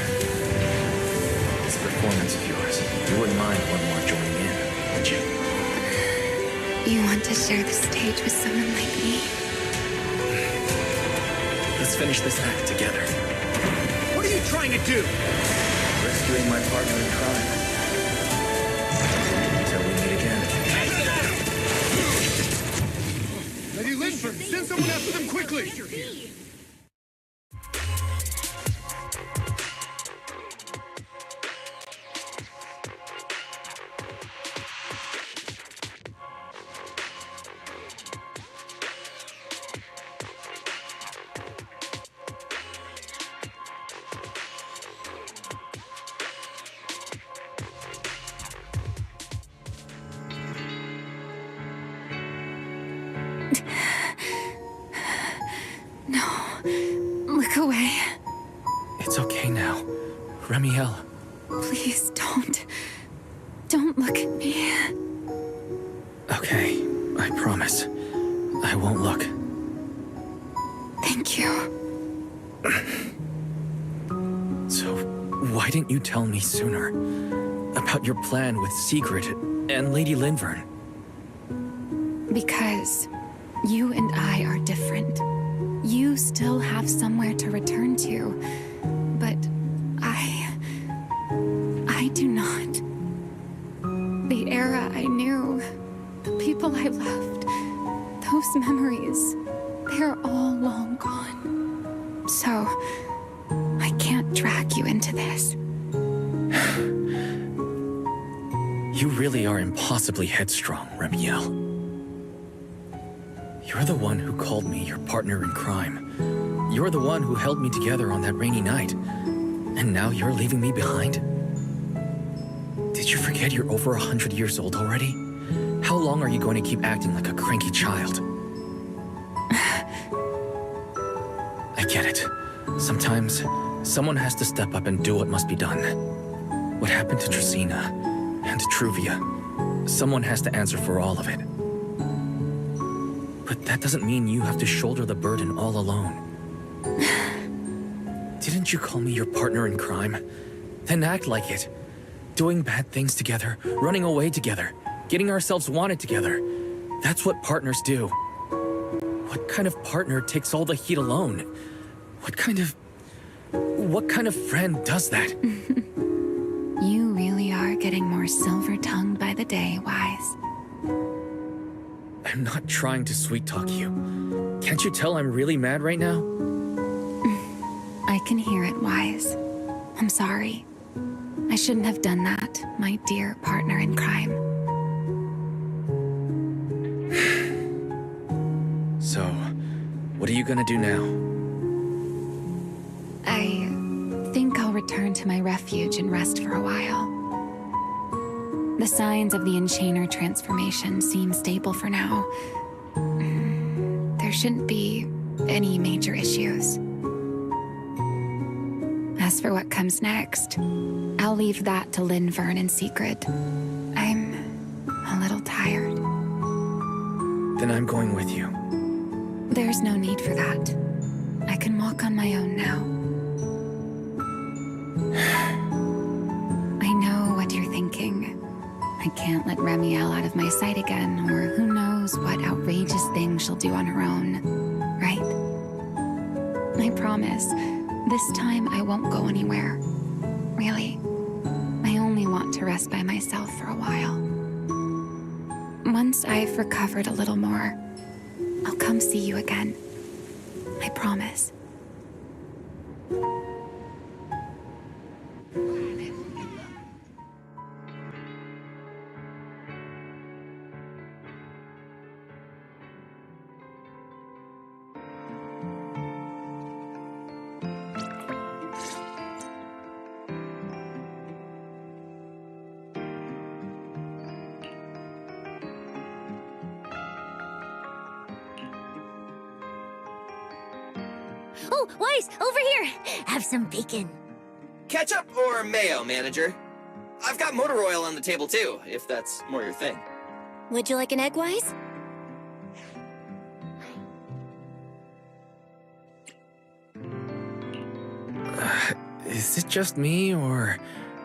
It's a performance of yours. You wouldn't mind one more joining in, would you? You want to share the stage with someone like me? Let's finish this act together. What are you trying to do? Rescuing my partner in crime. Until we meet again. Lady Linford, send someone after them quickly! No. Look away. It's okay now. Remiel. Please don't. Don't look at me. Okay, I promise. I won't look. Thank you. So, why didn't you tell me sooner? About your plan with Sigrid and Lady Linvern? Because you and I are different. You still have somewhere to return to, but I do not. The era I knew, the people I loved, those memories, they're all long gone. So, I can't drag you into this. You really are impossibly headstrong, Remiel. You're the one who called me your partner in crime. You're the one who held me together on that rainy night. And now you're leaving me behind? Did you forget you're over 100 years old already? How long are you going to keep acting like a cranky child? I get it. Sometimes, someone has to step up and do what must be done. What happened to Tresina and to Truvia? Someone has to answer for all of it. But that doesn't mean you have to shoulder the burden all alone. Didn't you call me your partner in crime? Then act like it. Doing bad things together, running away together, getting ourselves wanted together. That's what partners do. What kind of partner takes all the heat alone? What kind of friend does that? You really are getting more silver-tongued by the day, Wise. I'm not trying to sweet-talk you. Can't you tell I'm really mad right now? I can hear it, Wise. I'm sorry. I shouldn't have done that, my dear partner in crime. So, what are you gonna do now? I think I'll return to my refuge and rest for a while. The signs of the Enchainer transformation seem stable for now. There shouldn't be any major issues. As for what comes next, I'll leave that to Linvern and Sigrid. I'm a little tired. Then I'm going with you. There's no need for that. I can walk on my own now. I know what you're thinking. I can't let Remiel out of my sight again, or who knows what outrageous thing she'll do on her own, right? I promise, this time I won't go anywhere. Really. I only want to rest by myself for a while. Once I've recovered a little more, I'll come see you again. I promise. Oh, Wise, over here! Have some bacon. Ketchup or mayo, manager? I've got motor oil on the table too, if that's more your thing. Would you like an egg, Wise? Is it just me, or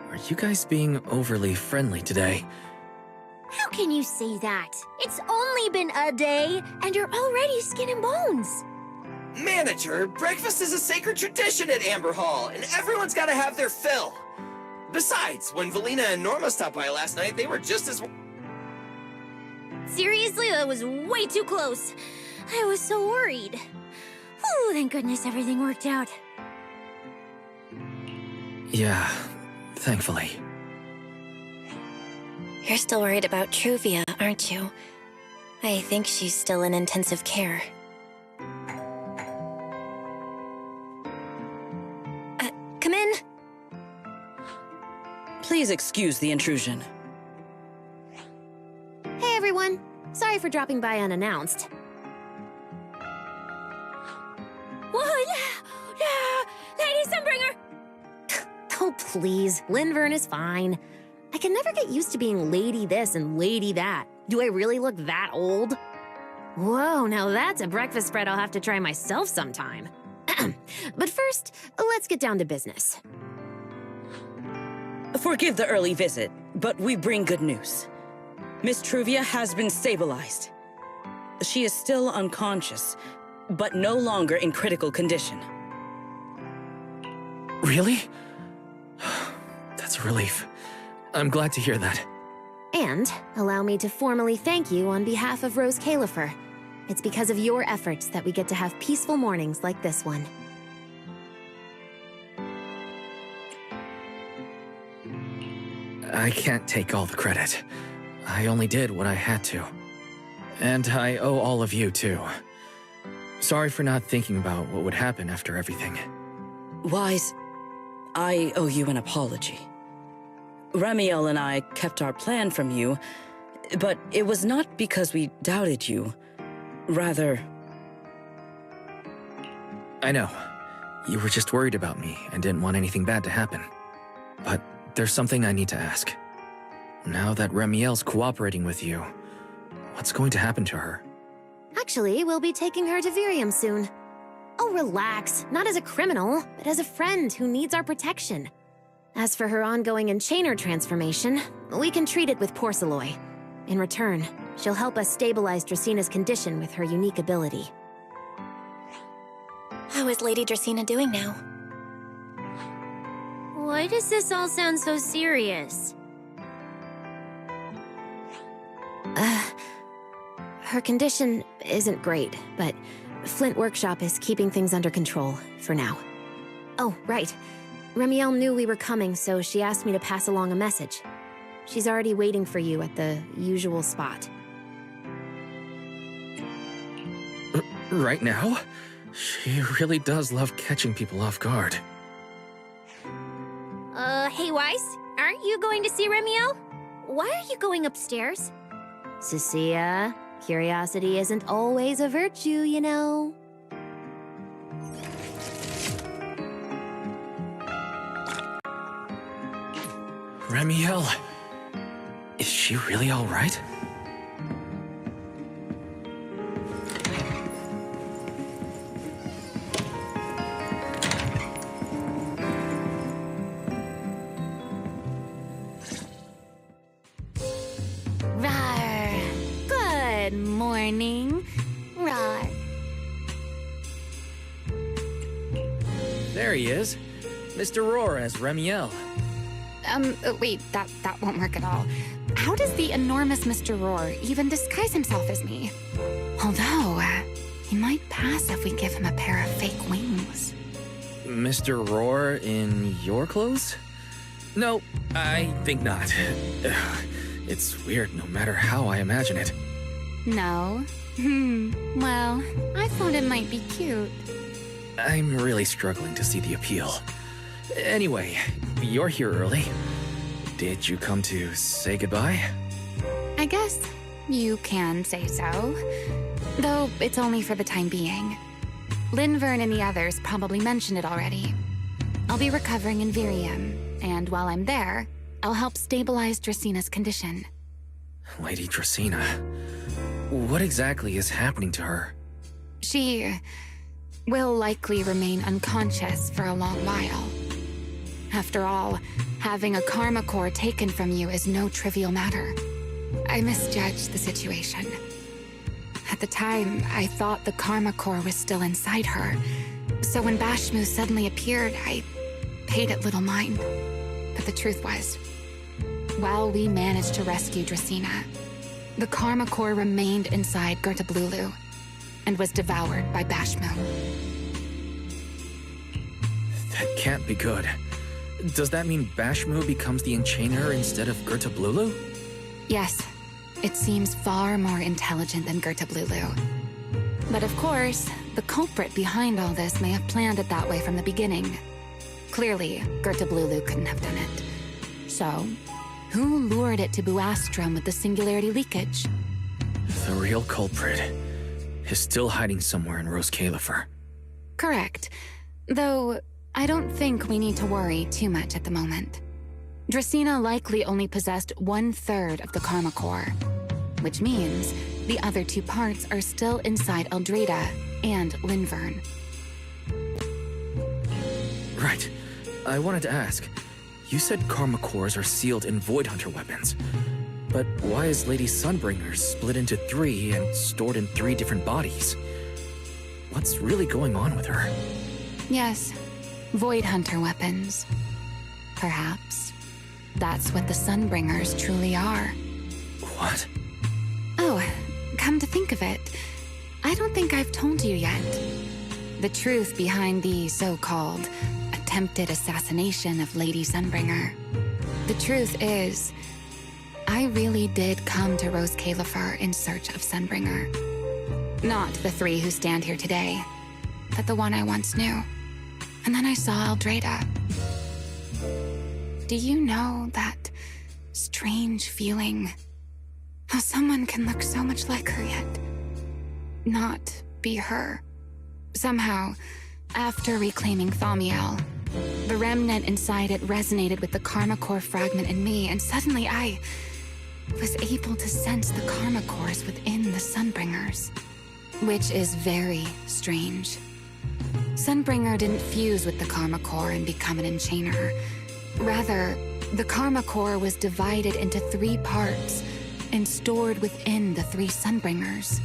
are you guys being overly friendly today? How can you say that? It's only been a day, and you're already skin and bones. Manager, breakfast is a sacred tradition at Amber Hall, and everyone's gotta have their fill. Besides, when Valina and Norma stopped by last night, they were just as... Seriously, that was way too close. I was so worried. Whew, thank goodness everything worked out. Yeah, thankfully. You're still worried about Truvia, aren't you? I think she's still in intensive care. Come in. Please excuse the intrusion. Hey everyone, sorry for dropping by unannounced. What? Lady Sunbringer! Oh please, Linvern is fine. I can never get used to being lady this and lady that. Do I really look that old? Whoa, now that's a breakfast spread I'll have to try myself sometime. But first, let's get down to business. Forgive the early visit, but we bring good news. Miss Truvia has been stabilized. She is still unconscious, but no longer in critical condition. Really? That's a relief. I'm glad to hear that. And allow me to formally thank you on behalf of Rose Califer. It's because of your efforts that we get to have peaceful mornings like this one. I can't take all the credit. I only did what I had to. And I owe all of you, too. Sorry for not thinking about what would happen after everything. Wise, I owe you an apology. Ramiel and I kept our plan from you, but it was not because we doubted you. Rather... I know. You were just worried about me and didn't want anything bad to happen. But there's something I need to ask. Now that Ramiel's cooperating with you, what's going to happen to her? Actually, we'll be taking her to Virium soon. Oh, relax. Not as a criminal, but as a friend who needs our protection. As for her ongoing Enchainer transformation, we can treat it with Porceloy. In return, she'll help us stabilize Dracina's condition with her unique ability. How is Lady Dracina doing now? Why does this all sound so serious? Her condition isn't great, but Flint Workshop is keeping things under control, for now. Oh, right. Ramiel knew we were coming, so she asked me to pass along a message. She's already waiting for you at the usual spot. Right now? She really does love catching people off guard. Hey Weiss, aren't you going to see Ramiel? Why are you going upstairs? Cecilia, curiosity isn't always a virtue, you know. Ramiel, is she really all right? Rawr. Good morning. Rawr. There he is. Mr. Roar as Ramiel. Wait, that won't work at all. How does the enormous Mr. Roar even disguise himself as me? Although, he might pass if we give him a pair of fake wings. Mr. Roar in your clothes? No, I think not. It's weird no matter how I imagine it. No? Well, I thought it might be cute. I'm really struggling to see the appeal. Anyway, you're here early. Did you come to say goodbye? I guess you can say so. Though it's only for the time being. Linvern and the others probably mentioned it already. I'll be recovering in Virium, and while I'm there, I'll help stabilize Dracina's condition. Lady Dracina, what exactly is happening to her? She will likely remain unconscious for a long while. After all, having a karma core taken from you is no trivial matter. I misjudged the situation. At the time, I thought the karma core was still inside her. So when Bashmu suddenly appeared, I paid it little mind. But the truth was, while we managed to rescue Dracaena, the karma core remained inside Gertablulu and was devoured by Bashmu. That can't be good. Does that mean Bashmu becomes the Enchainer instead of Gertablulu? Yes, it seems far more intelligent than Gertablulu. But of course, the culprit behind all this may have planned it that way from the beginning. Clearly, Gertablulu couldn't have done it. So, who lured it to Buastrom with the singularity leakage? The real culprit is still hiding somewhere in Rose Califer. Correct. Though, I don't think we need to worry too much at the moment. Dracaena likely only possessed 1/3 of the karma core, which means the other 2 parts are still inside Eldreda and Linvern. Right. I wanted to ask, you said karma cores are sealed in Void Hunter weapons. But why is Lady Sunbringer's split into 3 and stored in 3 different bodies? What's really going on with her? Yes, Void Hunter weapons. Perhaps. That's what the Sunbringers truly are. What? Oh, come to think of it, I don't think I've told you yet. The truth behind the so-called attempted assassination of Lady Sunbringer. The truth is, I really did come to Rose Califer in search of Sunbringer. Not the 3 who stand here today, but the one I once knew. And then I saw Eldreda. Do you know that strange feeling? How someone can look so much like her yet not be her. Somehow, after reclaiming Thaumiel, the remnant inside it resonated with the karma core fragment in me, and suddenly I was able to sense the karma cores within the Sunbringers, which is very strange. Sunbringer didn't fuse with the karma core and become an Enchainer. Rather, the karma core was divided into 3 parts and stored within the 3 Sunbringers,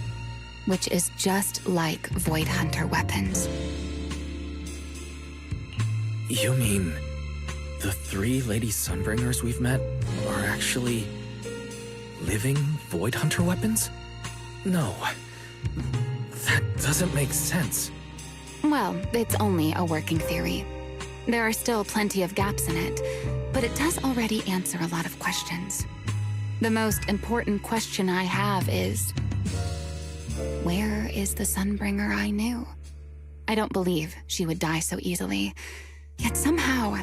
which is just like Void Hunter weapons. You mean the 3 Lady Sunbringers we've met are actually living Void Hunter weapons? No, that doesn't make sense. Well, it's only a working theory. There are still plenty of gaps in it, but it does already answer a lot of questions. The most important question I have is, where is the Sunbringer I knew? I don't believe she would die so easily. Yet somehow,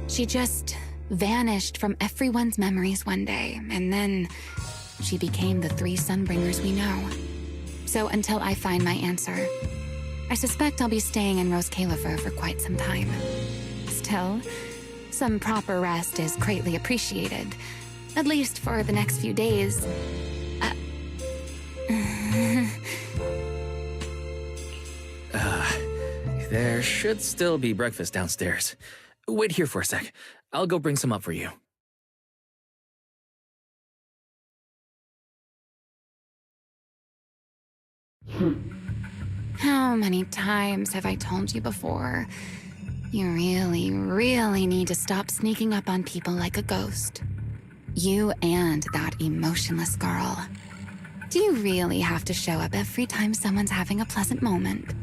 she just vanished from everyone's memories one day, and then she became the 3 Sunbringers we know. So until I find my answer, I suspect I'll be staying in Rose Califer for quite some time. Still, some proper rest is greatly appreciated, at least for the next few days. There should still be breakfast downstairs. Wait here for a sec. I'll go bring some up for you. How many times have I told you before? You really, really need to stop sneaking up on people like a ghost. You and that emotionless girl. Do you really have to show up every time someone's having a pleasant moment?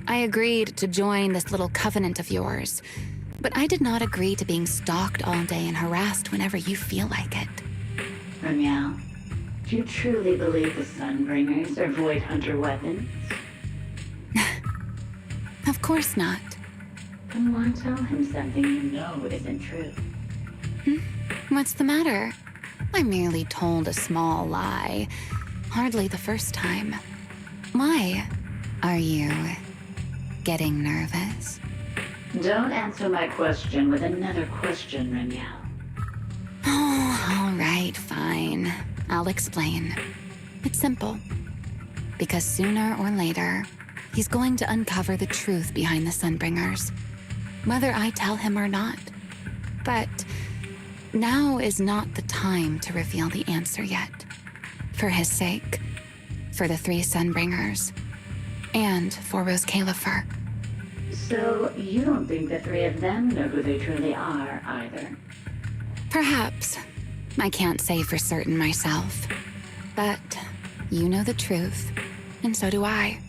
I agreed to join this little covenant of yours, but I did not agree to being stalked all day and harassed whenever you feel like it. Ramiel, do you truly believe the Sunbringers are Void Hunter weapons? Of course not. Then why tell him something you know isn't true? What's the matter? I merely told a small lie. Hardly the first time. Why? Are you getting nervous? Don't answer my question with another question, Ramiel. Oh, all right, fine. I'll explain. It's simple. Because sooner or later, he's going to uncover the truth behind the Sunbringers. Whether I tell him or not, But now is not the time to reveal the answer yet. For his sake, for the 3 Sunbringers, and for Rose Califer. So, you don't think the 3 of them know who they truly are, either? Perhaps. I can't say for certain myself. But you know the truth, and so do I.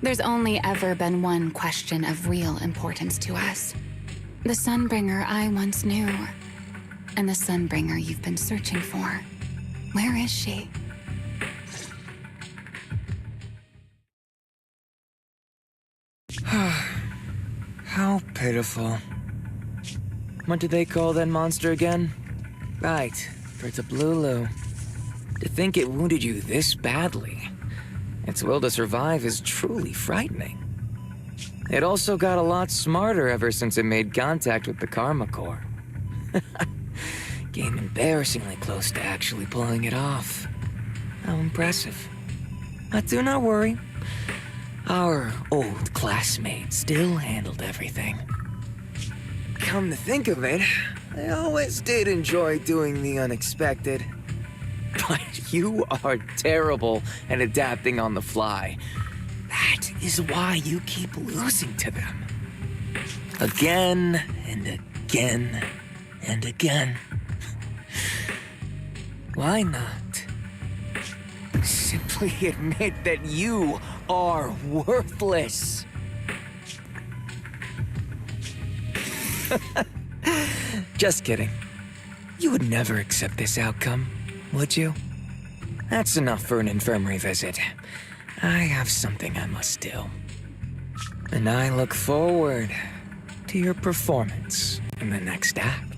There's only ever been one question of real importance to us. The Sunbringer I once knew, and the Sunbringer you've been searching for. Where is she? How pitiful. What did they call that monster again? Right, Cerita Blulu. To think it wounded you this badly. Its will to survive is truly frightening. It also got a lot smarter ever since it made contact with the Karma Core. Came embarrassingly close to actually pulling it off. How impressive. But do not worry. Our old classmate still handled everything. Come to think of it, I always did enjoy doing the unexpected. But you are terrible at adapting on the fly. That is why you keep losing to them. Again and again and again. Why not? Simply admit that you are worthless. Just kidding. You would never accept this outcome, would you? That's enough for an infirmary visit. I have something I must do. And I look forward to your performance in the next act.